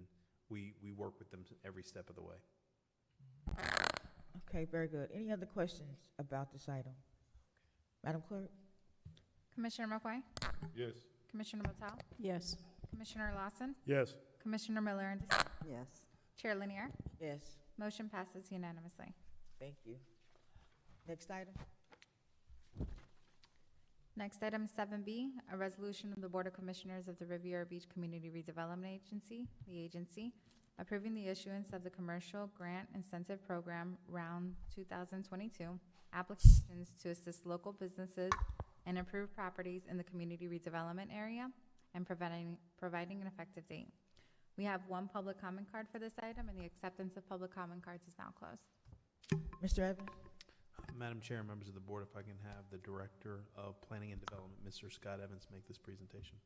we work with them every step of the way. Okay, very good. Any other questions about this item? Madam Clerk? Commissioner McCoy? Yes. Commissioner Motel? Yes. Commissioner Lawson? Yes. Commissioner Miller? Yes. Chair Lanier? Yes. Motion passes unanimously. Thank you. Next item? Next item, 7B, a resolution of the Board of Commissioners of the Riviera Beach Community Redevelopment Agency, the agency, approving the issuance of the Commercial Grant Incentive Program Round 2022 applications to assist local businesses and improve properties in the community redevelopment area, and providing an effective date. We have one public comment card for this item, and the acceptance of public comment cards is now closed. Mr. Evans? Madam Chair, members of the board, if I can have the Director of Planning and Development, Mr. Scott Evans, make this presentation.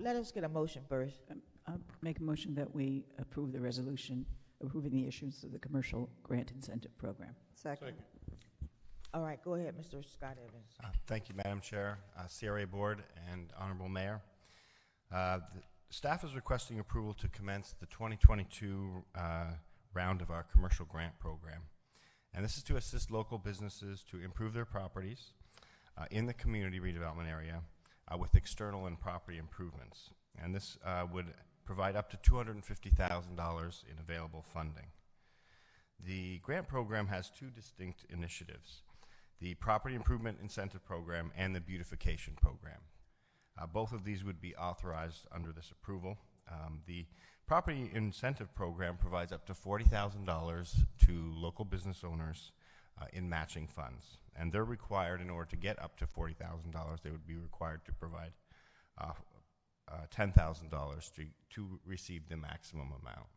Let us get a motion first. I'll make a motion that we approve the resolution approving the issuance of the Commercial Grant Incentive Program. Second. All right, go ahead, Mr. Scott Evans. Thank you, Madam Chair, CRA Board, and Honorable Mayor. The staff is requesting approval to commence the 2022 round of our commercial grant program. And this is to assist local businesses to improve their properties in the community redevelopment area with external and property improvements. And this would provide up to $250,000 in available funding. The grant program has two distinct initiatives: the Property Improvement Incentive Program and the Beautification Program. Both of these would be authorized under this approval. The Property Incentive Program provides up to $40,000 to local business owners in matching funds. And they're required, in order to get up to $40,000, they would be required to provide $10,000 to receive the maximum amount.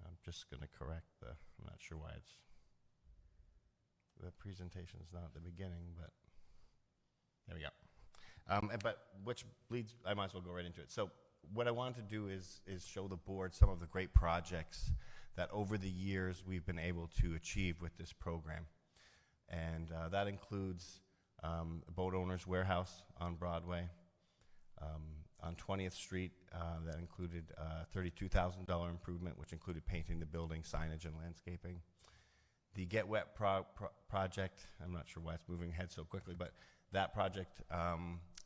I'm just going to correct I'm not sure why the presentation is not at the beginning, but there we go. But which leads, I might as well go right into it. So what I wanted to do is show the board some of the great projects that over the years we've been able to achieve with this program. And that includes a boat owner's warehouse on Broadway. On 20th Street, that included a $32,000 improvement, which included painting the building, signage, and landscaping. The Get Wet project, I'm not sure why it's moving ahead so quickly, but that project,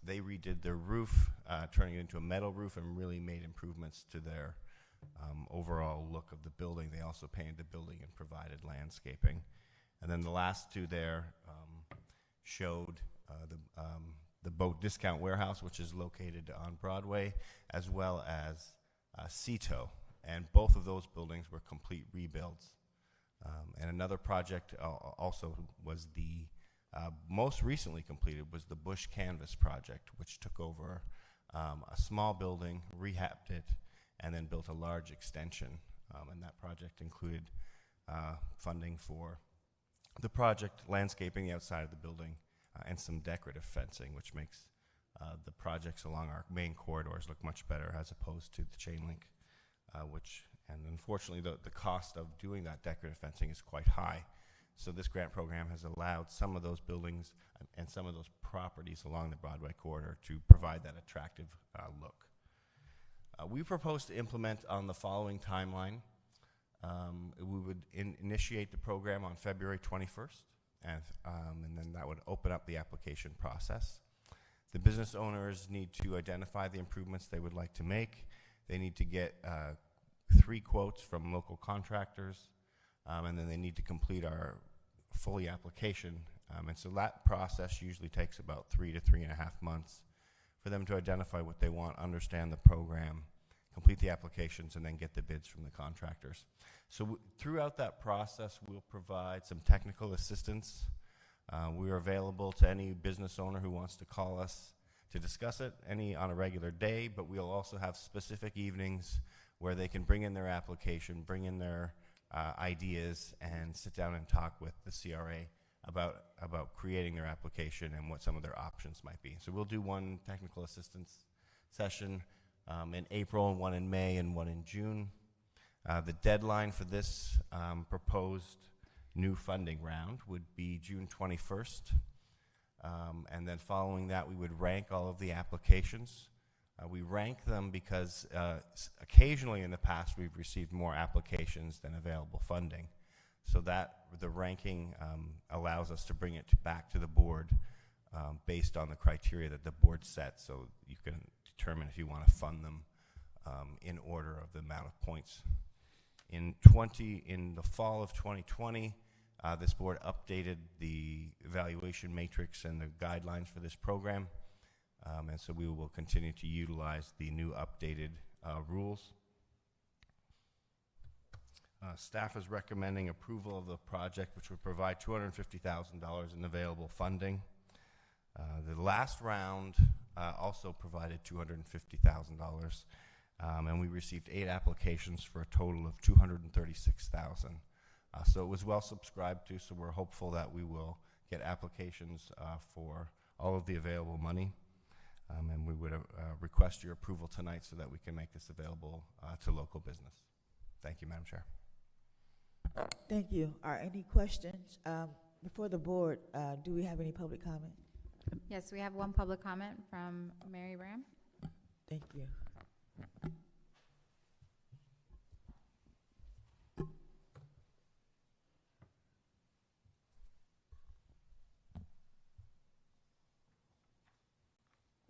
they redid their roof, turning it into a metal roof, and really made improvements to their overall look of the building. They also painted the building and provided landscaping. And then the last two there showed the Boat Discount Warehouse, which is located on Broadway, as well as Cito. And both of those buildings were complete rebuilds. And another project also was the most recently completed was the Bush Canvas project, which took over a small building, rehabbed it, and then built a large extension. And that project included funding for the project, landscaping the outside of the building, and some decorative fencing, which makes the projects along our main corridors look much better as opposed to the chain link, and unfortunately the cost of doing that decorative fencing is quite high. So this grant program has allowed some of those buildings and some of those properties along the Broadway corridor to provide that attractive look. We propose to implement on the following timeline. We would initiate the program on February 21st, and then that would open up the application process. The business owners need to identify the improvements they would like to make. They need to get 3 quotes from local contractors, and then they need to complete our fully application. And so that process usually takes about 3 to 3.5 months for them to identify what they want, understand the program, complete the applications, and then get the bids from the contractors. So throughout that process, we'll provide some technical assistance. We are available to any business owner who wants to call us to discuss it, on a regular day, but we'll also have specific evenings where they can bring in their application, bring in their ideas, and sit down and talk with the CRA about creating their application and what some of their options might be. So we'll do one technical assistance session in April, one in May, and one in June. The deadline for this proposed new funding round would be June 21st. And then following that, we would rank all of the applications. We rank them because occasionally in the past we've received more applications than available funding. So that the ranking allows us to bring it back to the board based on the criteria that the board sets, so you can determine if you want to fund them in order of the amount of points. In the fall of 2020, this board updated the evaluation matrix and the guidelines for this program. And so we will continue to utilize the new updated rules. Staff is recommending approval of the project, which would provide $250,000 in available funding. The last round also provided $250,000, and we received 8 applications for a total of $236,000. So it was well subscribed to, so we're hopeful that we will get applications for all of the available money. And we would request your approval tonight so that we can make this available to local business. Thank you, Madam Chair. Thank you. Are any questions before the board? Do we have any public comment? Yes, we have one public comment from Mary Ram. Thank you.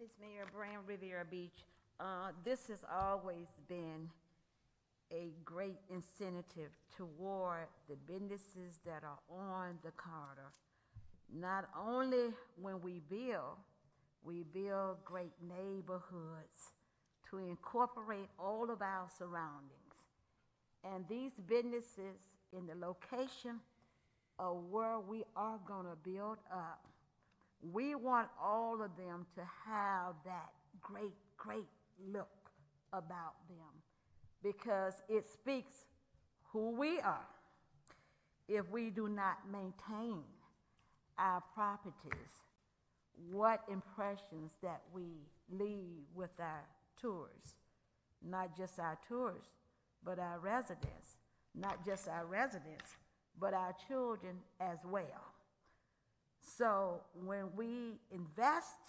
It's Mayor Brown, Riviera Beach. This has always been a great incentive toward the businesses that are on the corridor. Not only when we build great neighborhoods to incorporate all of our surroundings. And these businesses in the location of where we are gonna build up, we want all of them to have that great, great look about them, because it speaks who we are if we do not maintain our properties, what impressions that we leave with our tourists, not just our tourists, but our residents, not just our residents, but our children as well. So when we invest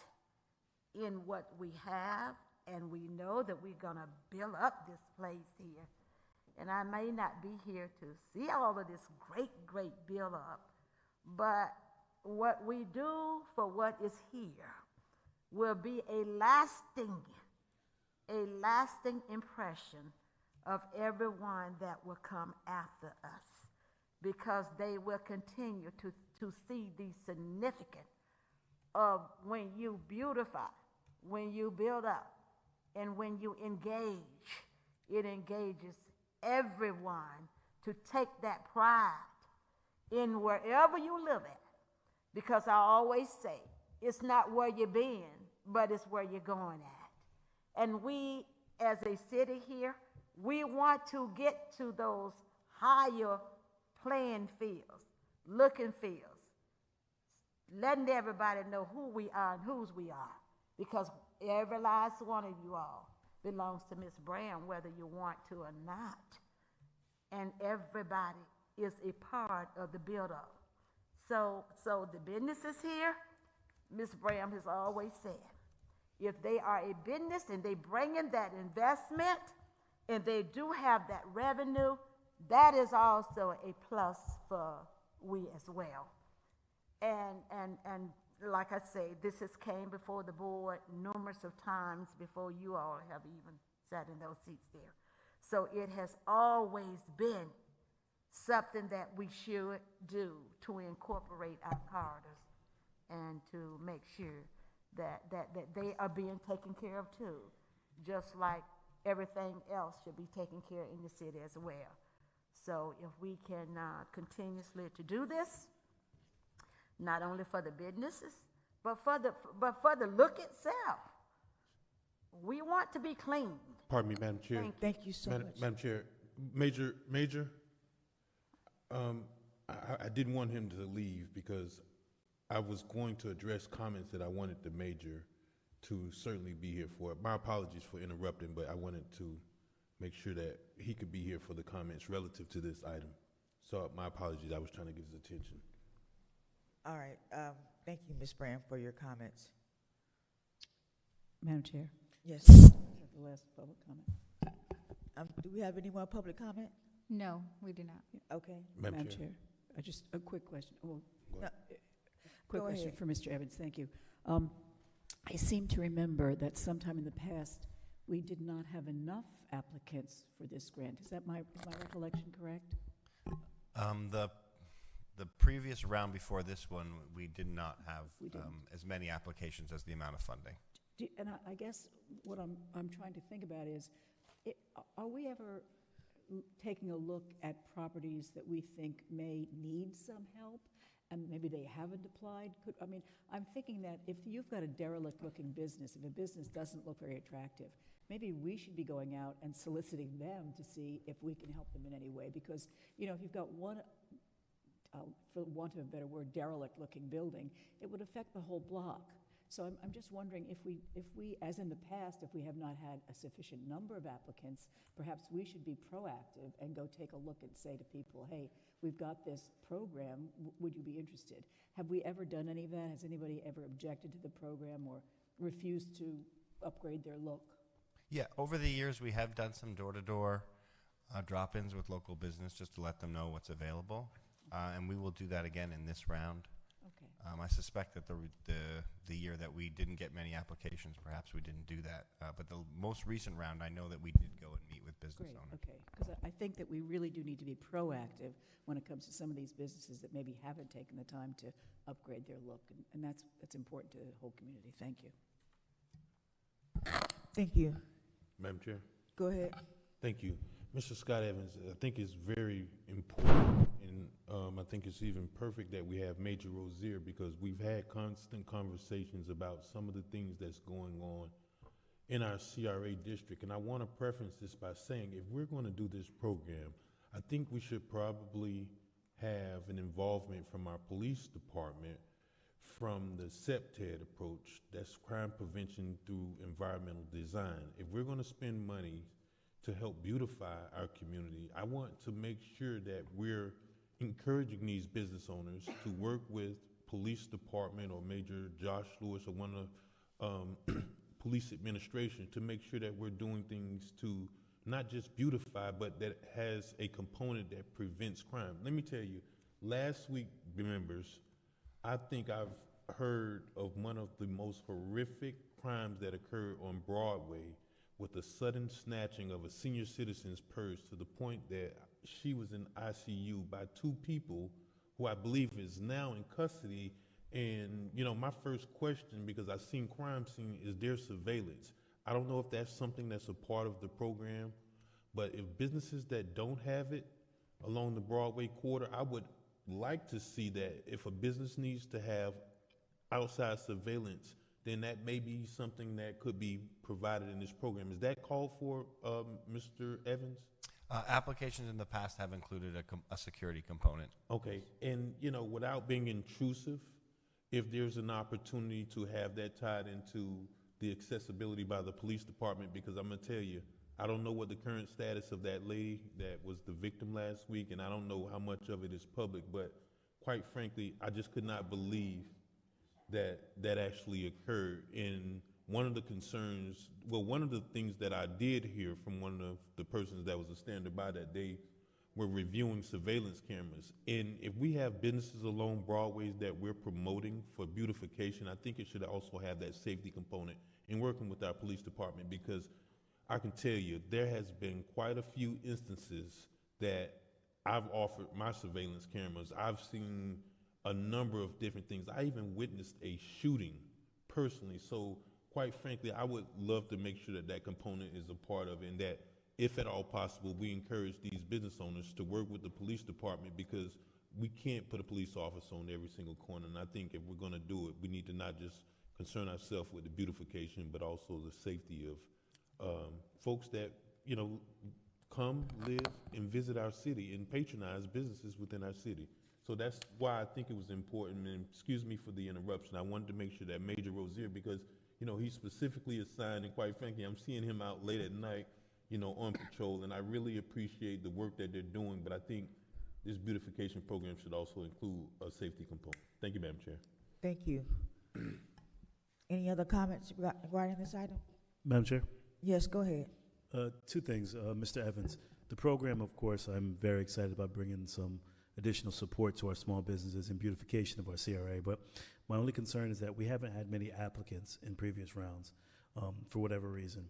in what we have, and we know that we're gonna build up this place here, and I may not be here to see all of this great, great build up, but what we do for what is here will be a lasting impression of everyone that will come after us, because they will continue to see the significance of when you beautify, when you build up, and when you engage. It engages everyone to take that pride in wherever you live at, because I always say, it's not where you've been, but it's where you're going at. And we, as a city here, we want to get to those higher playing fields, looking fields, letting everybody know who we are and whose we are, because every last one of you all belongs to Miss Brown, whether you want to or not. And everybody is a part of the build-up. So the businesses here, Miss Brown has always said, if they are a business and they bring in that investment and they do have that revenue, that is also a plus for we as well. And like I say, this has came before the board numerous of times before you all have even sat in those seats there. So it has always been something that we should do to incorporate our corridors and to make sure that they are being taken care of too, just like everything else should be taken care of in the city as well. So if we can continuously to do this, not only for the businesses, but for the look itself. We want to be clean. Pardon me, Madam Chair. Thank you so much. Madam Chair, Major, I didn't want him to leave because I was going to address comments that I wanted the Major to certainly be here for. My apologies for interrupting, but I wanted to make sure that he could be here for the comments relative to this item. So my apologies, I was trying to get his attention. All right. Thank you, Ms. Brown, for your comments. Madam Chair? Yes. Is that the last public comment? Do we have any more public comment? No, we do not. Okay. Madam Chair. Just a quick question. No. Quick Go question ahead. for Mr. Evans. Thank you. I seem to remember that sometime in the past, we did not have enough applicants for this grant. Is my recollection correct? The previous round before this one, we did not have as many applications as the amount of funding. And I guess what I'm trying to think about is, are we ever taking a look at properties that we think may need some help and maybe they haven't applied? I'm thinking that if you've got a derelict-looking business, if a business doesn't look very attractive, maybe we should be going out and soliciting them to see if we can help them in any way. Because, if you've got one, for want of a better word, derelict-looking building, it would affect the whole block. So I'm just wondering if we, as in the past, if we have not had a sufficient number of applicants, perhaps we should be proactive and go take a look and say to people, hey, we've got this program, would you be interested? Have we ever done any of that? Has anybody ever objected to the program or refused to upgrade their look? Yeah, over the years, we have done some door-to-door drop-ins with local business just to let them know what's available. And we will do that again in this round. Okay. I suspect that the year that we didn't get many applications, perhaps we didn't do that. But the most recent round, I know that we did go and meet with business Great, owners. okay. Because I think that we really do need to be proactive when it comes to some of these businesses that maybe haven't taken the time to upgrade their look, and that's important to the whole community. Thank you. Thank you. Madam Chair. Go ahead. Thank you. Mr. Scott Evans, I think it's very important, and I think it's even perfect that we have Major Rozier, because we've had constant conversations about some of the things that's going on in our CRA district. And I want to preference this by saying, if we're going to do this program, I think we should probably have an involvement from our police department from the CEPTED approach, that's crime prevention through environmental design. If we're going to spend money to help beautify our community, I want to make sure that we're encouraging these business owners to work with police department or Major Josh Lewis or one of police administration to make sure that we're doing things to not just beautify, but that has a component that prevents crime. Let me tell you, last week, members, I think I've heard of one of the most horrific crimes that occurred on Broadway, with the sudden snatching of a senior citizen's purse to the point that she was in ICU by two people who I believe is now in custody. And, you know, my first question, because I've seen crime scene, is there surveillance? I don't know if that's something that's a part of the program, but if businesses that don't have it along the Broadway corridor, I would like to see that if a business needs to have outside surveillance, then that may be something that could be provided in this program. Is that called for, Mr. Evans? Applications in the past have included a security component. Okay, and you know, without being intrusive, if there's an opportunity to have that tied into the accessibility by the police department, because I'm gonna tell you, I don't know what the current status of that lady that was the victim last week, and I don't know how much of it is public, but quite frankly, I just could not believe that actually occurred. And one of the concerns, well, one of the things that I did hear from one of the persons that was a standard by that day were reviewing surveillance cameras. And if we have businesses along Broadways that we're promoting for beautification, I think it should also have that safety component in working with our police department, because I can tell you there has been quite a few instances that I've offered my surveillance cameras. I've seen a number of different things. I even witnessed a shooting personally. So quite frankly, I would love to make sure that that component is a part of it, and that if at all possible, we encourage these business owners to work with the police department, because we can't put a police officer on every single corner. And I think if we're gonna do it, we need to not just concern ourselves with the beautification, but also the safety of folks that, you know, come, live, and visit our city and patronize businesses within our city. So that's why I think it was important, and excuse me for the interruption. I wanted to make sure that Major Rozier, because, you know, he's specifically assigned, and quite frankly, I'm seeing him out late at night, you know, on patrol, and I really appreciate the work that they're doing, but I think this beautification program should also include a safety component. Thank you, Madam Chair. Thank you. Any other comments regarding this item? Madam Chair? Yes, go ahead. Two things, Mr. Evans. The program, of course, I'm very excited about bringing some additional support to our small businesses and beautification of our CRA, but my only concern is that we haven't had many applicants in previous rounds for whatever reason.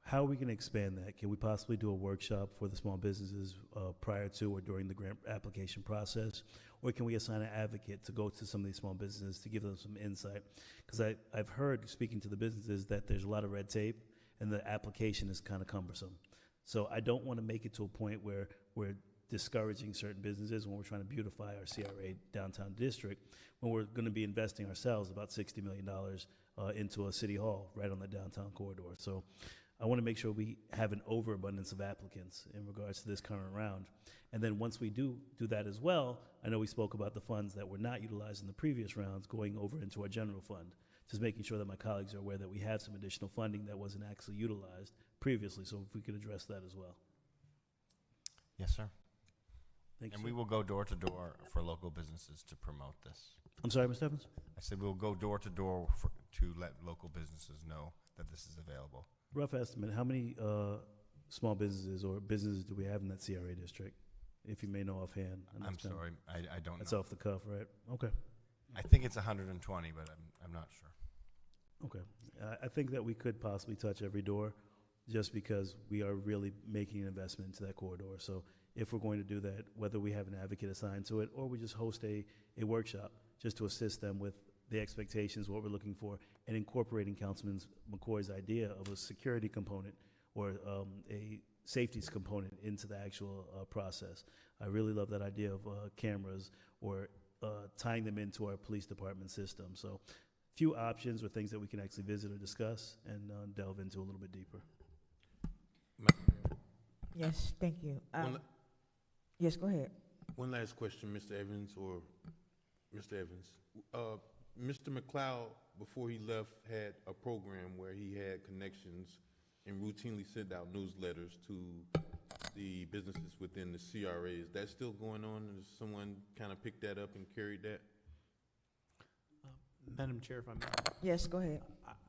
How are we going to expand that? Can we possibly do a workshop for the small businesses prior to or during the grant application process? Or can we assign an advocate to go to some of these small businesses to give them some insight? Because I've heard, speaking to the businesses, that there's a lot of red tape and the application is kind of cumbersome. So I don't want to make it to a point where we're discouraging certain businesses when we're trying to beautify our CRA downtown district, when we're going to be investing ourselves about $60 million into a city hall right on the downtown corridor. So I want to make sure we have an overabundance of applicants in regards to this current round. And then once we do that as well, I know we spoke about the funds that were not utilized in the previous rounds going over into our general fund, just making sure that my colleagues are aware that we had some additional funding that wasn't actually utilized previously. So if we could address that as well. Yes, sir. Thank you, and sir. we will go door to door for local businesses to promote this. I'm sorry, Mr. Evans? I said we'll go door to door to let local businesses know that this is available. Rough estimate, how many small businesses or businesses do we have in that CRA district? If you may know offhand. I'm sorry, I don't know. That's off the cuff, right? Okay. I think it's 120, but I'm not sure. Okay. I think that we could possibly touch every door just because we are really making an investment into that corridor. So if we're going to do that, whether we have an advocate assigned to it or we just host a workshop just to assist them with the expectations, what we're looking for, and incorporating Councilman McCoy's idea of a security component or a safety component into the actual process. I really love that idea of cameras or tying them into our police department system. So few options or things that we can actually visit or discuss and delve into a little bit deeper. Yes, thank you. Yes, go ahead. One last question, Mr. Evans or Mr. Evans. Mr. McLeod, before he left, had a program where he had connections and routinely sent out newsletters to the businesses within the CRA. Is that still going on? Has someone kind of picked that up and carried that? Madam Chair, if I may. Yes, go ahead.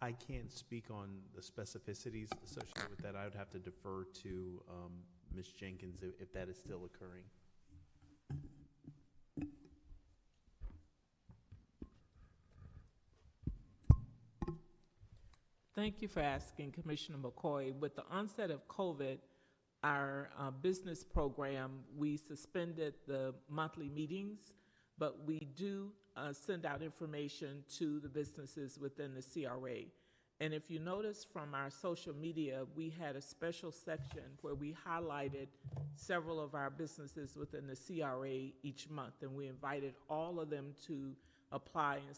I can't speak on the specificities associated with that. I would have to defer to Ms. Jenkins if that is still occurring. Thank you for asking, Commissioner McCoy. With the onset of COVID, our business program, we suspended the monthly meetings, but we do send out information to the businesses within the CRA. And if you notice from our social media, we had a special section where we highlighted several of our businesses within the CRA each month, and we invited all of them to apply and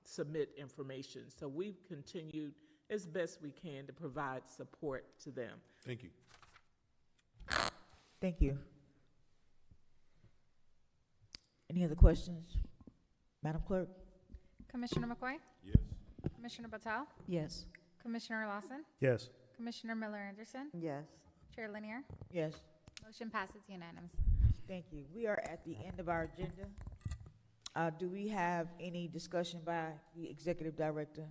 submit information. So we've continued as best we can to provide support to them. Thank you. Thank you. Any other questions? Madam Clerk? Commissioner McCoy? Yes. Commissioner Batal? Yes. Commissioner Lawson? Yes. Commissioner Miller-Anderson? Yes. Chair Lanier? Yes. Motion passes unanimous. Thank you. We are at the end of our agenda. Do we have any discussion by the Executive Director?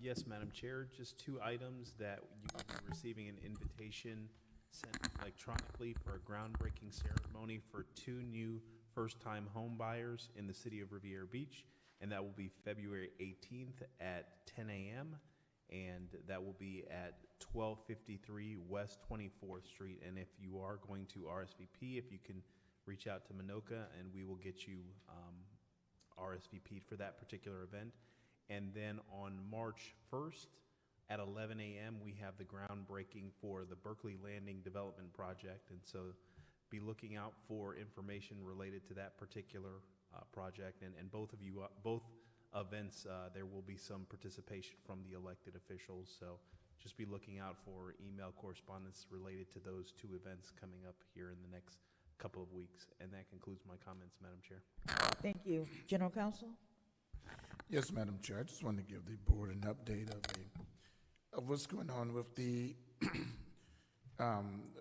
Yes, Madam Chair, just two items that you will be receiving an invitation sent electronically for a groundbreaking ceremony for two new first-time home buyers in the city of Riviera Beach, and that will be February 18th at 10 a.m., and that will be at 1253 West 24th Street. And if you are going to RSVP, if you can reach out to Minoka, and we will get you RSVP'd for that particular event. And then on March 1st at 11 a.m., we have the groundbreaking for the Berkeley Landing Development Project. And so be looking out for information related to that particular project. And both of you, both events, there will be some participation from the elected officials. So just be looking out for email correspondence related to those two events coming up here in the next couple of weeks. And that concludes my comments, Madam Chair. Thank you. General Counsel? Yes, Madam Chair. I just want to give the board an update of what's going on with the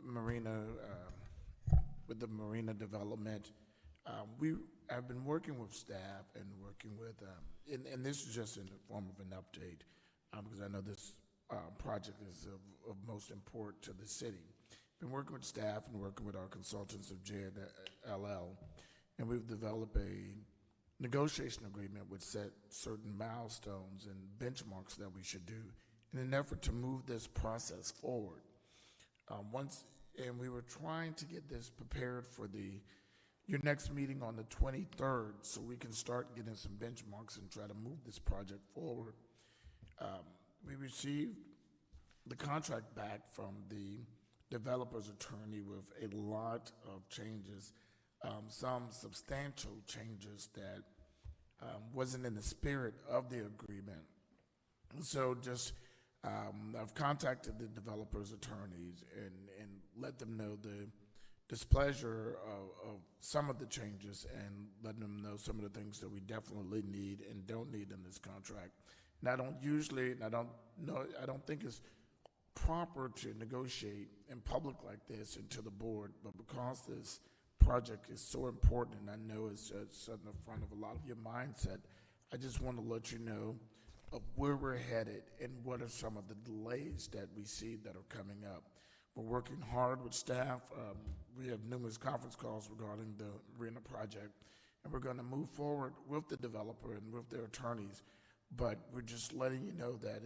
marina, with the marina development. We have been working with staff and working with, and this is just in the form of an update, because I know this project is of most import to the city. Been working with staff and working with our consultants of JLL, and we've developed a negotiation agreement which set certain milestones and benchmarks that we should do in an effort to move this process forward. And we were trying to get this prepared for your next meeting on the 23rd, so we can start getting some benchmarks and try to move this project forward. We received the contract back from the developer's attorney with a lot of changes, some substantial changes that wasn't in the spirit of the agreement. So just, I've contacted the developer's attorneys and let them know the displeasure of some of the changes and letting them know some of the things that we definitely need and don't need in this contract. And I don't think it's proper to negotiate in public like this and to the board, but because this project is so important and I know it's in the front of a lot of your mindset, I just want to let you know of where we're headed and what are some of the delays that we see that are coming up. We're working hard with staff. We have numerous conference calls regarding the marina project, and we're going to move forward with the developer and with their attorneys. But we're just letting you know that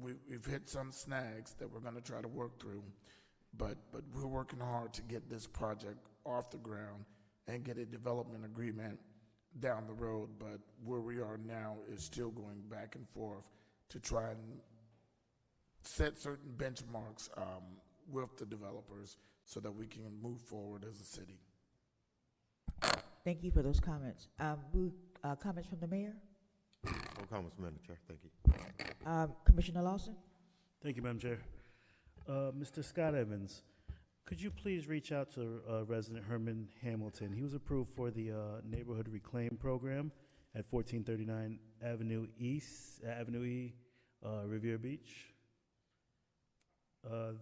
we've hit some snags that we're going to try to work through. But we're working hard to get this project off the ground and get a development agreement down the road. But where we are now is still going back and forth to try and set certain benchmarks with the developers so that we can move forward as a city. Thank you for those comments. Comments from the mayor? No comments, Madam Chair. Thank you. Commissioner Lawson? Thank you, Madam Chair. Mr. Scott Evans, could you please reach out to resident Herman Hamilton? He was approved for the Neighborhood Reclaim Program at 1439 Avenue E, Riviera Beach.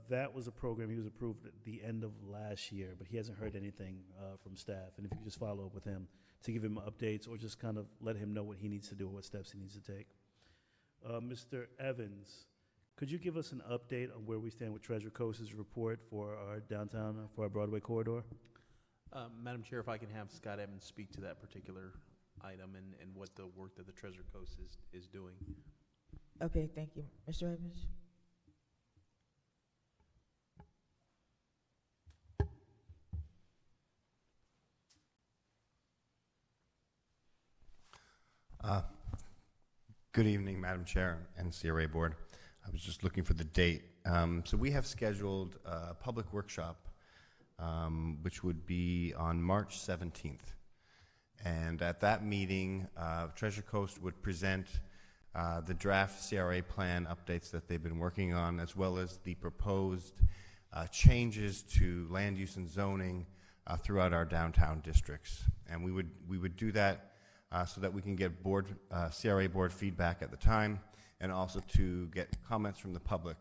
That was a program he was approved at the end of last year, but he hasn't heard anything from staff. And if you could just follow up with him to give him updates or just kind of let him know what he needs to do or what steps he needs to take. Mr. Evans, could you give us an update on where we stand with Treasure Coast's report for our downtown, for our Broadway corridor? Madam Chair, if I can have Scott Evans speak to that particular item and what the work that the Treasure Coast is doing. Okay, thank you. Mr. Evans? Good evening, Madam Chair and CRA Board. I was just looking for the date. So we have scheduled a public workshop, which would be on March 17th. And at that meeting, Treasure Coast would present the draft CRA plan updates that they've been working on, as well as the proposed changes to land use and zoning throughout our downtown districts. And we would do that so that we can get CRA board feedback at the time, and also to get comments from the public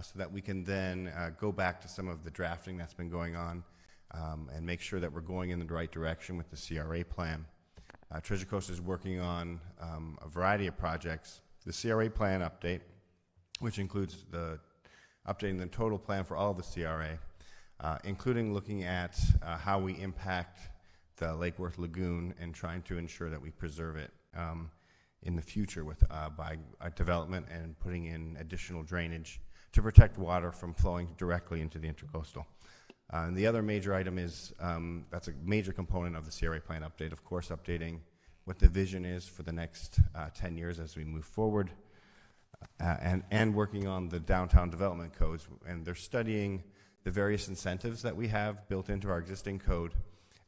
so that we can then go back to some of the drafting that's been going on and make sure that we're going in the right direction with the CRA plan. Treasure Coast is working on a variety of projects. The CRA plan update, which includes updating the total plan for all of the CRA, including looking at how we impact the Lake Worth Lagoon and trying to ensure that we preserve it in the future by development and putting in additional drainage to protect water from flowing directly into the intercoastal. And the other major item is, that's a major component of the CRA plan update, of course, updating what the vision is for the next 10 years as we move forward, and working on the downtown development codes. And they're studying the various incentives that we have built into our existing code,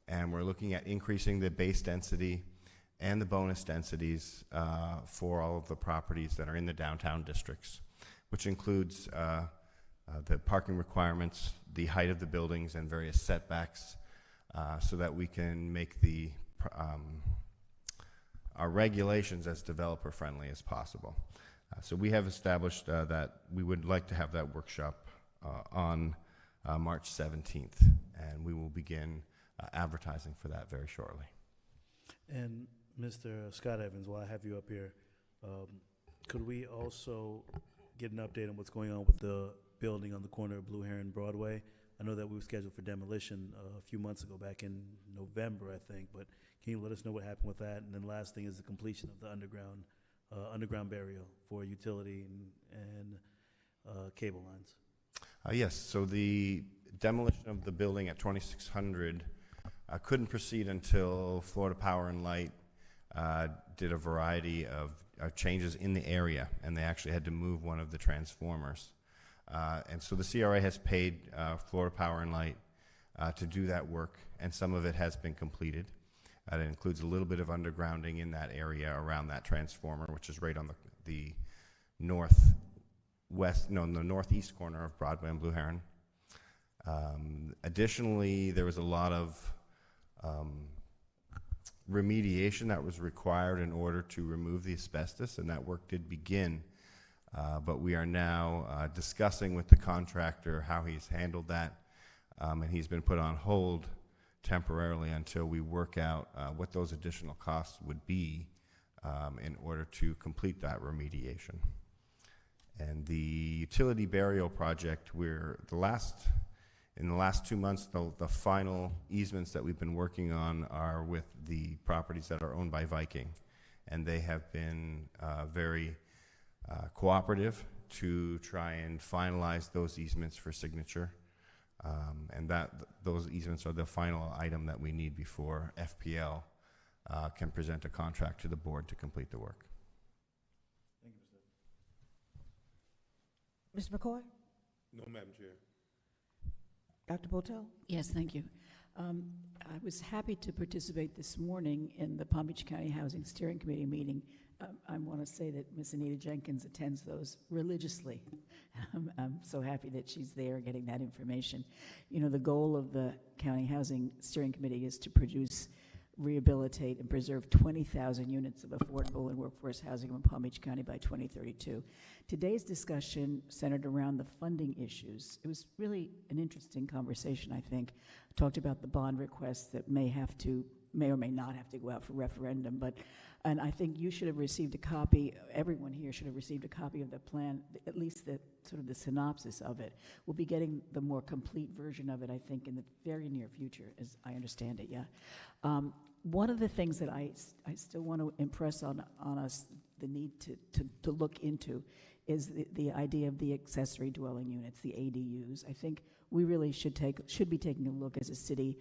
and we're looking at increasing the base density and the bonus densities for all of the properties that are in the downtown districts, which includes the parking requirements, the height of the buildings, and various setbacks, so that we can make our regulations as developer friendly as possible. So we have established that we would like to have that workshop on March 17th, and we will begin advertising for that very shortly. And Mr. Scott Evans, while I have you up here, could we also get an update on what's going on with the building on the corner of Blue Heron Broadway? I know that we were scheduled for demolition a few months ago, back in November, I think, but can you let us know what happened with that? And then last thing is the completion of the underground burial for utility and cable lines. Yes, so the demolition of the building at 2600 couldn't proceed until Florida Power and Light did a variety of changes in the area, and they actually had to move one of the transformers. And so the CRA has paid Florida Power and Light to do that work, and some of it has been completed. It includes a little bit of undergrounding in that area around that transformer, which is right on the northeast corner of Broadway and Blue Heron. Additionally, there was a lot of remediation that was required in order to remove the asbestos, and that work did begin. But we are now discussing with the contractor how he's handled that, and he's been put on hold temporarily until we work out what those additional costs would be in order to complete that remediation. And the utility burial project, In the last 2 months, the final easements that we've been working on are with the properties that are owned by Viking. And they have been very cooperative to try and finalize those easements for signature. And those easements are the final item that we need before FPL can present a contract to the board to complete the work. Thank you, Mr. Ms. McCoy? No, Madam Chair. Dr. Botel? Yes, thank you. I was happy to participate this morning in the Palm Beach County Housing Steering Committee meeting. I want to say that Ms. Anita Jenkins attends those religiously. I'm so happy that she's there getting that information. You know, the goal of the County Housing Steering Committee is to produce, rehabilitate, and preserve 20,000 units of affordable and workforce housing in Palm Beach County by 2032. Today's discussion centered around the funding issues. It was really an interesting conversation, I think. Talked about the bond requests that may or may not have to go out for referendum, and I think you should have received a copy, everyone here should have received a copy of the plan, at least the sort of the synopsis of it. We'll be getting the more complete version of it, I think, in the very near future, as I understand it, yeah. One of the things that I still want to impress on us, the need to look into, is the idea of the accessory dwelling units, the ADUs. I think we really should be taking a look as a city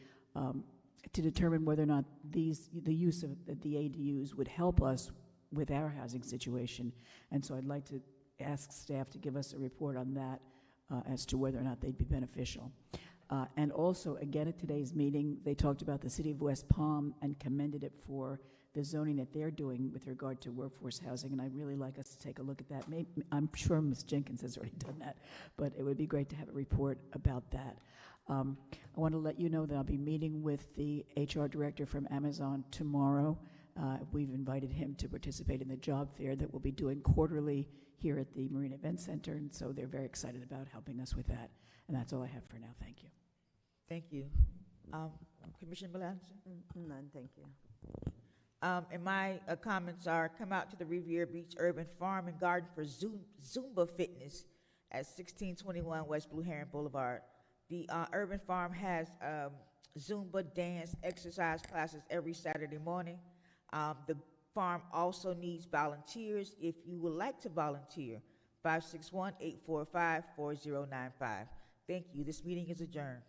to determine whether or not the use of the ADUs would help us with our housing situation. And so I'd like to ask staff to give us a report on that as to whether or not they'd be beneficial. And also, again, at today's meeting, they talked about the city of West Palm and commended it for the zoning that they're doing with regard to workforce housing, and I'd really like us to take a look at that. I'm sure Ms. Jenkins has already done that, but it would be great to have a report about that. I want to let you know that I'll be meeting with the HR director from Amazon tomorrow. We've invited him to participate in the job fair that we'll be doing quarterly here at the Marine Event Center, and so they're very excited about helping us with that. And that's all I have for now. Thank you. Thank you. Commissioner Melanson? None, thank you. And my comments are, come out to the Riviera Beach Urban Farm and Garden for Zumba Fitness at 1621 West Blue Heron Boulevard. The Urban Farm has Zumba dance exercise classes every Saturday morning. The farm also needs volunteers. If you would like to volunteer, 561-845-4095. Thank you. This meeting is adjourned.